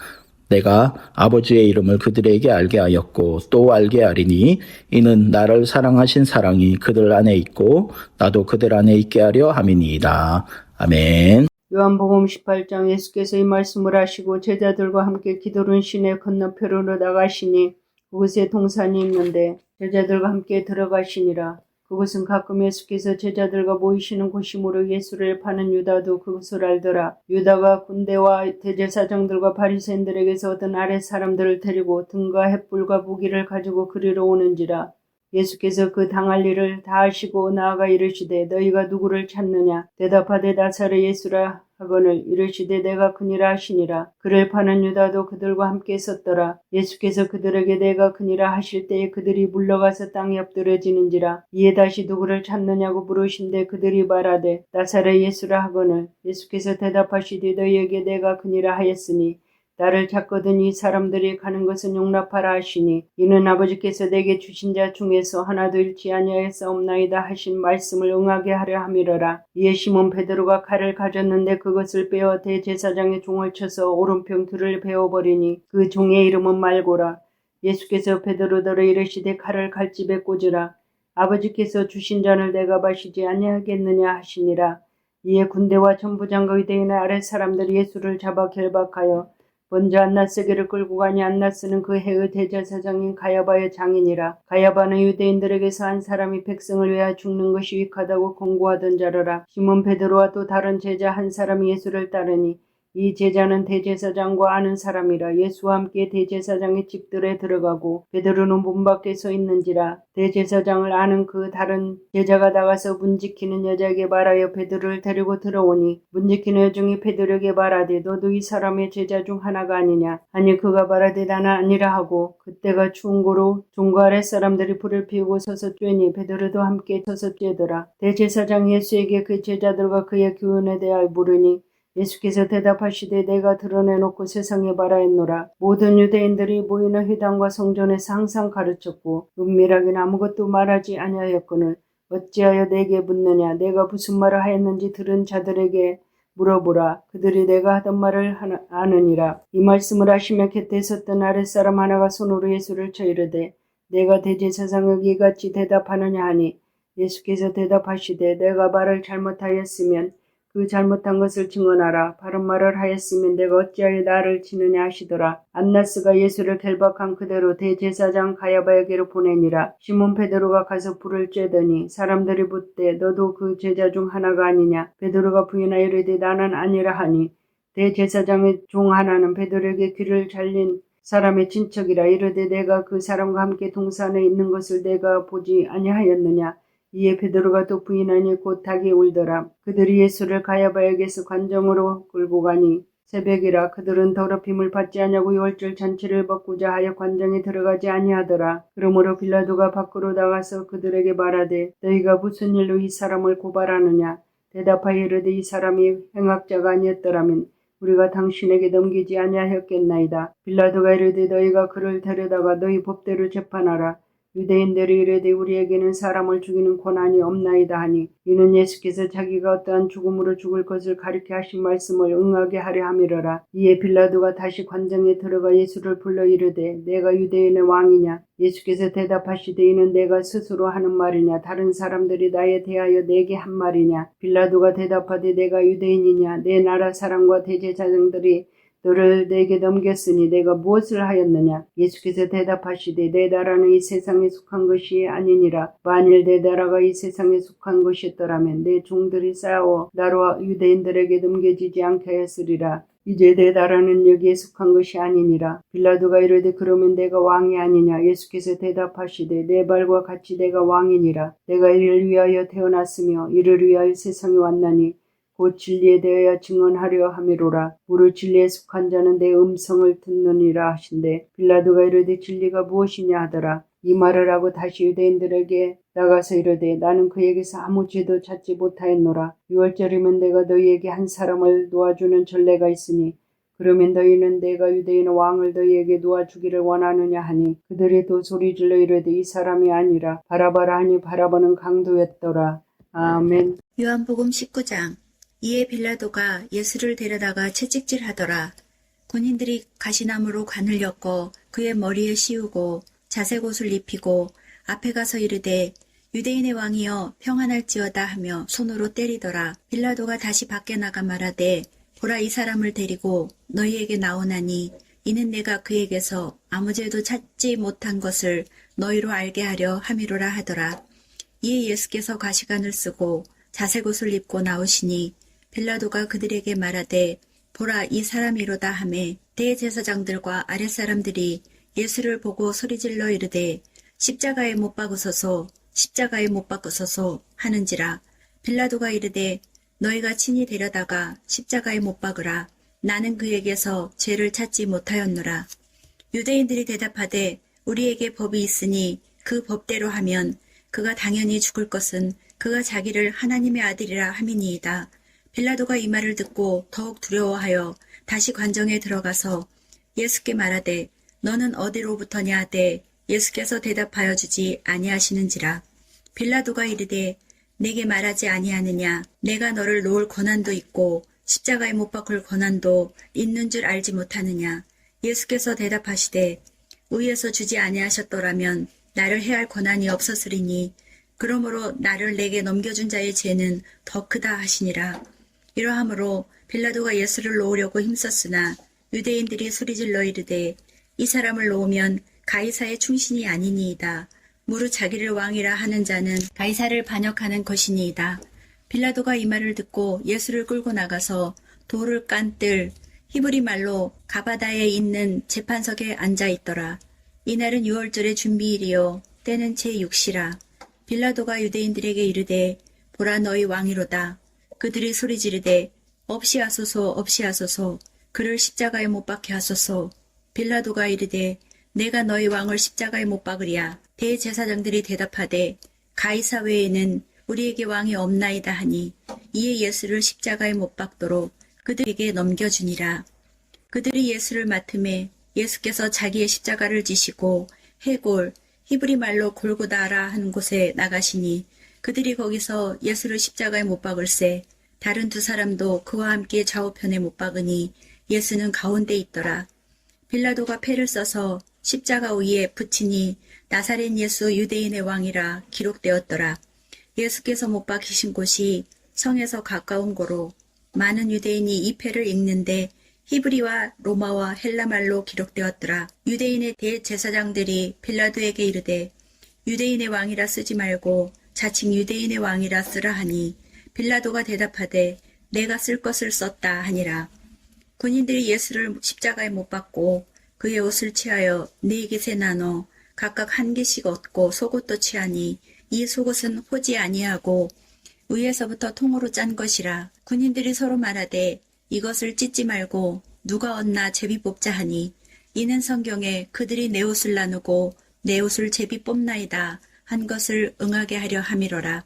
내가 아버지의 이름을 그들에게 알게 하였고 또 알게 하리니 이는 나를 사랑하신 사랑이 그들 안에 있고 나도 그들 안에 있게 하려 함이니이다. 아멘. 요한복음 18장 예수께서 이 말씀을 하시고 제자들과 함께 기도른 시내 건너편으로 나가시니 그곳에 동산이 있는데 제자들과 함께 들어가시니라. 그것은 가끔 예수께서 제자들과 모이시는 곳이므로 예수를 파는 유다도 그것을 알더라. 유다가 군대와 대제사장들과 바리새인들에게서 얻은 아랫 사람들을 데리고 등과 횃불과 무기를 가지고 그리러 오는지라. 예수께서 그 당할 일을 다 아시고 나아가 이르시되 너희가 누구를 찾느냐? 대답하되 나사렛 예수라 하거늘 이르시되 내가 그니라 하시니라. 그를 파는 유다도 그들과 함께 있었더라. 예수께서 그들에게 내가 그니라 하실 때에 그들이 물러가서 땅에 엎드려지는지라. 이에 다시 누구를 찾느냐고 물으신데 그들이 말하되 나사렛 예수라 하거늘 예수께서 대답하시되 너희에게 내가 그니라 하였으니 나를 찾거든 이 사람들이 가는 것은 용납하라 하시니 이는 아버지께서 내게 주신 자 중에서 하나도 잃지 아니하였사옵나이다 하신 말씀을 응하게 하려 함이러라. 이에 시몬 베드로가 칼을 가졌는데 그것을 빼어 대제사장의 종을 쳐서 오른편 귀를 베어버리니 그 종의 이름은 말고라. 예수께서 베드로더러 이르시되 칼을 칼집에 꽂으라. 아버지께서 주신 잔을 내가 마시지 아니하겠느냐 하시니라. 이에 군대와 천부장과 유대인의 아랫 사람들이 예수를 잡아 결박하여 먼저 안나스에게를 끌고 가니 안나스는 그 해의 대제사장인 가야바의 장인이라. 가야바는 유대인들에게서 한 사람이 백성을 위하여 죽는 것이 유익하다고 권고하던 자로라. 시몬 베드로와 또 다른 제자 한 사람이 예수를 따르니 이 제자는 대제사장과 아는 사람이라 예수와 함께 대제사장의 집들에 들어가고 베드로는 문 밖에 서 있는지라. 대제사장을 아는 그 다른 제자가 나가서 문 지키는 여자에게 말하여 베드로를 데리고 들어오니 문 지키는 여종이 베드로에게 말하되 너도 이 사람의 제자 중 하나가 아니냐. 아니 그가 말하되 나는 아니라 하고 그때가 추운 고로 종과 아랫사람들이 불을 피우고 서서 쬐니 베드로도 함께 서서 쬐더라. 대제사장 예수에게 그 제자들과 그의 교훈에 대하여 물으니 예수께서 대답하시되 내가 드러내놓고 세상에 말하였노라. 모든 유대인들이 모이는 회당과 성전에서 항상 가르쳤고 은밀하게는 아무것도 말하지 아니하였거늘 어찌하여 내게 묻느냐. 내가 무슨 말을 하였는지 들은 자들에게 물어보라. 그들이 내가 하던 말을 아느니라. 이 말씀을 하시며 곁에 섰던 아랫사람 하나가 손으로 예수를 쳐 이르되 내가 대제사장에게 이같이 대답하느냐 하니 예수께서 대답하시되 내가 말을 잘못하였으면 그 잘못한 것을 증언하라. 바른 말을 하였으면 내가 어찌하여 나를 치느냐 하시더라. 안나스가 예수를 결박한 그대로 대제사장 가야바에게로 보내니라. 시몬 베드로가 가서 불을 쬐더니 사람들이 묻되 너도 그 제자 중 하나가 아니냐. 베드로가 부인하여 이르되 나는 아니라 하니 대제사장의 종 하나는 베드로에게 귀를 잘린 사람의 친척이라. 이르되 내가 그 사람과 함께 동산에 있는 것을 내가 보지 아니하였느냐. 이에 베드로가 또 부인하니 곧 닭이 울더라. 그들이 예수를 가야바에게서 관정으로 끌고 가니 새벽이라. 그들은 더럽힘을 받지 아니하고 유월절 잔치를 먹고자 하여 관정에 들어가지 아니하더라. 그러므로 빌라도가 밖으로 나가서 그들에게 말하되 너희가 무슨 일로 이 사람을 고발하느냐. 대답하여 이르되 이 사람이 행악자가 아니었더라면 우리가 당신에게 넘기지 아니하였겠나이다. 빌라도가 이르되 너희가 그를 데려다가 너희 법대로 재판하라. 유대인들이 이르되 우리에게는 사람을 죽이는 권한이 없나이다 하니 이는 예수께서 자기가 어떠한 죽음으로 죽을 것을 가리켜 하신 말씀을 응하게 하려 함이러라. 이에 빌라도가 다시 관정에 들어가 예수를 불러 이르되 내가 유대인의 왕이냐. 예수께서 대답하시되 이는 내가 스스로 하는 말이냐 다른 사람들이 나에 대하여 내게 한 말이냐. 빌라도가 대답하되 내가 유대인이냐. 내 나라 사람과 대제사장들이 너를 내게 넘겼으니 내가 무엇을 하였느냐. 예수께서 대답하시되 내 나라는 이 세상에 속한 것이 아니니라. 만일 내 나라가 이 세상에 속한 것이었더라면 내 종들이 싸워 나로 유대인들에게 넘겨지지 않게 하였으리라. 이제 내 나라는 여기에 속한 것이 아니니라. 빌라도가 이르되 그러면 내가 왕이 아니냐. 예수께서 대답하시되 내 말과 같이 내가 왕이니라. 내가 이를 위하여 태어났으며 이를 위하여 세상에 왔나니 곧 진리에 대하여 증언하려 함이로라. 무릇 진리에 속한 자는 내 음성을 듣느니라 하신대. 빌라도가 이르되 진리가 무엇이냐 하더라. 이 말을 하고 다시 유대인들에게 나가서 이르되 나는 그에게서 아무 죄도 찾지 못하였노라. 유월절이면 내가 너희에게 한 사람을 놓아주는 전례가 있으니 그러면 너희는 내가 유대인 왕을 너희에게 놓아주기를 원하느냐 하니 그들이 또 소리질러 이르되 이 사람이 아니라 바라바라 하니 바라바는 강도였더라. 아멘. 요한복음 19장. 이에 빌라도가 예수를 데려다가 채찍질하더라. 군인들이 가시나무로 관을 엮어 그의 머리에 씌우고 자색옷을 입히고 앞에 가서 이르되 유대인의 왕이여 평안할지어다 하며 손으로 때리더라. 빌라도가 다시 밖에 나가 말하되 보라 이 사람을 데리고 너희에게 나오나니 이는 내가 그에게서 아무 죄도 찾지 못한 것을 너희로 알게 하려 함이로라 하더라. 이에 예수께서 가시관을 쓰고 자색옷을 입고 나오시니 빌라도가 그들에게 말하되 보라 이 사람이로다 하매 대제사장들과 아랫사람들이 예수를 보고 소리질러 이르되 십자가에 못 박으소서 십자가에 못 박으소서 하는지라. 빌라도가 이르되 너희가 친히 데려다가 십자가에 못 박으라. 나는 그에게서 죄를 찾지 못하였노라. 유대인들이 대답하되 우리에게 법이 있으니 그 법대로 하면 그가 당연히 죽을 것은 그가 자기를 하나님의 아들이라 함이니이다. 빌라도가 이 말을 듣고 더욱 두려워하여 다시 관정에 들어가서 예수께 말하되 너는 어디로부터냐 하되 예수께서 대답하여 주지 아니하시는지라. 빌라도가 이르되 내게 말하지 아니하느냐. 내가 너를 놓을 권한도 있고 십자가에 못 박을 권한도 있는 줄 알지 못하느냐. 예수께서 대답하시되 위에서 주지 아니하셨더라면 나를 해할 권한이 없었으리니 그러므로 나를 내게 넘겨준 자의 죄는 더 크다 하시니라. 이러함으로 빌라도가 예수를 놓으려고 힘썼으나 유대인들이 소리질러 이르되 이 사람을 놓으면 가이사의 충신이 아니니이다. 무릇 자기를 왕이라 하는 자는 가이사를 반역하는 것이니이다. 빌라도가 이 말을 듣고 예수를 끌고 나가서 돌을 깐 뜰, 히브리 말로 가바다에 있는 재판석에 앉아 있더라. 이날은 유월절의 준비일이요 때는 제6시라. 빌라도가 유대인들에게 이르되 보라 너희 왕이로다. 그들이 소리 지르되 없이 하소서 없이 하소서 그를 십자가에 못 박게 하소서. 빌라도가 이르되 내가 너희 왕을 십자가에 못 박으랴. 대제사장들이 대답하되 가이사 외에는 우리에게 왕이 없나이다 하니 이에 예수를 십자가에 못 박도록 그들에게 넘겨주니라. 그들이 예수를 맡음에 예수께서 자기의 십자가를 지시고 해골 히브리 말로 골고다라 하는 곳에 나가시니 그들이 거기서 예수를 십자가에 못 박을새 다른 두 사람도 그와 함께 좌우편에 못 박으니 예수는 가운데 있더라. 빌라도가 패를 써서 십자가 위에 붙이니 나사렛 예수 유대인의 왕이라 기록되었더라. 예수께서 못 박히신 곳이 성에서 가까운 고로 많은 유대인이 이 패를 읽는데 히브리와 로마와 헬라말로 기록되었더라. 유대인의 대제사장들이 빌라도에게 이르되 유대인의 왕이라 쓰지 말고 자칭 유대인의 왕이라 쓰라 하니 빌라도가 대답하되 내가 쓸 것을 썼다 하니라. 군인들이 예수를 십자가에 못 박고 그의 옷을 취하여 네 깃에 나눠 각각 한 개씩 얻고 속옷도 취하니 이 속옷은 호지 아니하고 위에서부터 통으로 짠 것이라. 군인들이 서로 말하되 이것을 찢지 말고 누가 얻나 제비 뽑자 하니 이는 성경에 그들이 내 옷을 나누고 내 옷을 제비 뽑나이다 한 것을 응하게 하려 함이로라.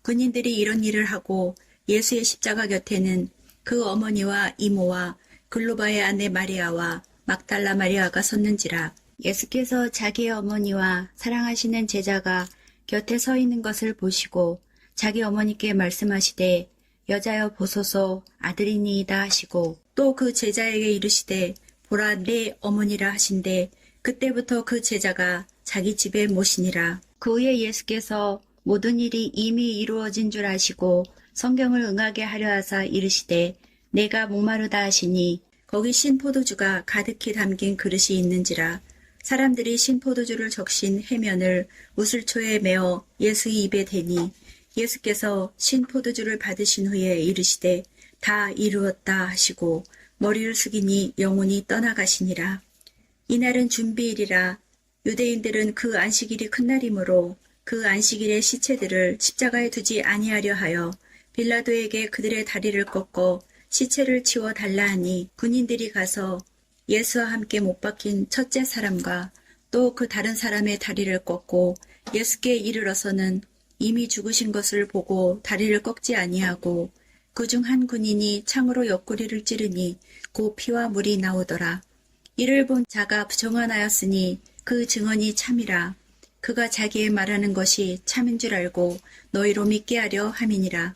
군인들이 이런 일을 하고 예수의 십자가 곁에는 그 어머니와 이모와 글로바의 아내 마리아와 막달라 마리아가 섰는지라. 예수께서 자기의 어머니와 사랑하시는 제자가 곁에 서 있는 것을 보시고 자기 어머니께 말씀하시되 여자여 보소서 아들이니이다 하시고 또 그 제자에게 이르시되 보라 내 어머니라 하신대 그때부터 그 제자가 자기 집에 모시니라. 그 후에 예수께서 모든 일이 이미 이루어진 줄 아시고 성경을 응하게 하려 하사 이르시되 내가 목마르다 하시니 거기 신포도주가 가득히 담긴 그릇이 있는지라. 사람들이 신포도주를 적신 해면을 우슬초에 메어 예수의 입에 대니 예수께서 신포도주를 받으신 후에 이르시되 다 이루었다 하시고 머리를 숙이니 영혼이 떠나가시니라. 이날은 준비일이라. 유대인들은 그 안식일이 큰 날이므로 그 안식일의 시체들을 십자가에 두지 아니하려 하여 빌라도에게 그들의 다리를 꺾어 시체를 치워 달라 하니 군인들이 가서 예수와 함께 못 박힌 첫째 사람과 또 그 다른 사람의 다리를 꺾고 예수께 이르러서는 이미 죽으신 것을 보고 다리를 꺾지 아니하고 그중 한 군인이 창으로 옆구리를 찌르니 곧 피와 물이 나오더라. 이를 본 자가 증언하였으니 그 증언이 참이라. 그가 자기의 말하는 것이 참인 줄 알고 너희로 믿게 하려 함이니라.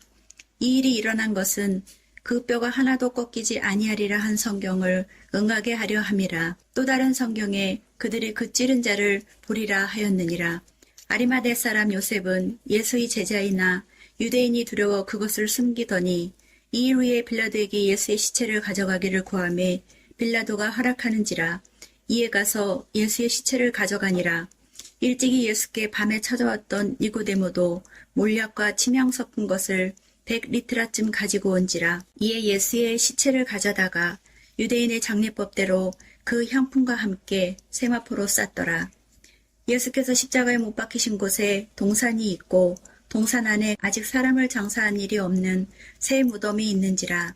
이 일이 일어난 것은 그 뼈가 하나도 꺾이지 아니하리라 한 성경을 응하게 하려 함이라. 또 다른 성경에 그들이 그 찌른 자를 보리라 하였느니라. 아리마대 사람 요셉은 예수의 제자이나 유대인이 두려워 그것을 숨기더니 이 일 후에 빌라도에게 예수의 시체를 가져가기를 구하매 빌라도가 허락하는지라. 이에 가서 예수의 시체를 가져가니라. 일찍이 예수께 밤에 찾아왔던 니고데모도 몰약과 침향 섞은 것을 100리트라쯤 가지고 온지라. 이에 예수의 시체를 가져다가 유대인의 장례법대로 그 향품과 함께 세마포로 쌌더라. 예수께서 십자가에 못 박히신 곳에 동산이 있고 동산 안에 아직 사람을 장사한 일이 없는 새 무덤이 있는지라.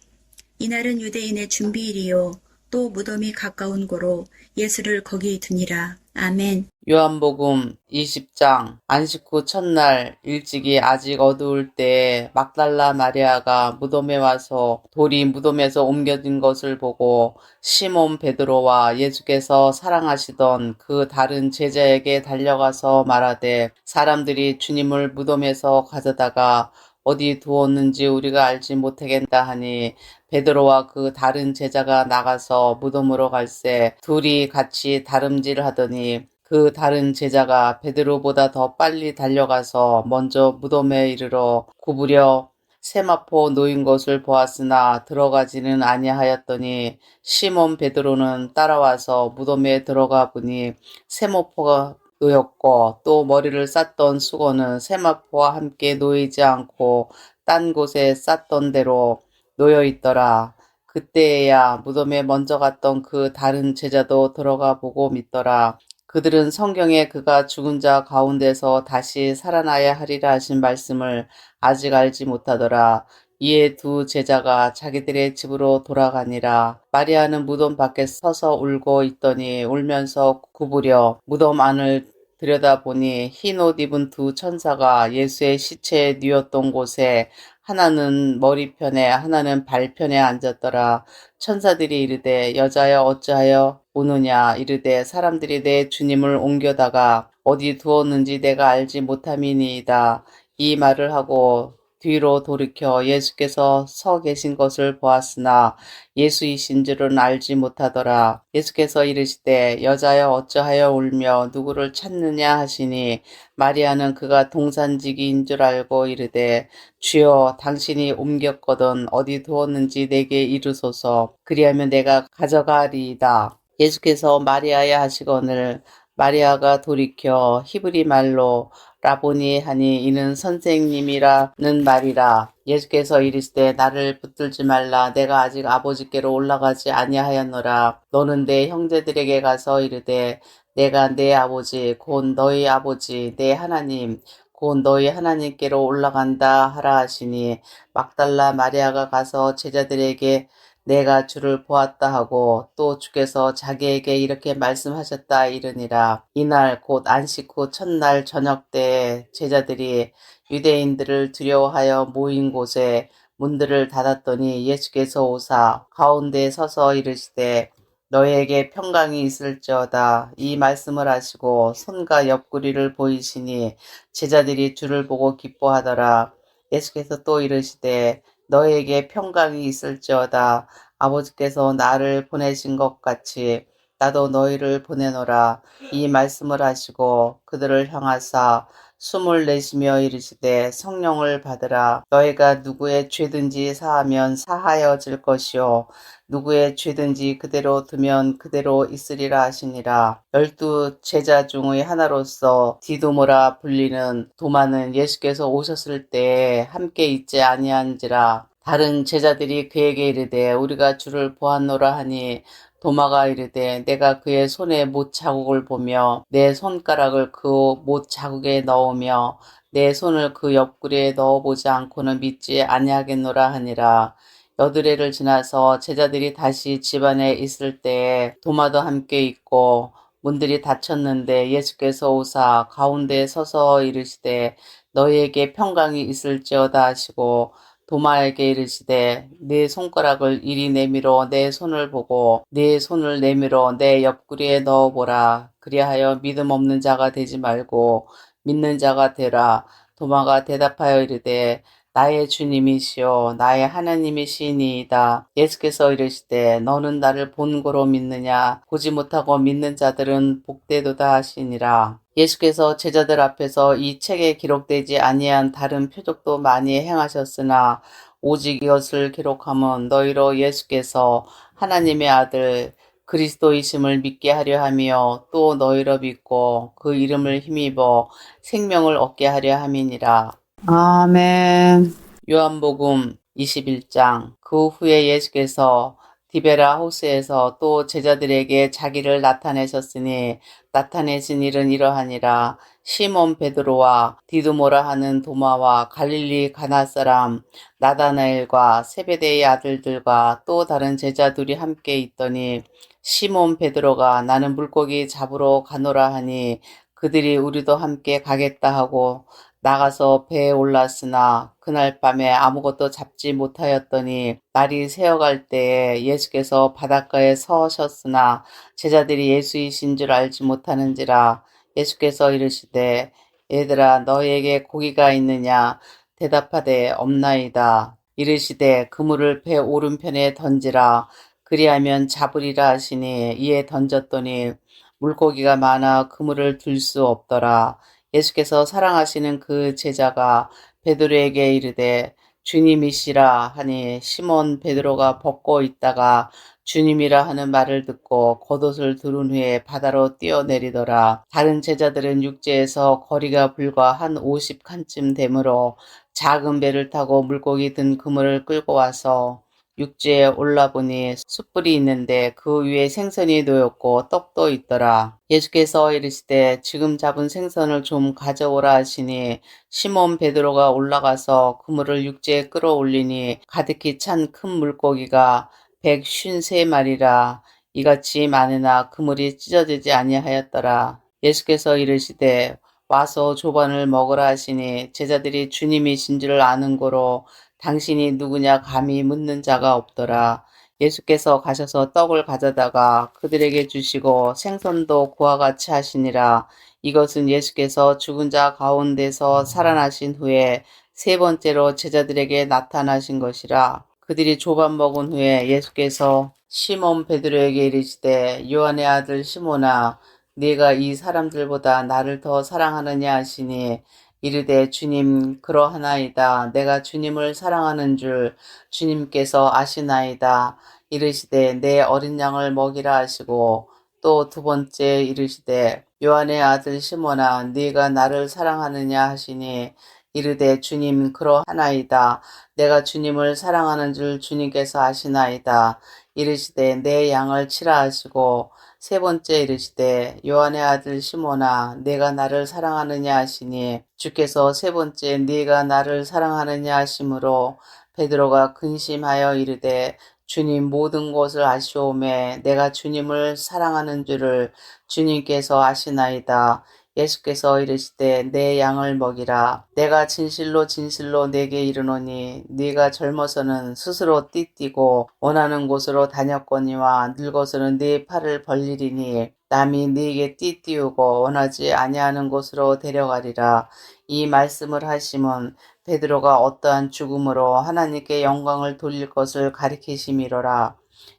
이날은 유대인의 준비일이요 또 무덤이 가까운 고로 예수를 거기 두니라. 아멘. 요한복음 20장. 안식 후 첫날 일찍이 아직 어두울 때에 막달라 마리아가 무덤에 와서 돌이 무덤에서 옮겨진 것을 보고 시몬 베드로와 예수께서 사랑하시던 그 다른 제자에게 달려가서 말하되 사람들이 주님을 무덤에서 가져다가 어디 두었는지 우리가 알지 못하겠다 하니 베드로와 그 다른 제자가 나가서 무덤으로 갈새 둘이 같이 다름질하더니 그 다른 제자가 베드로보다 더 빨리 달려가서 먼저 무덤에 이르러 구부려 세마포 놓인 것을 보았으나 들어가지는 아니하였더니 시몬 베드로는 따라와서 무덤에 들어가 보니 세마포가 놓였고 또 머리를 쌌던 수건은 세마포와 함께 놓이지 않고 딴 곳에 쌌던 대로 놓여 있더라. 그때야 무덤에 먼저 갔던 그 다른 제자도 들어가 보고 믿더라. 그들은 성경에 그가 죽은 자 가운데서 다시 살아나야 하리라 하신 말씀을 아직 알지 못하더라. 이에 두 제자가 자기들의 집으로 돌아가니라. 마리아는 무덤 밖에 서서 울고 있더니 울면서 구부려 무덤 안을 들여다보니 흰 옷 입은 두 천사가 예수의 시체에 뉘었던 곳에 하나는 머리편에 하나는 발편에 앉았더라. 천사들이 이르되 여자여 어찌하여 우느냐 이르되 사람들이 내 주님을 옮겨다가 어디 두었는지 내가 알지 못함이니이다. 이 말을 하고 뒤로 돌이켜 예수께서 서 계신 것을 보았으나 예수이신 줄은 알지 못하더라. 예수께서 이르시되 여자여 어찌하여 울며 누구를 찾느냐 하시니 마리아는 그가 동산지기인 줄 알고 이르되 주여 당신이 옮겼거든 어디 두었는지 내게 이르소서 그리하면 내가 가져가리이다. 예수께서 마리아에 하시거늘 마리아가 돌이켜 히브리 말로 라보니 하니 이는 선생님이라는 말이라. 예수께서 이르시되 나를 붙들지 말라. 내가 아직 아버지께로 올라가지 아니하였노라. 너는 내 형제들에게 가서 이르되 내가 내 아버지 곧 너희 아버지 내 하나님 곧 너희 하나님께로 올라간다 하라 하시니 막달라 마리아가 가서 제자들에게 내가 주를 보았다 하고 또 주께서 자기에게 이렇게 말씀하셨다 이르니라. 이날 곧 안식 후 첫날 저녁 때에 제자들이 유대인들을 두려워하여 모인 곳에 문들을 닫았더니 예수께서 오사 가운데 서서 이르시되 너희에게 평강이 있을지어다. 이 말씀을 하시고 손과 옆구리를 보이시니 제자들이 주를 보고 기뻐하더라. 예수께서 또 이르시되 너희에게 평강이 있을지어다. 아버지께서 나를 보내신 것 같이 나도 너희를 보내노라. 이 말씀을 하시고 그들을 향하사 숨을 내쉬며 이르시되 성령을 받으라. 너희가 누구의 죄든지 사하면 사하여질 것이요 누구의 죄든지 그대로 두면 그대로 있으리라 하시니라. 12 제자 중의 하나로서 디두모라 불리는 도마는 예수께서 오셨을 때에 함께 있지 아니한지라. 다른 제자들이 그에게 이르되 우리가 주를 보았노라 하니 도마가 이르되 내가 그의 손에 못 자국을 보며 내 손가락을 그 못 자국에 넣으며 내 손을 그 옆구리에 넣어보지 않고는 믿지 아니하겠노라 하니라. 여드레를 지나서 제자들이 다시 집안에 있을 때에 도마도 함께 있고 문들이 닫혔는데 예수께서 오사 가운데 서서 이르시되 너희에게 평강이 있을지어다 하시고 도마에게 이르시되 네 손가락을 이리 내밀어 내 손을 보고 네 손을 내밀어 내 옆구리에 넣어보라. 그리하여 믿음 없는 자가 되지 말고 믿는 자가 되라. 도마가 대답하여 이르되 나의 주님이시요 나의 하나님이시니이다. 예수께서 이르시되 너는 나를 본고로 믿느냐 보지 못하고 믿는 자들은 복되도다 하시니라. 예수께서 제자들 앞에서 이 책에 기록되지 아니한 다른 표적도 많이 행하셨으나 오직 이것을 기록함은 너희로 예수께서 하나님의 아들 그리스도이심을 믿게 하려 하며 또 너희로 믿고 그 이름을 힘입어 생명을 얻게 하려 함이니라. 아멘. 요한복음 21장. 그 후에 예수께서 디베라 호수에서 또 제자들에게 자기를 나타내셨으니 나타내신 일은 이러하니라. 시몬 베드로와 디두모라 하는 도마와 갈릴리 가나 사람 나다나엘과 세베대의 아들들과 또 다른 제자 둘이 함께 있더니 시몬 베드로가 나는 물고기 잡으러 가노라 하니 그들이 우리도 함께 가겠다 하고 나가서 배에 올랐으나 그날 밤에 아무것도 잡지 못하였더니 날이 새어갈 때에 예수께서 바닷가에 서셨으나 제자들이 예수이신 줄 알지 못하는지라. 예수께서 이르시되 얘들아 너희에게 고기가 있느냐 대답하되 없나이다. 이르시되 그물을 배 오른편에 던지라. 그리하면 잡으리라 하시니 이에 던졌더니 물고기가 많아 그물을 들 수 없더라. 예수께서 사랑하시는 그 제자가 베드로에게 이르되 주님이시라 하니 시몬 베드로가 벗고 있다가 주님이라 하는 말을 듣고 겉옷을 두른 후에 바다로 뛰어내리더라. 다른 제자들은 육지에서 거리가 불과 한 50칸쯤 되므로 작은 배를 타고 물고기 든 그물을 끌고 와서 육지에 올라보니 숯불이 있는데 그 위에 생선이 놓였고 떡도 있더라. 예수께서 이르시되 지금 잡은 생선을 좀 가져오라 하시니 시몬 베드로가 올라가서 그물을 육지에 끌어올리니 가득히 찬 큰 물고기가 153마리라. 이같이 많으나 그물이 찢어지지 아니하였더라. 예수께서 이르시되 와서 조반을 먹으라 하시니 제자들이 주님이신 줄 아는 고로 당신이 누구냐 감히 묻는 자가 없더라. 예수께서 가셔서 떡을 가져다가 그들에게 주시고 생선도 그와 같이 하시니라. 이것은 예수께서 죽은 자 가운데서 살아나신 후에 세 번째로 제자들에게 나타나신 것이라. 그들이 조반 먹은 후에 예수께서 시몬 베드로에게 이르시되 요한의 아들 시몬아 네가 이 사람들보다 나를 더 사랑하느냐 하시니 이르되 주님 그러하나이다. 내가 주님을 사랑하는 줄 주님께서 아시나이다. 이르시되 내 어린 양을 먹이라 하시고 또 두 번째 이르시되 요한의 아들 시몬아 네가 나를 사랑하느냐 하시니 이르되 주님 그러하나이다. 내가 주님을 사랑하는 줄 주님께서 아시나이다. 이르시되 내 양을 치라 하시고 세 번째 이르시되 요한의 아들 시몬아 네가 나를 사랑하느냐 하시니 주께서 세 번째 네가 나를 사랑하느냐 하심으로 베드로가 근심하여 이르되 주님 모든 것을 아시오매 내가 주님을 사랑하는 줄을 주님께서 아시나이다. 예수께서 이르시되 내 양을 먹이라. 내가 진실로 진실로 네게 이르노니 네가 젊어서는 스스로 띠띠고 원하는 곳으로 다녔거니와 늙어서는 네 팔을 벌리리니 남이 네게 띠띠우고 원하지 아니하는 곳으로 데려가리라. 이 말씀을 하심은 베드로가 어떠한 죽음으로 하나님께 영광을 돌릴 것을 가리키심이로라.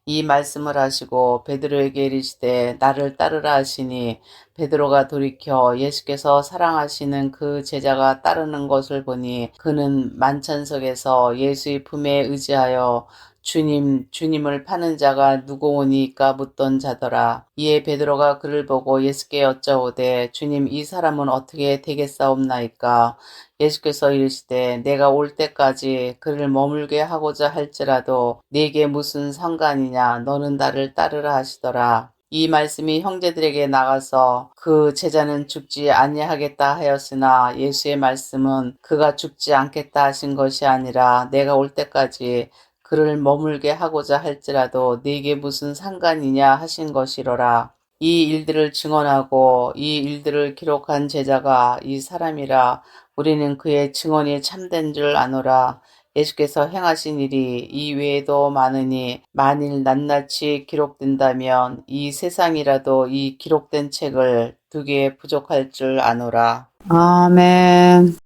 이 말씀을 하시고 베드로에게 이르시되 나를 따르라 하시니 베드로가 돌이켜 예수께서 사랑하시는 그 제자가 따르는 것을 보니 그는 만찬석에서 예수의 품에 의지하여 주님을 파는 자가 누구오니까 묻던 자더라. 이에 베드로가 그를 보고 예수께 여짜오되 주님 이 사람은 어떻게 되겠사옵나이까? 예수께서 이르시되 내가 올 때까지 그를 머물게 하고자 할지라도 네게 무슨 상관이냐 너는 나를 따르라 하시더라. 이 말씀이 형제들에게 나가서 그 제자는 죽지 아니하겠다 하였으나 예수의 말씀은 그가 죽지 않겠다 하신 것이 아니라 내가 올 때까지 그를 머물게 하고자 할지라도 네게 무슨 상관이냐 하신 것이로라. 이 일들을 증언하고 이 일들을 기록한 제자가 이 사람이라. 우리는 그의 증언이 참된 줄 아노라. 예수께서 행하신 일이 이 외에도 많으니 만일 낱낱이 기록된다면 이 세상이라도 이 기록된 책을 두기에 부족할 줄 아노라. 아멘.